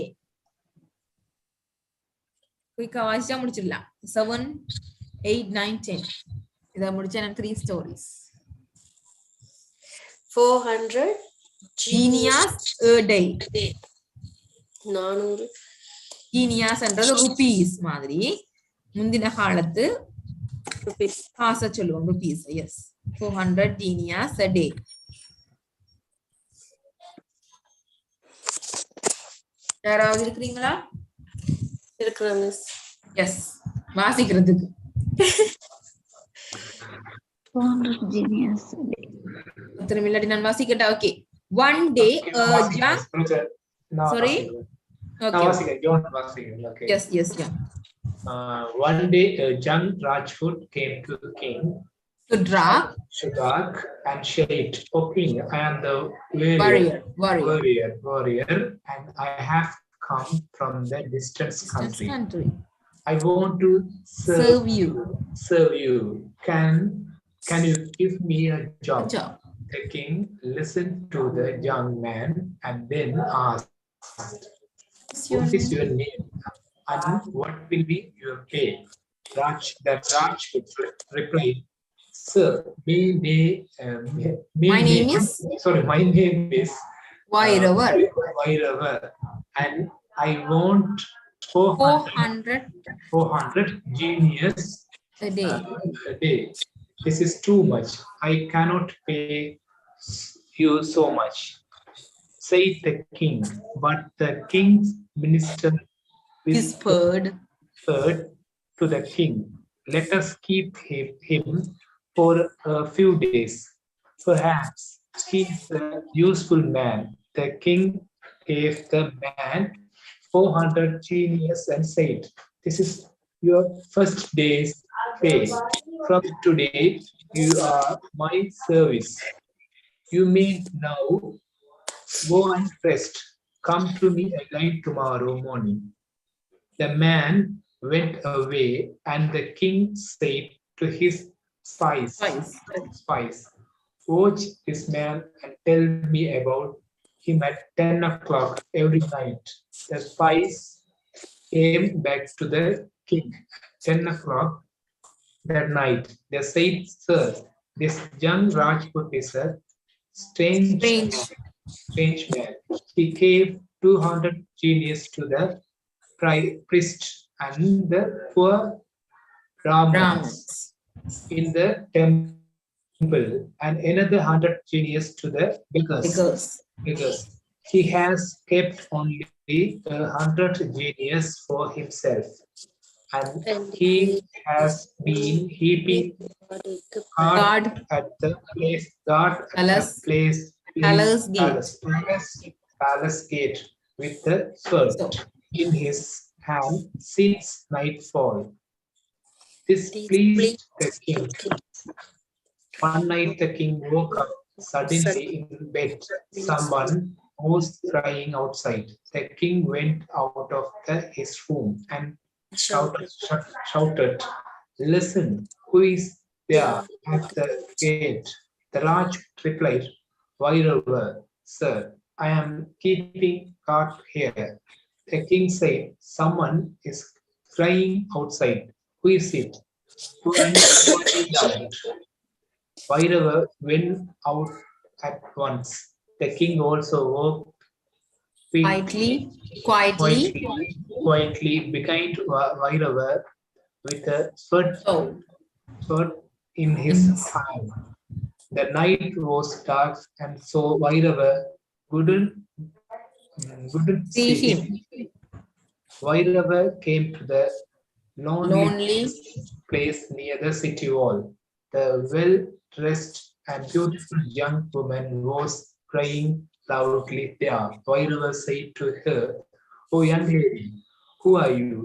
[SPEAKER 1] Quick வாசிச்சா முடிச்சிடலாம். 7, 8, 9, 10. இத முடிச்சா 3 stories.
[SPEAKER 7] 400
[SPEAKER 1] denias a day.
[SPEAKER 7] 400
[SPEAKER 1] denias என்றது rupees மாதிரி. முந்தின காலத்து காசை சொல்லுவோம், rupees. Yes, 400 denias a day. யாராவது இருக்கிறீங்களா?
[SPEAKER 7] இருக்கிறேன் மிஸ்.
[SPEAKER 1] எஸ், வாசிக்கிறதுக்கு.
[SPEAKER 5] 400 genius.
[SPEAKER 1] ஒருத்தர் இல்லாட்டி நான் வாசிக்கட்டா? Okay. One day sorry. Okay. Yes, yeah.
[SPEAKER 2] One day a young Rajput came to the king. Shudrak and said, "O king, I am the warrior, and I have come from the distant country. I want to
[SPEAKER 1] serve you.
[SPEAKER 2] serve you. Can you give me a
[SPEAKER 1] Good
[SPEAKER 2] job?
[SPEAKER 1] job.
[SPEAKER 2] The king listened to the young man and then asked, "What is your name and what will be your pay?" The Rajput replied, "Sir,
[SPEAKER 1] My name is
[SPEAKER 2] my name is
[SPEAKER 1] Vairavar.
[SPEAKER 2] Vairava, and I want 400,
[SPEAKER 1] 400
[SPEAKER 2] genius
[SPEAKER 1] a day.
[SPEAKER 2] a day. This is too much. I cannot pay you so much," said the king. But the king's minister
[SPEAKER 1] Whispered.
[SPEAKER 2] whispered to the king, "Let us keep him for a few days. Perhaps he is a useful man." The king gave the man 400 genius and said, "This is your first day's pay. From today, you are my service. You may now go and rest. Come to me again tomorrow morning." The man went away, and the king said to his
[SPEAKER 1] Twice.
[SPEAKER 2] spies, "Watch this man and tell me about him at 10 o'clock every night." The spies came back to the king at 10 o'clock that night. They said, "Sir, this young Rajput is a strange
[SPEAKER 1] Strange.
[SPEAKER 2] man. Strange man. He gave 200 guineas to the priest and the poor Brahmins
[SPEAKER 1] Brahmins.
[SPEAKER 2] in the temple, and another 100 guineas to the
[SPEAKER 1] Beggars.
[SPEAKER 2] beggars. He has kept only 100 guineas for himself, and
[SPEAKER 7] And
[SPEAKER 2] he
[SPEAKER 7] he
[SPEAKER 2] has been heaping
[SPEAKER 1] Guard.
[SPEAKER 2] guard at the
[SPEAKER 1] Palace. Palace gate.
[SPEAKER 2] palace gate with the sword
[SPEAKER 1] So,
[SPEAKER 2] in his hand since nightfall. This
[SPEAKER 7] pleased
[SPEAKER 2] pleased the
[SPEAKER 7] the
[SPEAKER 2] king.
[SPEAKER 7] king.
[SPEAKER 2] One night the king woke up suddenly in bed. Someone was crying outside. The king went out of his room and
[SPEAKER 7] Shouted,
[SPEAKER 2] shouted, "Listen, who is there
[SPEAKER 7] "There
[SPEAKER 2] at the gate?" The Raj replied, "Vairava, sir, I am keeping guard here." The king said, "Someone is crying outside. Who is it? Go and find out." Vairava went out at once. The king also walked quickly,
[SPEAKER 1] quietly, quietly.
[SPEAKER 2] quietly behind Vairava with a
[SPEAKER 1] So,
[SPEAKER 2] sword in his
[SPEAKER 1] in
[SPEAKER 2] hand. The night was dark, and so Vairava couldn't, couldn't
[SPEAKER 1] see
[SPEAKER 2] see him.
[SPEAKER 1] him.
[SPEAKER 2] Vairava came to the lonely
[SPEAKER 1] Lonely.
[SPEAKER 2] place near the city wall. The well-dressed and beautiful young woman was crying loudly there. Vairava said to her, "Oh, young lady, who are you,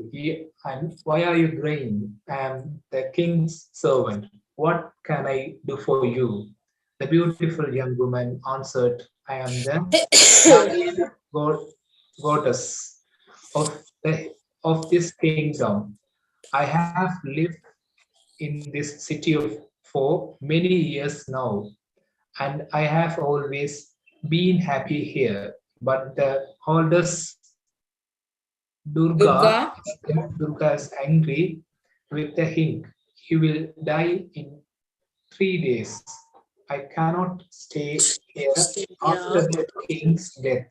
[SPEAKER 2] and why are you crying? I am the king's servant. What can I do for you?" The beautiful young woman answered, "I am the guardian goddess of this kingdom. I have lived in this city for many years now, and I have always been happy here. But the goddess Durga,
[SPEAKER 1] Durga.
[SPEAKER 2] Durga is angry with the king. He will die in 3 days. I cannot stay here
[SPEAKER 7] stay
[SPEAKER 2] after
[SPEAKER 7] here.
[SPEAKER 2] the king's death.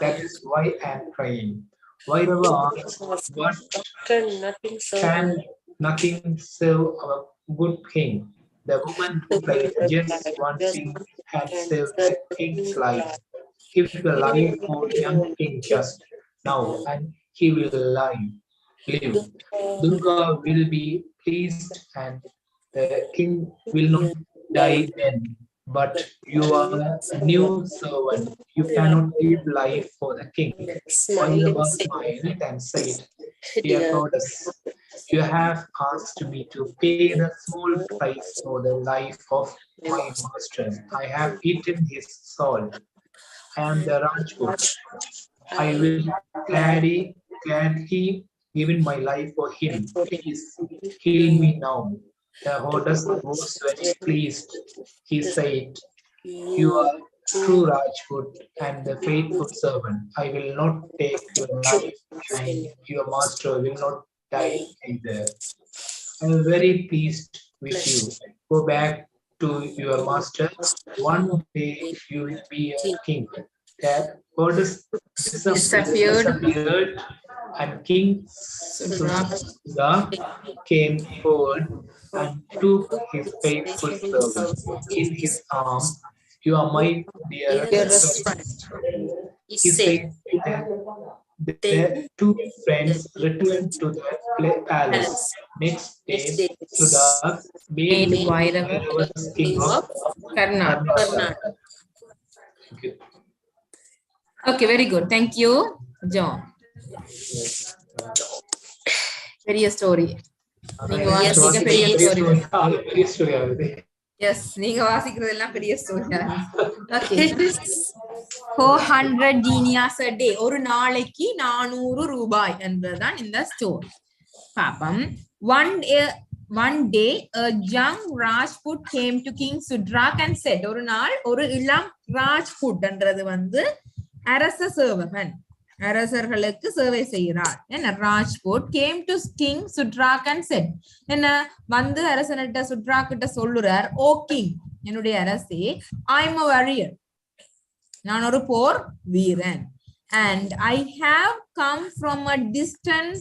[SPEAKER 2] That
[SPEAKER 7] Why?
[SPEAKER 2] is why I am crying." Vairava asked, "What
[SPEAKER 7] Can nothing serve
[SPEAKER 2] can
[SPEAKER 7] our
[SPEAKER 2] nothing serve a good king?" The woman replied,
[SPEAKER 7] the
[SPEAKER 2] "Just
[SPEAKER 7] flag?
[SPEAKER 2] one
[SPEAKER 7] Just
[SPEAKER 2] thing
[SPEAKER 7] one
[SPEAKER 2] can
[SPEAKER 7] can
[SPEAKER 2] save
[SPEAKER 7] serve
[SPEAKER 2] the
[SPEAKER 7] the
[SPEAKER 2] king's
[SPEAKER 7] king's
[SPEAKER 2] life.
[SPEAKER 7] life.
[SPEAKER 2] Give the
[SPEAKER 7] Even
[SPEAKER 2] life
[SPEAKER 7] if
[SPEAKER 2] for young
[SPEAKER 7] you
[SPEAKER 2] king
[SPEAKER 7] keep
[SPEAKER 2] just now, and he will live.
[SPEAKER 7] the flag,
[SPEAKER 2] Durga will be pleased, and the king will not
[SPEAKER 7] you
[SPEAKER 2] die
[SPEAKER 7] die.
[SPEAKER 2] then. But
[SPEAKER 7] But
[SPEAKER 2] you
[SPEAKER 7] you
[SPEAKER 2] are a
[SPEAKER 7] serve
[SPEAKER 2] new servant. You
[SPEAKER 7] like
[SPEAKER 2] cannot give life for the king."
[SPEAKER 7] smiled and
[SPEAKER 2] Vairava
[SPEAKER 7] said,
[SPEAKER 2] smiled and said, "Dear
[SPEAKER 7] "Dear,
[SPEAKER 2] goddess, you have asked me to pay the small price for the life of
[SPEAKER 7] my
[SPEAKER 2] my master. I have eaten his soul. I am the Rajput.
[SPEAKER 7] master,
[SPEAKER 2] I
[SPEAKER 7] I
[SPEAKER 2] will
[SPEAKER 7] glad
[SPEAKER 2] gladly give given my life for him. Please kill me now. The horse was very pleased. He said, "You are true Rajput and the faithful servant. I will not take your life, and your master will not die either. I am very pleased with you. Go back to your master. One day you will be a king." That goddess
[SPEAKER 1] Disappeared.
[SPEAKER 2] disappeared, and King Sudha came forward and took his faithful servant in his arms. "You are my dearest
[SPEAKER 1] Dearest
[SPEAKER 2] friend,"
[SPEAKER 1] friend.
[SPEAKER 2] he said. The two friends returned to the palace. Next day, Sudha made
[SPEAKER 1] Made Vairava
[SPEAKER 2] Vairava's king of
[SPEAKER 1] Karnataka.
[SPEAKER 2] Karnataka. Thank you.
[SPEAKER 1] Okay, very good. Thank you, John. Very story. நீங்க வாசிக்க பெரிய story. Yes, நீங்க வாசிக்கிறதெல்லாம் பெரிய ஸ்டோரியா. Okay. 400 genias a day. ஒரு நாளைக்கு 400 ரூபாய் என்றுதான் இந்த ஸ்டோரி. பாப்பம். One day a young Rajput came to King Sudrak and said, ஒரு நாள் ஒரு இளம் ராஜ்புட் என்றது வந்து அரச சேவகன், அரசர்களுக்கு சேவை செய்கிறார். என்ன Rajput came to king Shudraka and said, என்ன வந்து அரசனிட்ட சுட்ராக் கிட்ட சொல்லுறார், ஓ கிங், என்னுடைய அரசே, ஐ எம் a warrior, நான் ஒரு போர் வீரன், and I have come from a distant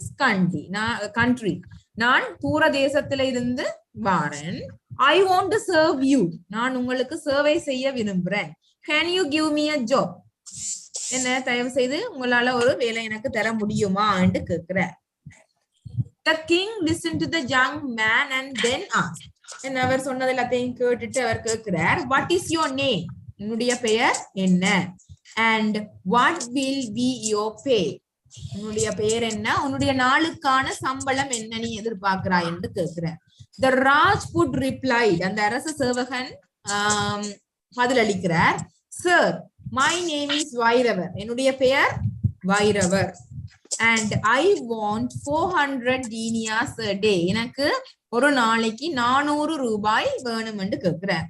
[SPEAKER 1] country, நான் தூர தேசத்துல இருந்து Warren. I want to serve you, நான் உங்களுக்கு சேவை செய்ய விரும்புறேன். Can you give me a job, என்ன தயவு செய்து உங்களால ஒரு வேலை எனக்கு தர முடியுமா என்று கேட்கிறார். The king listened to the young man and then asked, என்ன அவர் சொன்னது எல்லாத்தையும் கேட்டுட்டு அவர் கேட்கிறார், what is your name, உன்னுடைய பெயர் என்ன, and what will be your pay, உன்னுடைய பெயர் என்ன, உன்னுடைய நாளுக்கான சம்பளம் என்ன நீ எதிர்பார்க்கிறாய் என்று கேட்கிறார். The Rajput replied, அந்த அரச சேவகன் பதிலளிக்கிறார், sir, my name is Vairavar, என்னுடைய பெயர் Vairavar, and I want 400 denias a day, எனக்கு ஒரு நாளைக்கு 400 ரூபாய் வேணும் என்று கேட்கிறார்.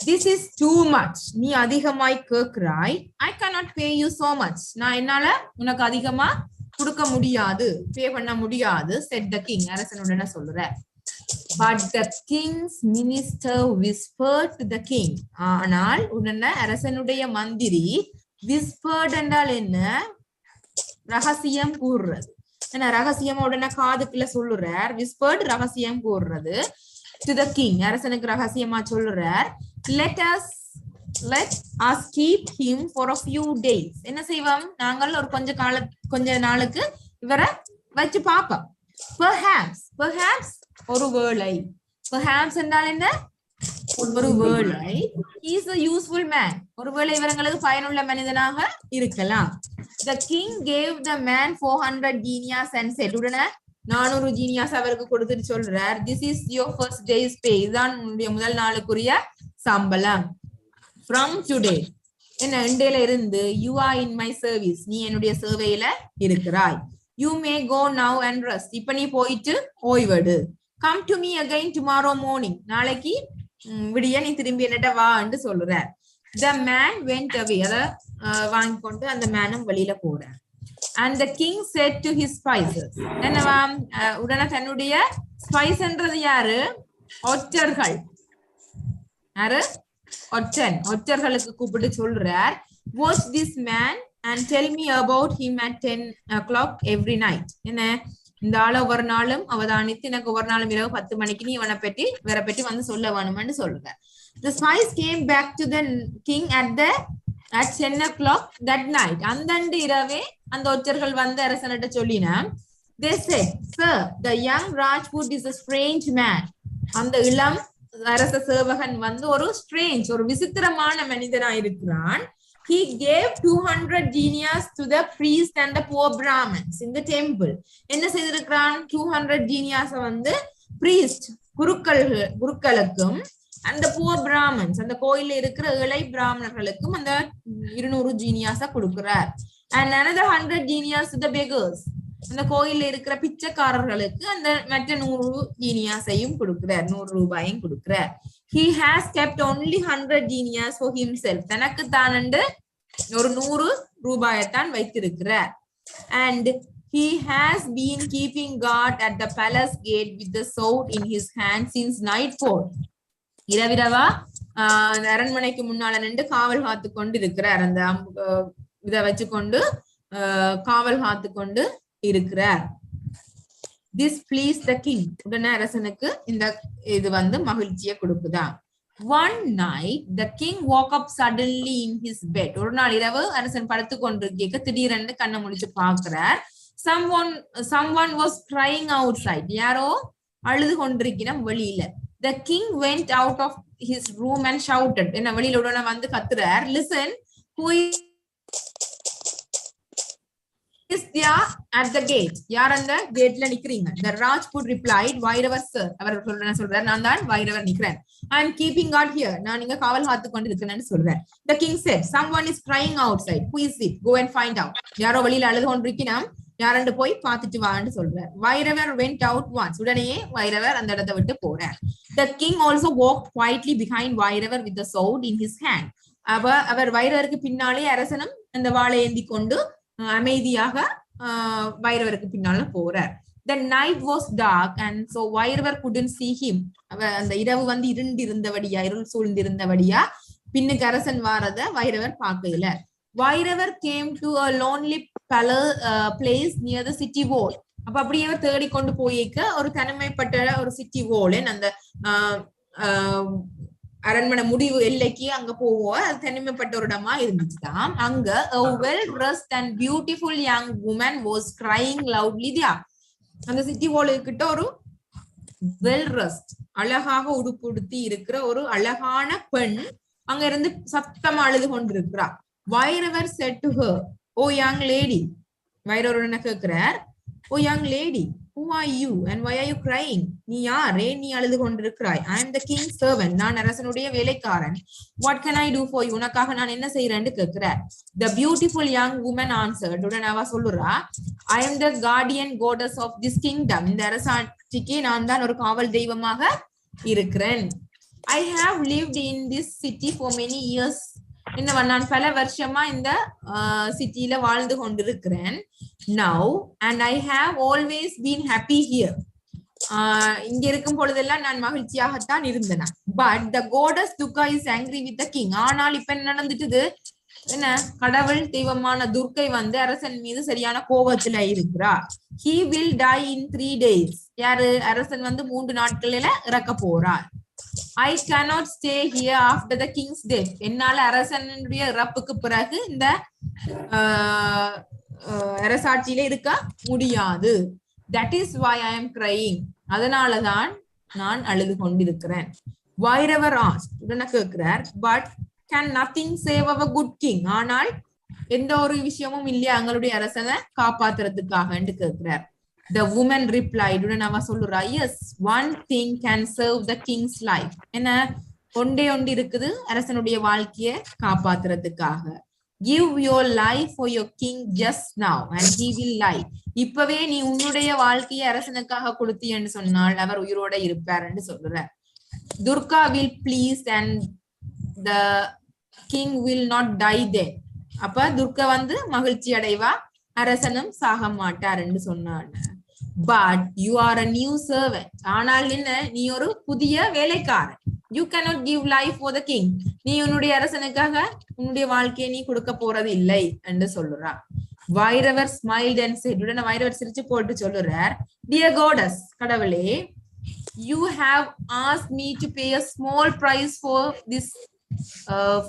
[SPEAKER 1] This is too much, நீ அதிகமாய் கேட்கிறாய். I cannot pay you so much, நான் என்னால உனக்கு அதிகமா கொடுக்க முடியாது, பே பண்ண முடியாது, said the king, அரசனுடனே சொல்றார். But the king's minister whispered to the king, ஆனால் உடனே அரசனுடைய மந்திரி whispered என்றால் என்ன, ரகசியம் கூறுறது, என்ன ரகசியம் உடனே காதுக்குள்ள சொல்லுறார். whispered ரகசியம் கூறுறது. to the king, அரசனுக்கு ரகசியமா சொல்லுறார். let us keep him for a few days, என்ன செய்வோம், நாங்கள் ஒரு கொஞ்ச நாளுக்கு இவரை வச்சு பார்ப்போம். perhaps ஒரு வேளை, perhaps என்றால் என்ன, ஒரு வேளை, he is a useful man, ஒரு வேளை இவங்களுக்கு பயனுள்ள மனிதனாக இருக்கலாம். the king gave the man 400 denias and said, உடனே 400 ஜீனியாஸ் அவருக்கு கொடுத்துட்டு சொல்றார், this is your first day's pay, இதுதான் உன்னுடைய முதல் நாளுக்குரிய சம்பளம். from today, என்ன இன்றையில இருந்து, you are in my service, நீ என்னுடைய சேவையில இருக்கிறாய். you may go now and rest, இப்ப நீ போயிட்டு ஓய்வெடு. come to me again tomorrow morning, நாளைக்கு விடிய நீ திரும்பி என்னட்ட வா என்று சொல்றார். the man went away, அத வாங்கி கொண்டு அந்த மேனும் வெளியில போறார். and the king said to his spices, என்னவா, உடனே தன்னுடைய ஸ்பைஸ் என்றது யாரு, ஒற்றர்கள், யாரு, ஒற்றர்களுக்கு கூப்பிட்டு சொல்றார், watch this man and tell me about him at 10 o'clock every night, என்ன இந்த ஆள ஒவ்வொரு நாளும் அவதானித்து எனக்கு ஒவ்வொரு நாளும் இரவு 10 மணிக்கு நீ இவனை பற்றி வேற பற்றி வந்து சொல்ல வேணும்னு சொல்லுங்க. The spies came back to the king at 10 o'clock that night, அந்த இரவே அந்த ஒற்றர்கள் வந்து அரசனிட்ட சொல்லினா, they said, sir, the young Rajput is a strange man, அந்த இளம் அரச சேவகன் வந்து ஒரு ஸ்ட்ரேஞ்ச், ஒரு விசித்திரமான மனிதனா இருக்கிறான். he gave 200 denias to the priest and the poor Brahmins in the temple, என்ன செய்திருக்கிறான், 200 denias வந்து priest குருக்களுக்கும் அந்த poor Brahmins, அந்த கோயில்ல இருக்கிற ஏழை பிராமணர்களுக்கும் அந்த 200 ஜீனியாஸா கொடுக்கிறார். and another 100 denias to the beggars, அந்த கோயில்ல இருக்கிற பிச்சைக்காரர்களுக்கு அந்த மற்ற 100 ஜீனியாஸையும் கொடுக்கிறார், 100 ரூபாயும் கொடுக்கிறார். He has kept only 100 genias for himself. தனக்கு தான் ஒரு 100 ரூபாயத்தான் வைத்திருக்கிறார். And he has been keeping guard at the palace gate with the sword in his hand since nightfall. இரவிரவா அரண்மனைக்கு முன்னால நின்று காவல் காத்து கொண்டு இருக்கிறார். அந்த இதை வச்சுக்கொண்டு காவல் காத்து கொண்டு இருக்கிறார். This pleased the king. உடனே அரசனுக்கு இந்த இது மகிழ்ச்சியை கொடுக்குதா. One night the king woke up suddenly in his bed. ஒரு நாள் இரவு அரசன் படுத்து கொண்டிருக்க திடீரென்று கண்ணை முடிச்சு பார்க்கிறார். Someone was crying outside. யாரோ அழுது கொண்டிருக்கிற வெளியில. The king went out of his room and shouted. என்ன வெளியில உடனே கத்துறார். Listen, who is there at the gate? யார் அந்த கேட்ல நிக்கிறீங்க? The Rajput replied, Vairavar sir. அவர் சொல்றார், நான் தான் வைரவர் நிக்கிறேன். I am keeping guard here. நான் இங்க காவல் காத்து கொண்டு இருக்கிறேன்னு சொல்றேன். The king said, someone is crying outside. Who is it? Go and find out. யாரோ வெளியில அழுது கொண்டிருக்கிறான், யாரண்டு போய் பார்த்துட்டு வான்னு சொல்றார். Vairavar went out once. உடனே வைரவர் அந்த இடத்தை விட்டு போறார். The king also walked quietly behind Vairavar with the sword in his hand. அவர் வைரவருக்கு பின்னாலே அரசனும் அந்த வாளை ஏந்தி கொண்டு அமைதியாக வைரவருக்கு பின்னால போறார். The night was dark and so Vairavar couldn't see him. அந்த இரவு இருண்டிருந்தபடியா, இருள் சூழ்ந்திருந்தபடியா பின்னுக்கு அரசன் வாரத வைரவர் பார்க்கல. Vairavar came to a lonely place near the city wall. அப்ப அப்படியே தேடிக்கொண்டு போயிருக்க ஒரு தனிமைப்பட்ட ஒரு சிட்டி வால், அந்த அரண்மனை முடிவு எல்லைக்கு அங்க போவோம். அது தனிமைப்பட்ட ஒரு இடமா இருந்துச்சுதான். அங்க a well dressed and beautiful young woman was crying loudly there. அந்த சிட்டி வால் கிட்ட ஒரு well dressed, அழகாக உடுப்புடுத்தி இருக்கிற ஒரு அழகான பெண் அங்க இருந்து சத்தமா அழுது கொண்டிருக்கிறா. Vairavar said to her, "Oh young lady." Vairavar என்ன கேட்கிறார்? "Oh young lady, who are you and why are you crying?" நீ யாரே, நீ அழுது கொண்டிருக்கிறாய்? I am the king's servant. நான் அரசனுடைய வேலைக்காரன். What can I do for you? உனக்காக நான் என்ன செய்யறேன்னு கேட்கிறார். The beautiful young woman answered. உடனே அவ சொல்லுறா, I am the guardian goddess of this kingdom. இந்த அரசாட்சிக்கு நான் தான் ஒரு காவல் தெய்வமாக இருக்கிறேன். I have lived in this city for many years. நான் பல வருஷமா இந்த சிட்டில வாழ்ந்து கொண்டிருக்கிறேன். Now and I have always been happy here. இங்க இருக்கும் பொழுதெல்லாம் நான் மகிழ்ச்சியாகத்தான் இருந்தேன். But the goddess Durga is angry with the king. ஆனால் இப்ப என்ன நடந்துட்டுது? என்ன, கடவுள் தெய்வமான துர்க்கை அரசன் மீது சரியான கோபத்துல இருக்கிறார். He will die in 3 days. யாரு? அரசன் 3 நாட்களில இறக்க போறார். I cannot stay here after the king's death. என்னால அரசனுடைய இறப்புக்கு பிறகு இந்த அரசாட்சியில இருக்க முடியாது. That is why I am crying. அதனாலதான் நான் அழுது கொண்டிருக்கிறேன். Vairavar asked. உடனே கேட்கிறார், but can nothing save our good king? ஆனால் எந்த ஒரு விஷயமும் இல்லையா எங்களுடைய அரசனை காப்பாத்துறதுக்காக என்று கேட்கிறார். The woman replied. உடனே அவ சொல்லுறா, yes, one thing can serve the king's life. என்ன ஒன்றே இருக்குது அரசனுடைய வாழ்க்கையை காப்பாத்துறதுக்காக. Give your life for your king just now and he will lie. இப்பவே நீ உன்னுடைய வாழ்க்கையை அரசனுக்காக கொடுத்தீன்னு சொன்னால் அவர் உயிரோட இருப்பார் என்று சொல்றார். Durga will please and the king will not die then. அப்ப துர்கா மகிழ்ச்சி அடைவா, அரசனும் சாக மாட்டார் என்று சொன்னான். But you are a new servant. ஆனால் என்ன, நீ ஒரு புதிய வேலைக்காரன். You cannot give life for the king. நீ உன்னுடைய அரசனுக்காக உன்னுடைய வாழ்க்கையை நீ கொடுக்க போறது இல்லை என்று சொல்லுறா. Vairavar smiled and said. உடனே வைரவர் சிரிச்சு போட்டு சொல்லுறார், Dear goddess, கடவுளே, you have asked me to pay a small price for this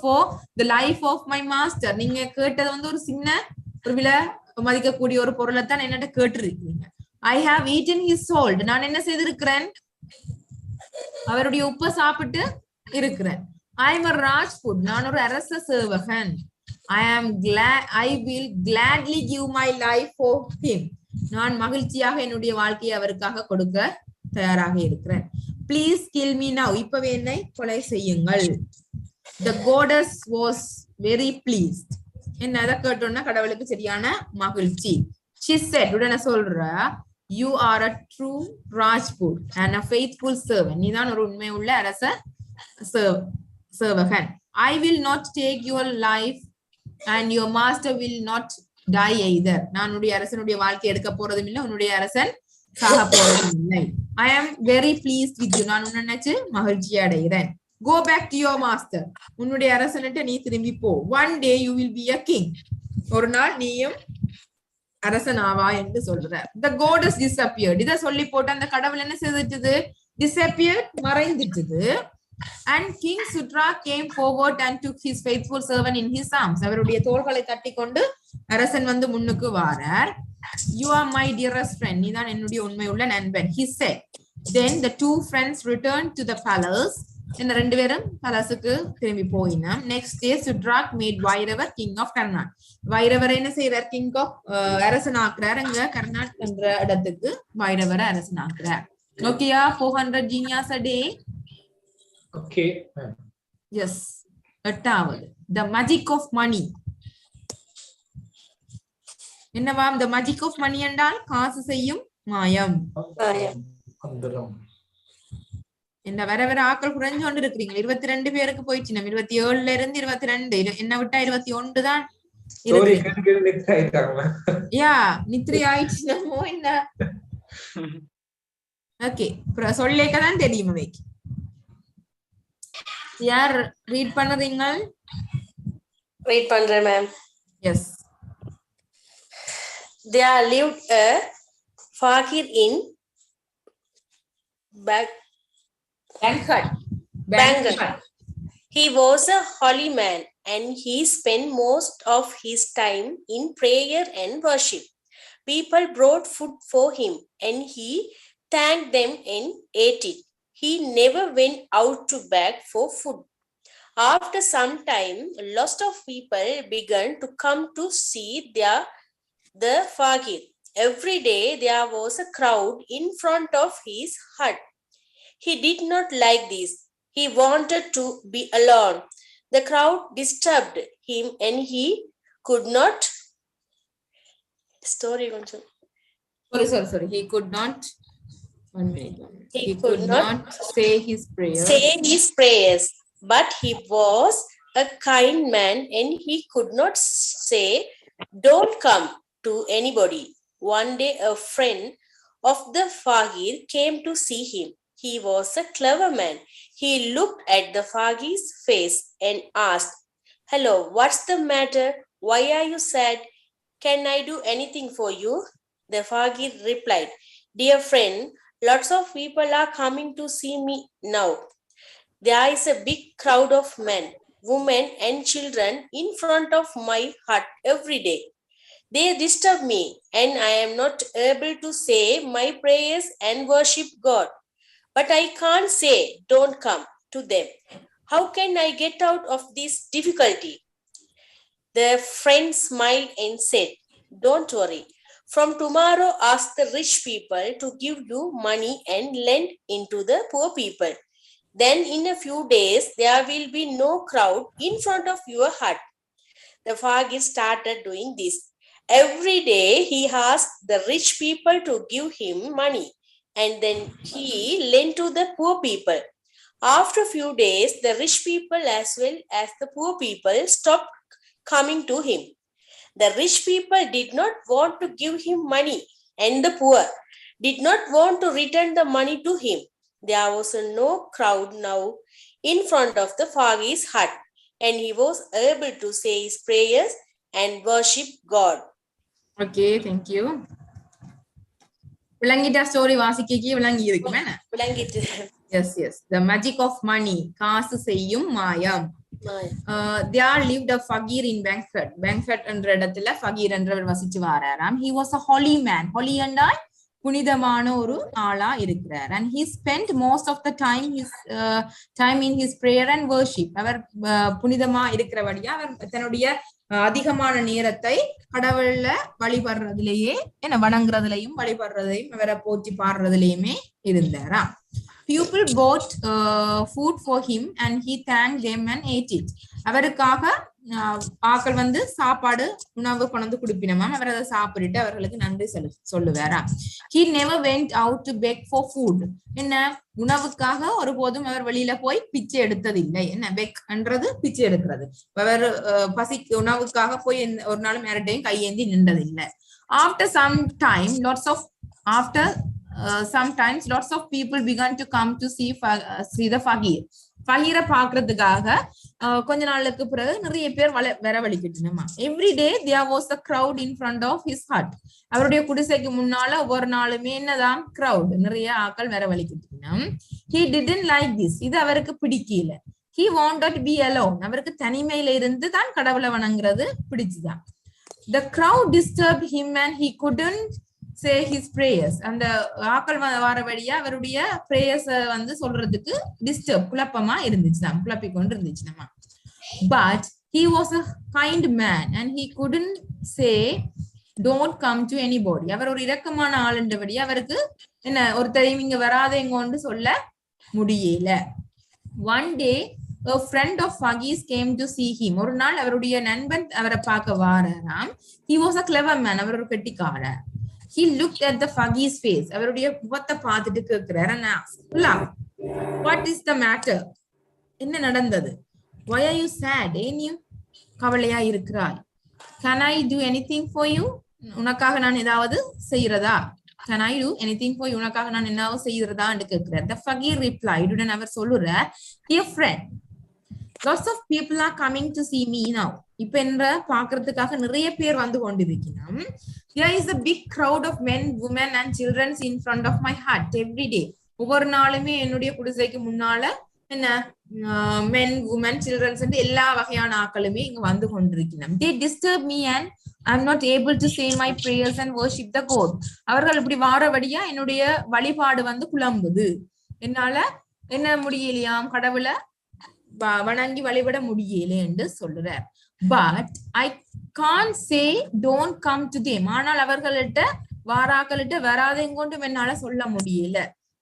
[SPEAKER 1] for the life of my master. நீங்க கேட்டது ஒரு சின்ன ஒரு விலை மதிக்கக்கூடிய ஒரு பொருளைத்தான் என்னட்ட கேட்டிருக்கீங்க. I have eaten his salt. நான் என்ன செய்திருக்கிறேன்? அவருடைய உப்பை சாப்பிட்டு இருக்கிறேன். I am a Rajput. நான் ஒரு அரச சேவகன். I will gladly give my life for him. நான் மகிழ்ச்சியாக என்னுடைய வாழ்க்கையை அவருக்காக கொடுக்க தயாராக இருக்கிறேன். Please kill me now. இப்பவே என்னை கொலை செய்யுங்கள். The goddess was very pleased. என்ன அதை கேட்டோம்னா கடவுளுக்கு சரியான மகிழ்ச்சி. She said, உடனே சொல்றா, you are a true Rajput and a faithful servant. நீதான் ஒரு உண்மையுள்ள அரச சேவகன். I will not take your life and your master will not die either. நான் உன்னுடைய அரசனுடைய வாழ்க்கை எடுக்க போறதும் இல்லை, உன்னுடைய அரசன் சாக போறதும் இல்லை. I am very pleased with you. நான் உன்னை நினைச்சு மகிழ்ச்சி அடைகிறேன். Go back to your master. உன்னுடைய அரசன்கிட்ட நீ திரும்பி போ. One day you will be a king. ஒரு நாள் நீயும் அரசனாவா என்று சொல்றார். The goddess disappeared. இத சொல்லி போட்டு அந்த கடவுள் என்ன செய்துட்டது? Disappeared, மறைந்துட்டது. And King Sutra came forward and took his faithful servant in his arms. அவருடைய தோள்களை தட்டி கொண்டு அரசன் வந்து முன்னுக்கு வாரார். You are my dearest friend. நீதான் என்னுடைய உண்மையுள்ள நண்பன். He said. Then the two friends returned to the palace. இந்த ரெண்டு பேரும் பலசுக்கு திரும்பி போயினோம். Next day Shudraka made Viravara king of Karnat. Viravara என்ன செய்யறார்? கிங் ஆஃப் அரசனாக்குறார். அங்க கர்நாட் என்ற இடத்துக்கு வைரவரை அரசனாக்குறார். ஓகேயா? 400 genias a day.
[SPEAKER 2] Okay.
[SPEAKER 1] Yes. எட்டாவது the magic of money. என்னவாம் the magic of money என்றால்? காசு செய்யும் மாயம். என்ன வர வர ஆக்கள் குறைஞ்சு கொண்டு இருக்கிறீங்க. 22 பேருக்கு போயிடுச்சு. நம்ம 27ல இருந்து 22 என்ன விட்டா 21 தான். யா நித்ரி ஆயிடுச்சு நம்ம என்ன. ஓகே சொல்லேக்கதான் தெரியும். அவைக்கு யார் ரீட் பண்றீங்க?
[SPEAKER 7] ரீட் பண்றேன் ma'am.
[SPEAKER 1] Yes.
[SPEAKER 7] There lived a fakir in Bangalore. He was a holy man and he spent most of his time in prayer and worship. People brought food for him and he thanked them and ate it. He never went out to beg for food. After some time, lots of people began to come to see the fakir. Every day there was a crowd in front of his hut. He did not like this. He wanted to be alone. The crowd disturbed him and he could not. Sorry.
[SPEAKER 1] He could not. 1 minute. He could not say his prayers. But he was a kind man and he could not say, "Don't come," to anybody. One day a friend of the fakir came to see him. He was a clever man. He looked at the fakir's face and asked, "Hello, what's the matter? Why are you sad? Can I do anything for you?" The fakir replied, "Dear friend, lots of people are coming to see me now. There is a big crowd of men, women and children in front of my hut every day. They disturb me and I am not able to say my prayers and worship God. But I can't say, 'Don't come,' to them. How can I get out of this difficulty?" The friend smiled and said, "Don't worry. From tomorrow, ask the rich people to give you money and lend into the poor people. Then in a few days, there will be no crowd in front of your hut." The fakir started doing this. Every day, he asked the rich people to give him money, and then he lent to the poor people. After a few days, the rich people as well as the poor people stopped coming to him. The rich people did not want to give him money, and the poor did not want to return the money to him. There was no crowd now in front of the fakir's hut, and he was able to say his prayers and worship God. Okay, thank you. விளங்கிட்ட story வாசிக்க விளங்கி இருக்குமே?
[SPEAKER 7] விளங்கிட்டு.
[SPEAKER 1] Yes. The magic of money. காசு செய்யும் மாயம். There lived a fakir in Bangalore. Bangalore என்ற இடத்துல ஃபகீர் என்றவர் வசிச்சு வாராராம். He was a holy man. Holy என்றால் புனிதமான ஒரு ஆளா இருக்கிறார். And he spent most of the time in his prayer and worship. அவர் புனிதமா இருக்கிறபடியா அவர் தன்னுடைய அதிகமான நேரத்தை கடவுள்ல வழிபடுறதுலயே வணங்குறதுலயும் வழிபடுறதையும் அவரை போற்றி பாடுறதுலயுமே இருந்தாராம். People bought food for him and he thanked them and ate it. அவருக்காக ஆக்கள் வந்து சாப்பாடு உணவு கொண்டு குடுப்பினமா அவர் அதை சாப்பிட்டுட்டு அவர்களுக்கு நன்றி சொல்லுவாரா. He never went out to beg for food. என்ன உணவுக்காக ஒருபோதும் அவர் வெளியில போய் பிச்சை எடுத்ததில்லை. என்ன பெக் என்றது பிச்சை எடுக்கிறது. அவர் பசிக்கு உணவுக்காக போய் ஒரு நாளும் யார்கிட்டையும் கையேந்தி நின்றதில்லை. After some time sometimes lots of people began to come to see the Fagir. ஃபகீரை பாக்குறதுக்காக கொஞ்ச நாளுக்கு பிறகு நிறைய பேர் வரவழிக்கிட்டுமா. Every day there was a crowd in front of his hut. அவருடைய குடிசைக்கு முன்னால ஒவ்வொரு நாளுமே என்னதான் crowd, நிறைய ஆக்கள் வரவழிக்கிட்டுனா. He didn't like this. இது அவருக்கு பிடிக்கல. He wanted to be alone. அவருக்கு தனிமையில இருந்து தான் கடவுளை வணங்குறது பிடிச்சுதான். The crowd disturbed him and he couldn't say his prayers. அந்த ஆக்கள் வார வழியா அவருடைய பிரேயர்ஸ் வந்து சொல்றதுக்கு டிஸ்டர்ப் குழப்பமா இருந்துச்சுதான், குழப்பிக்கொண்டு இருந்துச்சுமா. But he was a kind man and he couldn't say don't come to anybody. அவர் ஒரு இரக்கமான ஆளுன்றபடி அவருக்கு என்ன ஒருத்தரையும் இங்க வராதேங்கொண்டு சொல்ல முடியல. One day a friend of Fagis came to see him. ஒரு நாள் அவருடைய நண்பன் அவரை பார்க்க வாராம். He was a clever man. அவர் ஒரு கெட்டிக்காரர். He looked at the Fagis face. அவருடைய முகத்தை பார்த்துட்டு கேட்கிறார் and asked, what is the matter? என்ன நடந்தது? Why are you sad? ஏன் நீ கவலையா இருக்கிறாய்? Can I do anything for you? உனக்காக நான் ஏதாவது செய்யறதா? Can I do anything for you? உனக்காக நான் என்ன செய்யறதா என்று கேட்கிறார். The Fagir replied, உடன் அவர் சொல்லுறார், dear friend, lots of people are coming to see me now. இப்ப என்ன பாக்குறதுக்காக நிறைய பேர் வந்து கொண்டிருக்கணும். There is a big crowd of men, women and children in front of my hut every day. ஒவ்வொரு நாளுமே என்னுடைய குடிசைக்கு முன்னால என்ன men, women, children எல்லா வகையான ஆக்களுமே இங்க வந்து கொண்டிருக்கணும். They disturb me and I'm not able to say my prayers and worship the God. அவர்கள் இப்படி வாரவடியா என்னுடைய வழிபாடு வந்து குழம்புது. என்னால என்ன முடியலையாம் கடவுளை வணங்கி வழிபட முடியல என்று சொல்றார். But I can't say don't come to them. ஆனால் அவர்கள்ட்ட வாராக்கள்கிட்ட வராதேங்கொண்டும் என்னால சொல்ல முடியல.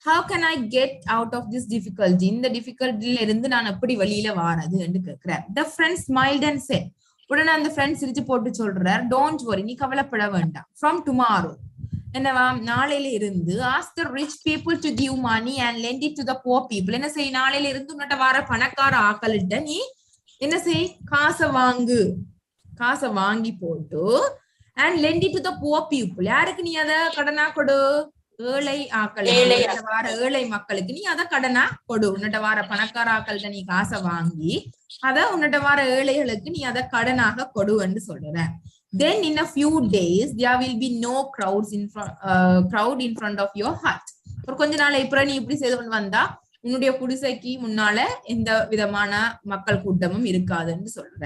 [SPEAKER 1] How can I get out of this difficulty? இந்த டிஃபிகல்ட்டில இருந்து நான் எப்படி வெளியில வாரது என்று கேட்கிறார். The friend smiled and said, உடனே அந்த ஃப்ரெண்ட் சிரிச்சு போட்டு சொல்றார், don't worry, நீ கவலைப்பட வேண்டாம். From tomorrow, என்னவா நாளையில இருந்து ask the rich people to give money and lend it to the poor people. என்ன செய், நாளையில இருந்து உன்னிட்ட வர பணக்கார ஆக்கள்கிட்ட நீ என்ன செய், காசை வாங்கி போட்டு and lend it to the poor people. யாருக்கு நீ அத கடனா கொடு? ஏழை ஆக்கள், வார ஏழை மக்களுக்கு நீ அத கடனா கொடு. உன்னிட்ட வார பணக்கார ஆக்கள்கிட்ட நீ காசை வாங்கி அத உன்னிட்ட வார ஏழைகளுக்கு நீ அத கடனாக கொடு என்று சொல்ற. Then in a few days there will be no crowd in front of your hut. ஒரு கொஞ்ச நாள் அப்புறம் நீ இப்படி செய்து வந்தா உன்னுடைய குடிசைக்கு முன்னால எந்த விதமான மக்கள் கூட்டமும் இருக்காதுன்னு சொல்ற.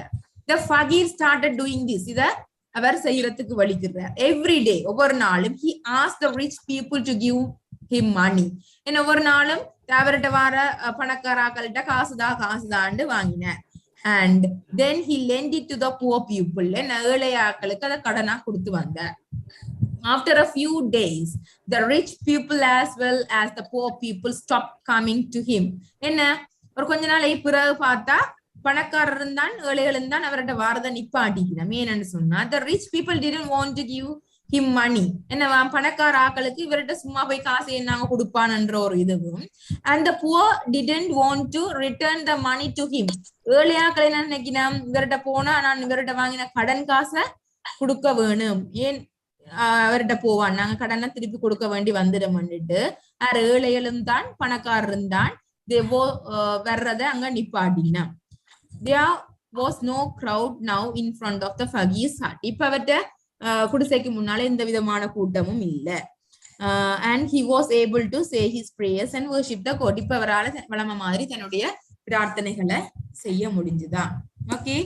[SPEAKER 1] The Fagir started doing this. இத அவர் செய்யறதுக்கு வலிக்கிறார். Every day, ஒவ்வொரு நாளும் he asked the rich people to give him money. என்ன ஒவ்வொரு நாளும் அவர்கிட்ட வர பணக்காராக்கள்கிட்ட காசுதான்னு வாங்கினார். And then he lent it to the poor people. ஏழை ஆக்களுக்கு அதை கடனா கொடுத்து வந்தார். After a few days, the rich people as well as the poor people stopped coming to him. என்ன ஒரு கொஞ்ச நாளை பிறகு பார்த்தா பணக்காரரும் தான் ஏழைகளும் தான் அவர்கிட்ட வாரதை நிப்பாட்டிக்கணும். ஏன்னு சொன்னா the rich people didn't want to give him money. என்னவா பணக்கார ஆக்களுக்கு இவர்கிட்ட சும்மா போய் காசை என்னாங்க கொடுப்பான்ன்ற ஒரு இதுவும். And the poor didn't want to return the money to him. ஏழையாக்கள் என்ன நினைக்கணும், இவர்கிட்ட போனா நான் இவர்கிட்ட வாங்கின கடன் காசை கொடுக்க வேணும், ஏன் அவர்கிட்ட போவான், நாங்க கடனை திருப்பி கொடுக்க வேண்டி வந்துடும்னுட்டு ஏழைகளும் தான் பணக்காரரும் தான் வர்றத அங்க நிப்பாட்டினா. There was no crowd now in front of the Fagir's hut. இப்ப அவர்கிட்ட குடிசைக்கு முன்னால எந்த விதமான கூட்டமும் இல்ல. And he was able to say his prayers and worship the God. இப்ப அவரால் வளம மாதிரி தன்னுடைய பிரார்த்தனைகளை செய்ய முடிஞ்சுதான். Okay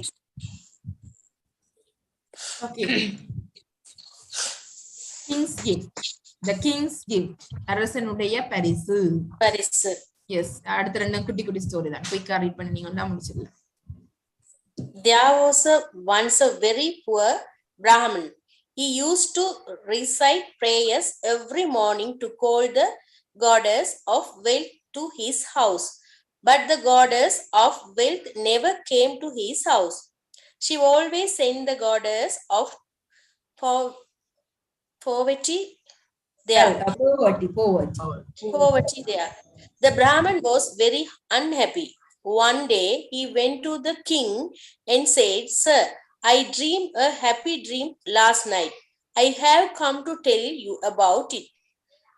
[SPEAKER 1] okay King's gift. The king's gift. அரசனுடைய பரிசு. எஸ், அடுத்த ரெண்டு குட்டி குட்டி ஸ்டோரி தான். குயிக்கா ரீட் பண்ணீங்கன்னா முடிச்சிடலாம்.
[SPEAKER 7] There was once a very poor Brahmin. He used to recite prayers every morning to call the goddess of wealth to his house. But the goddess of wealth never came to his house. She always sent the goddess of poverty there. Poverty there. The Brahmin was very unhappy. One day he went to the king and said, "Sir, I dreamed a happy dream last night. I have come to tell you about it.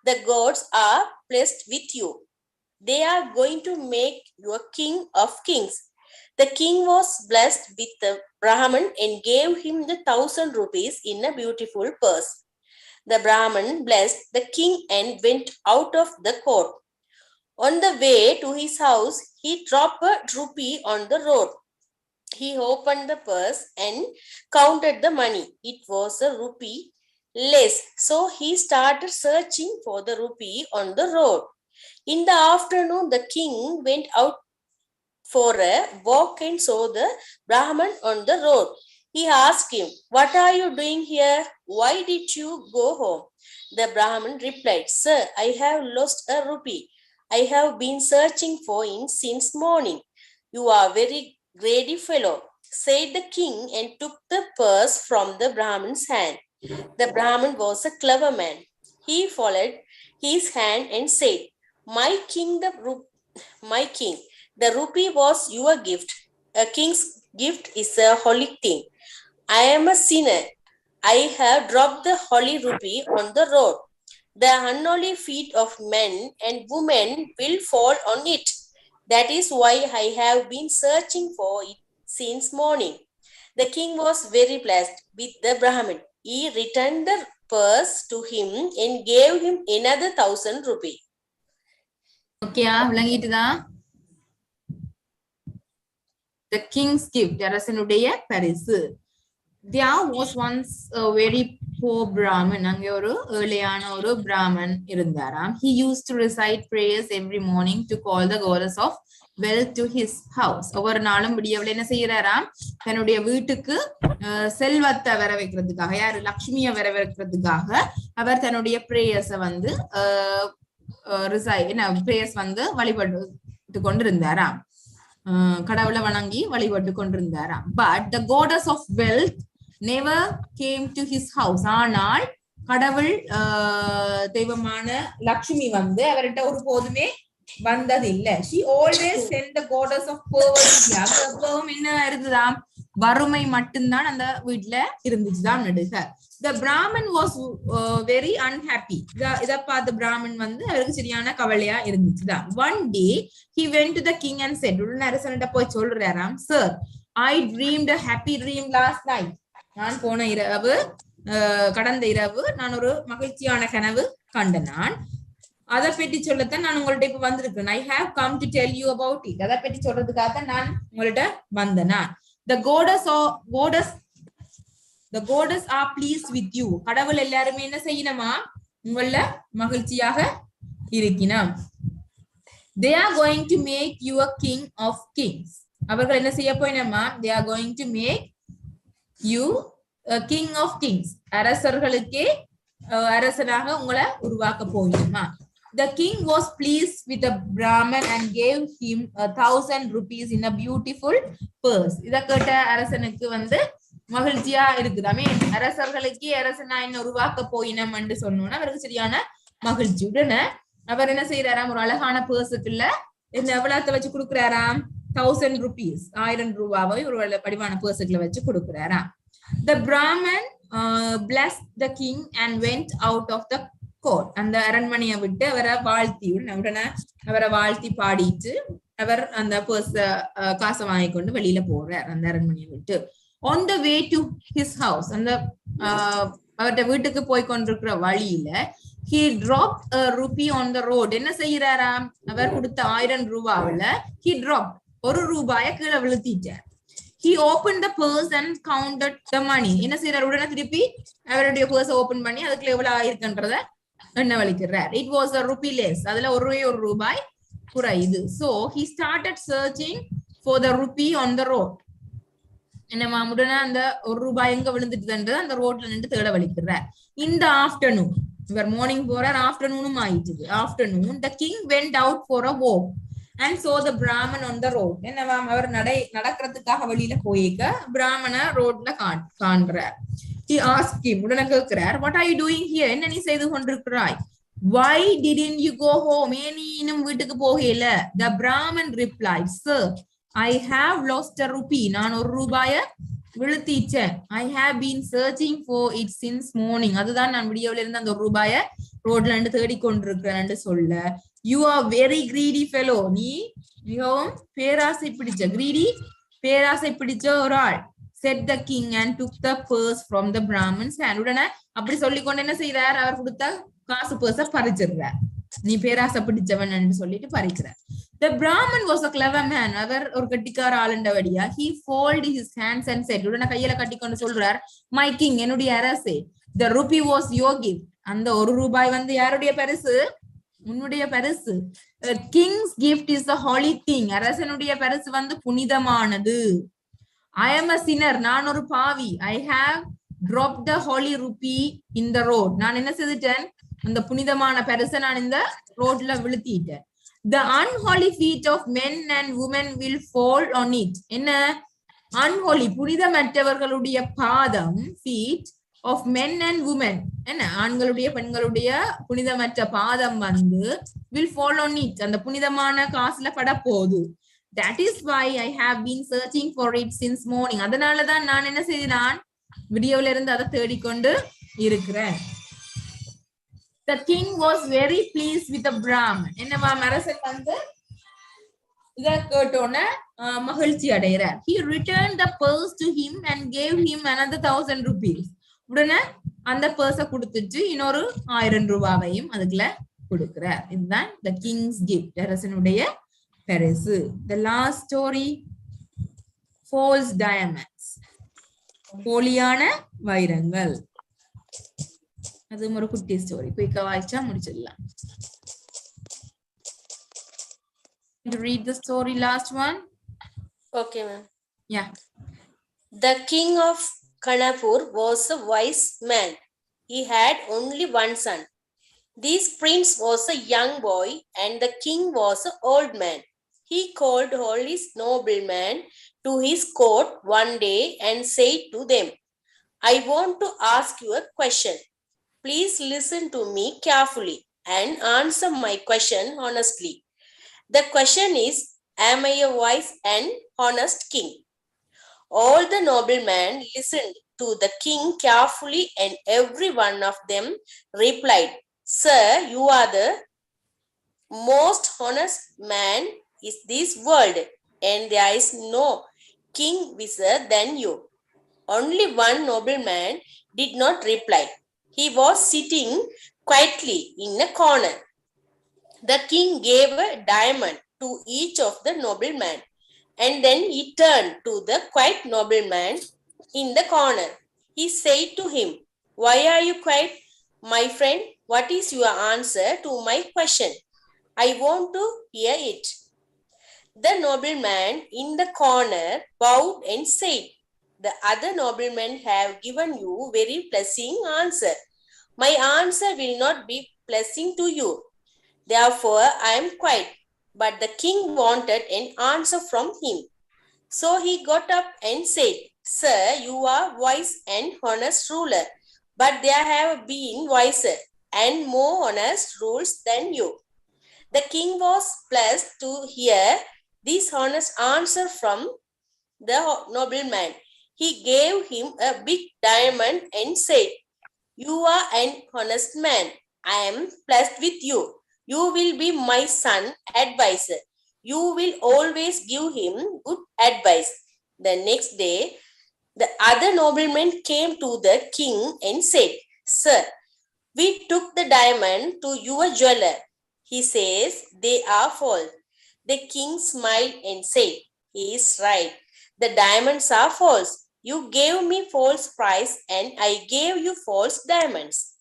[SPEAKER 7] The gods are pleased with you. They are going to make you a king of kings." The king was blessed with the Brahmin and gave him the 1,000 rupees in a beautiful purse. The Brahmin blessed the king and went out of the court. On the way to his house, he dropped a rupee on the road. He opened the purse and counted the money. It was a rupee less. So he started searching for the rupee on the road. In the afternoon, the king went out for a walk and saw the Brahman on the road. He asked him, "What are you doing here? Why did you go home?" The Brahman replied, "Sir, I have lost a rupee. I have been searching for it since morning." "You are a very greedy fellow," said the king, and took the purse from the Brahman's hand. The Brahman was a clever man. He followed his hand and said, My king, the rupee was your gift. A king's gift is a holy thing. I am a sinner. I have dropped the holy rupee on the road. The unholy feet of men and women will fall on it. That is why I have been searching for it since morning." The king was very pleased with the Brahmin. He returned the purse to him and gave him another 1,000 rupees.
[SPEAKER 1] Okay, the king's gift. There was once a very poor Brahmin. Brahmin. He used to recite prayers every morning to call the goddess of wealth to his house. ஒவ்வொரு நாளும் விடியவில்லை என்ன செய்யறாராம், தன்னுடைய வீட்டுக்கு செல்வத்தை வர வைக்கிறதுக்காக, யாரு லக்ஷ்மியை வர வைக்கிறதுக்காக அவர் தன்னுடைய பிரேயர்ஸை வந்து பிரேயர்ஸ் வந்து வழிபட்டு கொண்டிருந்தாராம், கடவுளை வணங்கி வழிபட்டு கொண்டிருந்தாராம். But the goddess of wealth never came to his house. ஆனால் கடவுள் தெய்வமான லக்ஷ்மி வந்து அவர்கிட்ட ஒரு போதுமே வந்ததில்லை. She always sent the goddess of poverty. அப்பவும் என்ன இருந்துதான், வறுமை மட்டும்தான் அந்த வீட்டுல இருந்துச்சுதான் நடுக. The Brahmin was very unhappy. இதை பார்த்த பிராமன் வந்து அவருக்கு சரியான கவலையா இருந்துச்சுதான். One day he went to the king and said, அரசன்கிட்ட போய் சொல்றாராம், "Sir, I dreamed a happy dream last night." நான் போன இரவு, கடந்த இரவு நான் ஒரு மகிழ்ச்சியான கனவு கண்டனான். அதை பற்றி சொல்லத்தான் நான் உங்கள்ட்ட இப்ப வந்திருக்கேன். I have come to tell you about it. அதை பற்றி சொல்றதுக்காக நான் உங்கள்ட்ட வந்தேனா. The goddess are pleased with you. கடவுள் எல்லாருமே என்ன செய்யணுமா, உங்கள மகிழ்ச்சியாக இருக்கணும். They are going to make you a king of kings. அவர்கள் என்ன செய்ய போயினமா, they are going to make you a king of kings. அரசர்களுக்கே அரசனாக உங்களை உருவாக்க போயினமா. The king was pleased with the Brahmin and gave him 1,000 rupees in a beautiful purse. இத கேட்ட அரசனுக்கு வந்து மகிழ்ச்சியா இருக்குதாமே. அரசர்களுக்கே அரசனா என்ன உருவாக்க போயினம் என்று சொன்னோன்னா அவருக்கு சரியான மகிழ்ச்சி. உடனே அவர் என்ன செய்யறாராம், ஒரு அழகான பர்ஸுக்குள்ள என்ன எவ்வளத்தை வச்சு கொடுக்குறாராம், 1,000 rupees, 1000 ரூபாவை ஒரு படிவான பர்ஸுக்குள்ள வச்சு கொடுக்குறாராம். The Brahmin blessed the king and went out of the court. அந்த அரண்மனையை விட்டு அவரை வாழ்த்தி, உடனே அவரை வாழ்த்தி பாடிட்டு அவர் அந்த பர்ஸ காசை வாங்கி கொண்டு வெளியில போறார் அந்த அரண்மனையை விட்டு. On the way to his house, அந்த அவர்கிட்ட வீட்டுக்கு போய் கொண்டிருக்கிற வழியில he dropped a rupee on the road. என்ன செய்யறாராம், அவர் கொடுத்த 1000 ரூபாவில he dropped ஒரு ரூபாயை கீழே விழுத்திட்டார். He opened the purse and counted the money. என்ன செய்யறார், உடனே திருப்பி அவருடைய பர்ஸ் ஓபன் பண்ணி அதுக்குள்ள எவ்வளவு ஆயிருக்குன்றத எண்ண வலிக்கிறார். It was a rupee less. அதுல ஒரு ரூபாய் குறையுது. So he started searching for the rupee on the road. என்னமா உடனே அந்த ஒரு ரூபாய் எங்க விழுந்துட்டுன்றது அந்த ரோட்ல நின்று தேட வலிக்கிறார். In the afternoon, இவர் மார்னிங் போறார், ஆஃப்டர்நூனும் ஆயிடுது. Afternoon, the king went out for a walk. and saw the Brahman on the road. என்னவாம் அவர் நடக்கிறதுக்காக வெளியில போயிக்க பிராமண ரோட்ல காண்றார். He asked him, உடனே கேட்கிறார், what are you doing here? என்ன நீ செய்து கொண்டிருக்கிறாய்? Why didn't you go home? ஏன் நீ இன்னும் வீட்டுக்கு போகல? The Brahman replied, sir, I have lost a rupee. நான் ஒரு ரூபாய விழுத்திச்சேன். I have been searching for it since morning. அதுதான் நான் வீடியோல இருந்து அந்த ஒரு ரூபாய ரோட்ல இருந்து தேடிக்கொண்டிருக்கிறேன்னு சொல்ல, you are very greedy fellow. நீ மிகவும் பேராசை பிடிச்ச greedy பேராசை பிடிச்ச ஒரு ஆள். said the king and took the purse from the Brahman's hand. உடனே அப்படி சொல்லிக்கொண்டு என்ன செய்யறார்? அவர் கொடுத்த காசு பர்ஸ பறிச்சிடுறார். நீ பேராசை பிடிச்சவன் என்று சொல்லிட்டு பறிக்கிறார். The Brahman was a clever man. அவர் ஒரு Kattikkara ஆளுண்டவடியா. He folded his hands and said, உடனே கையில கட்டிக்கொண்டு சொல்றார், my king, என்னுடைய அரசே, the rupee was your gift. அந்த ஒரு ரூபாய் வந்து யாருடைய பரிசு? உன்னுடைய பரிசு. King's gift is the holy thing. அரசனுடைய பரிசு வந்து புனிதமானது. I am a sinner. நான் ஒரு பாவி. I have dropped the holy rupee in the road. நான் என்ன செய்துட்டேன்? அந்த புனிதமான பரிசை நான் இந்த ரோட்ல விழுத்திட்டேன். The unholy feet of men and women will fall on it. என்ன? unholy புனிதமற்றவர்களுடைய பாதம், feet of men and women, என்ன? ஆண்களுடைய பெண்களுடைய புனிதமற்ற பாதம் வந்து will fall on it. அந்த புனிதமான காசுல பட போகுது. That is why I have been searching for it since morning. அதனாலதான் நான் என்ன செய்தேன்? வீடியோல இருந்து அதை தேடிக்கொண்டு இருக்கிறேன். The king was very pleased with the Brahman. என்னவா அரசன் வந்து இத கேட்டோன மகிழ்ச்சி அடைகிறார். He returned the purse to him and gave him another 1000 rupees. உடனே அந்த பர்ஸ கொடுத்துட்டு இன்னொரு 1000 ரூபாவையும் அதுக்குள்ள கொடுக்கிறார். இதுதான் the king's gift. அரசனுடைய பரிசு. The last story, false diamonds. போலியான வைரங்கள். அது ஒரு குட்டி ஸ்டோரி. குயிக்கா வாய்ச்சா முடிச்சிடலாம். To read the story, last one.
[SPEAKER 7] Okay, ma'am.
[SPEAKER 1] Yeah.
[SPEAKER 7] The king of Kanapur was a wise man. He had only one son. This prince was a young boy and the king was an old man. He called all his noblemen to his court one day and said to them, I want to ask you a question. Please listen to me carefully and answer my question honestly. The question is, am I a wise and honest king? All the noblemen listened to the king carefully and every one of them replied, Sir, you are the most honest man in this world and there is no king wiser than you. Only one nobleman did not reply. He was sitting quietly in a corner. The king gave a diamond to each of the noblemen and then he turned to the quiet nobleman in the corner. He said to him, Why are you quiet, my friend? What is your answer to my question? I want to hear it. The nobleman in the corner bowed and said, The other noblemen have given you very pleasing answer. My answer will not be pleasing to you. Therefore, I am quiet. But the king wanted an answer from him. So he got up and said, Sir, you are wise and honest ruler, but there have been wiser and more honest rules than you. The king was pleased to hear this honest answer from the nobleman. He gave him a big diamond and said, You are an honest man. I am pleased with you. You will be my son advisor. You will always give him good advice. The next day, the other nobleman came to the king and said, Sir, we took the diamond to your jeweler. He says they are false. The king smiled and said, He is right. The diamonds are false. You gave me false price and I gave you false diamonds.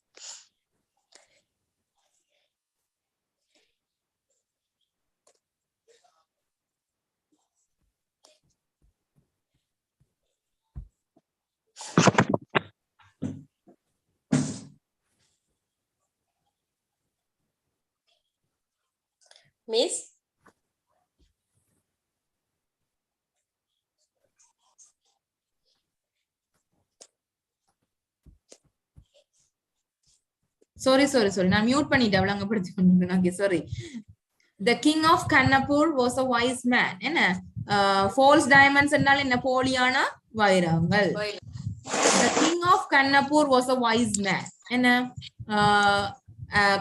[SPEAKER 7] Miss?
[SPEAKER 1] sorry நான் mute பண்ணிட்டேன் விளங்கப்படுத்தி கொண்டிருக்கேன். Okay, sorry. The king of Kannapur was a wise man. என்ன false diamonds என்றால் என்ன போலியான வைரங்கள். The king of Kannapur was a wise man. என்ன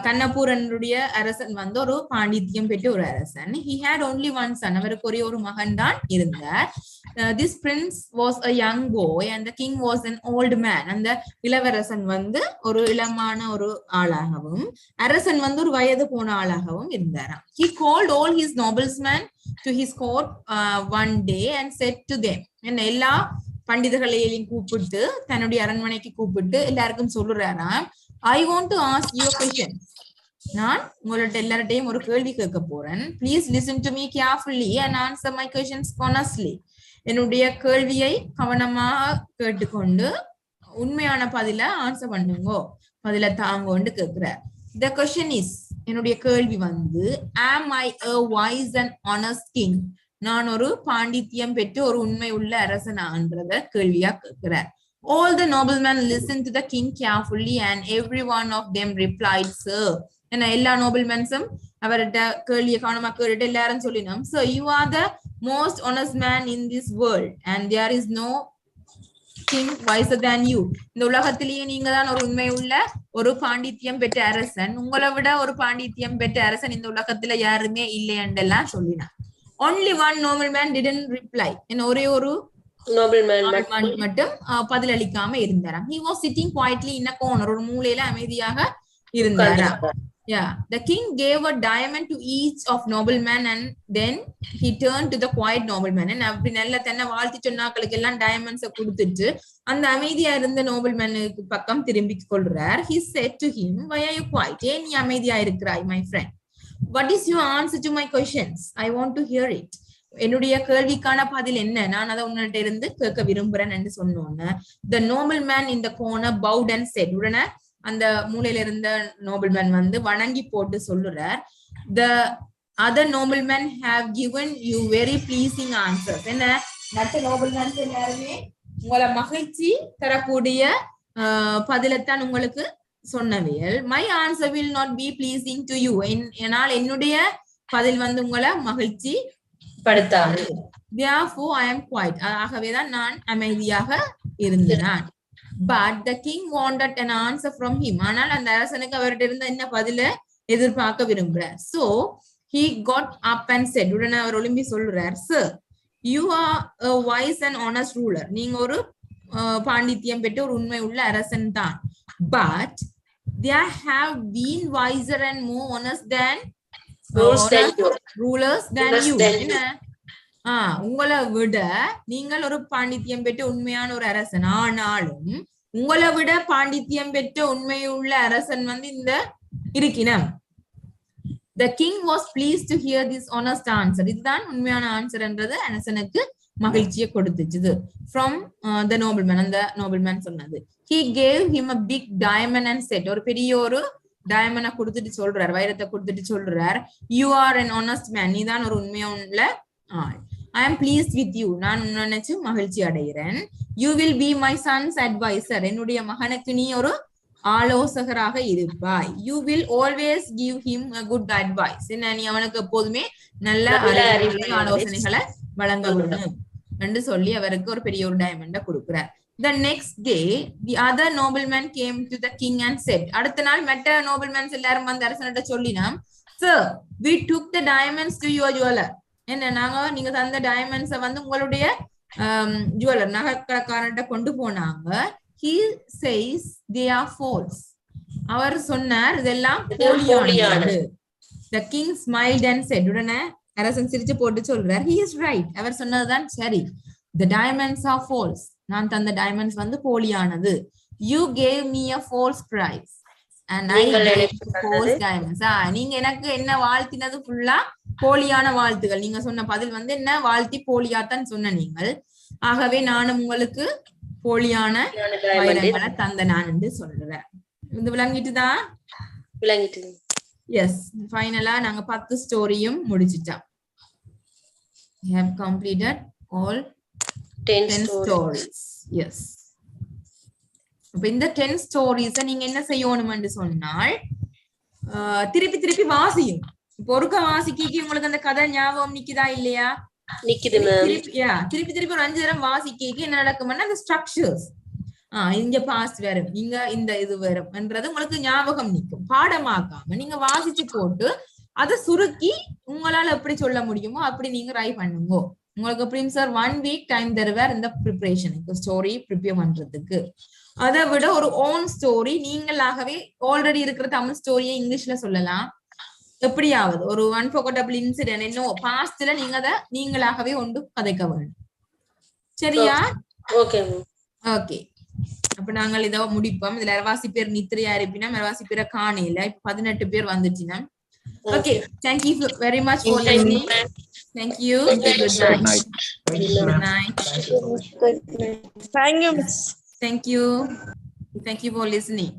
[SPEAKER 1] கண்ணபூரனுடைய அரசன் வந்து ஒரு பாண்டித்யம் பெற்ற ஒரு அரசன். He had only one son. அவருக்கு ஒரே ஒரு மகன் தான் இருந்தார். This prince was a young boy and the king was an old man. அந்த இளவரசன் வந்து ஒரு இளமான ஒரு ஆளாகவும் அரசன் வந்து ஒரு வயது போன ஆளாகவும் இருந்தாராம். He called all his noblesmen to his court one day and said to them, என்ன எல்லா பண்டிதர்களையும் கூப்பிட்டு தன்னுடைய அரண்மனைக்கு கூப்பிட்டு எல்லாருக்கும் சொல்லுறாராம், I want to ask you a question. நான் உங்கள்ட்ட எல்லார்ட்டையும் ஒரு கேள்வி கேட்க போறேன். Please listen to me carefully and answer my questions honestly. என்னுடைய கேள்வியை கவனமாக கேட்டுக்கொண்டு உண்மையான பதில ஆன்சர் பண்ணுங்க, பதில தாங்கன்னு கேட்கிறார். The question is, என்னுடைய கேள்வி வந்து, am I a wise and honest king? நான் ஒரு பாண்டித்யம் பெற்று ஒரு உண்மை உள்ள அரசனான்றத கேள்வியா கேட்கிறார். All the noblemen listened to the king carefully and every one of them replied, sir. என்ன எல்லா நோபல்மென்ஸும் அவர்கிட்ட கேள்வியை கவனமா கேட்டுட்டு எல்லாரும் சொல்லினோம், so you are the most honest man in this world and there is no king wiser than you. இந்த உலகத்திலேயே நீங்க தான் ஒரு உண்மை உள்ள ஒரு பாண்டித்யம் பெற்ற அரசன், உங்களை விட ஒரு பாண்டித்யம் பெற்ற அரசன் இந்த உலகத்துல யாருமே இல்லை என்றெல்லாம் சொல்லினான். Only one nobleman didn't reply. என்ன ஒரே ஒரு nobleman மட்டும் பதிலளிக்காம இருந்தாராம். He was sitting quietly in a corner. ஒரு மூலையில அமைதியாக இருந்தாராம். Yeah, the king gave a diamond to each of noblemen and then he turned to the quiet nobleman. And அப்படி நல்ல தன்னை வாழ்த்தி சொன்னாக்களுக்கு எல்லாம் diamonds கொடுத்துட்டு அந்த அமைதியா இருந்த நோபல்மேனுக்கு பக்கம் திரும்பி கொள்றார். He said to him, why are you quiet? ஏன் நீ அமைதியா இருக்கிறாய் my friend? What is your answer to my questions? I want to hear it. என்னுடைய கேள்விக்கான பதில் என்ன, நான் அதை உன்னிட்ட இருந்து கேட்க விரும்புறேன் என்று சொன்னோன்னு the nobleman in the corner bowed and said, உடனே அந்த மூலையில இருந்த நோபல்மேன் வந்து வணங்கி போட்டு சொல்லுறார், the other noblemen have given you very pleasing answers. என்ன மற்ற நோபல்மேன்ஸ் எல்லாருமே உங்களை மகிழ்ச்சி தரக்கூடிய பதிலத்தான் உங்களுக்கு சொன்னவியல். my answer will not be pleasing to you. என்னால் என்னுடைய பதில் வந்து உங்களை மகிழ்ச்சி படுத்தாது. therefore I am quiet. ஆகவேதான் நான் அமைதியாக இருந்தேன். But the king wanted an answer from him. ஆனால் அந்த அரசனுக்கு அவர்கிட்ட இருந்த என்ன பதில எதிர்பார்க்க விரும்புறார். So he got up and said, உடனே அவர் ஒளிம்பி சொல்றார், sir, you are a wise and honest ruler. நீங்க ஒரு பாண்டித்யம் பெற்ற ஒரு உண்மை உள்ள அரசன் தான். But there have been wiser and more honest than rulers than you. உங்களை விட நீங்கள் ஒரு பாண்டித்யம் பெற்ற உண்மையான ஒரு அரசன், ஆனாலும் உங்களை விட பாண்டித்யம் பெற்ற உண்மையுள்ள அரசன் வந்து இந்த இருக்கினம். The king was pleased to hear this honest answer. இதுதான் உண்மையான ஆன்சர் என்றது அரசனுக்கு மகிழ்ச்சியை கொடுத்துச்சு. From the nobleman, அந்த nobleman சொன்னது. He gave him a big diamond and said, ஒரு பெரிய ஒரு டயமண்டை கொடுத்துட்டு சொல்றார், வைரத்தை கொடுத்துட்டு சொல்றார், you are an honest man. நீதான் ஒரு உண்மையுள்ள ஆள். I am pleased with you. நான் நினைச்சு மகிழ்ச்சி அடைகிறேன். You will be my son's advisor. என்னுடைய மகனுக்கு நீ ஒரு ஆலோசகராக இருப்பாய். You will always give him a good advice. நீ அவனுக்கு எப்போதுமே நல்ல ஆலோசனைகளை வழங்க வேண்டும் என்று சொல்லி அவருக்கு ஒரு பெரிய ஒரு டைமண்டை கொடுக்கிறார். The next day, the other nobleman came to the king and said, அடுத்த நாள் மற்ற noblemen எல்லாரும் வந்து அரசனிட்ட சொல்லினா, sir, we took the diamonds to your jeweler. என்ன நாங்க நீங்க தந்த டைமண்ட்ஸை வந்து உங்களுடைய ஜுவலர் நகைக்கடைக்காரன்ட்ட கொண்டு போனாங்க. He says they are false. அவர் சொன்னார் இதெல்லாம் போலியானது. The king smiled and said, உடனே அரசன் சிரிச்சு போட்டு சொல்றார், he is right. அவர் சொன்னதுதான் சரி. The diamonds are false. நான் தந்த டைமண்ட்ஸ் வந்து போலியானது. You gave me a false price and I gave false diamonds. நீங்க எனக்கு என்ன வாழ்த்தினது ஃபுல்லா போலியான வாழ்த்துகள். நீங்க சொன்ன பதில் வந்து என்ன வாழ்த்தி போலியாத்தான் சொன்ன நீங்கள். ஆகவே நானும் உங்களுக்கு போலியான வைரங்களை தந்த நான் என்று சொல்றேன். இது விளங்கிட்டுதான்?
[SPEAKER 7] விளங்கிட்டு.
[SPEAKER 1] எஸ், ஃபைனலா நாங்க 10 ஸ்டோரியும் முடிச்சிட்டோம். We have completed all 10 stories. Yes. அப்ப இந்த 10 ஸ்டோரிஸ நீங்க என்ன செய்யணும்னு சொன்னால் திருப்பி திருப்பி வாசியும். இப்போ ஒருக்க வாசிக்கி உங்களுக்கு அந்த கதை ஞாபகம் நிக்குதா இல்லையா?
[SPEAKER 7] நிக்குது மேம்.
[SPEAKER 1] திருப்பி திருப்பி ஒரு 5 தடவை வாசிக்கி என்ன நடக்கும்னா அந்த ஸ்ட்ரக்சர்ஸ் இங்க பாஸ்ட் வரும், இங்க இந்த இது வரும் என்றது உங்களுக்கு ஞாபகம் நிற்கும். பாடமாக்காம நீங்க வாசிச்சு போட்டு அதை சுருக்கி உங்களால எப்படி சொல்ல முடியுமோ அப்படி நீங்க ட்ரை பண்ணுங்க. உங்களுக்கு எப்படியும் சார் 1 வீக் டைம் தருவார் இந்த ப்ரிப்பரேஷனுக்கு, ஸ்டோரி ப்ரிப்பேர் பண்றதுக்கு. அதை விட ஒரு ஓன் ஸ்டோரி நீங்களாகவே ஆல்ரெடி இருக்கிற தமிழ் ஸ்டோரியை இங்கிலீஷ்ல சொல்லலாம். எப்படியாவது ஒரு அன்ஃபர்கட்டபிள் இன்சிடென்ட் என்ன பாஸ்ட்ல நீங்க அதை நீங்களாகவே ஒன்று கதைக்க வேண்டும். சரியா?
[SPEAKER 7] ஓகே.
[SPEAKER 1] ஓகே, அப்ப நாங்கள் இதை முடிப்போம். இதுல அரவாசி பேர் நித்திரையா இருப்பினா அரவாசி பேரை காணையில இப்ப 18 பேர் வந்துச்சுன்னா. Okay, thank you very much for listening. Thank you. Good night. Good night.
[SPEAKER 2] Thank you, miss.
[SPEAKER 1] Thank you. Thank you for listening.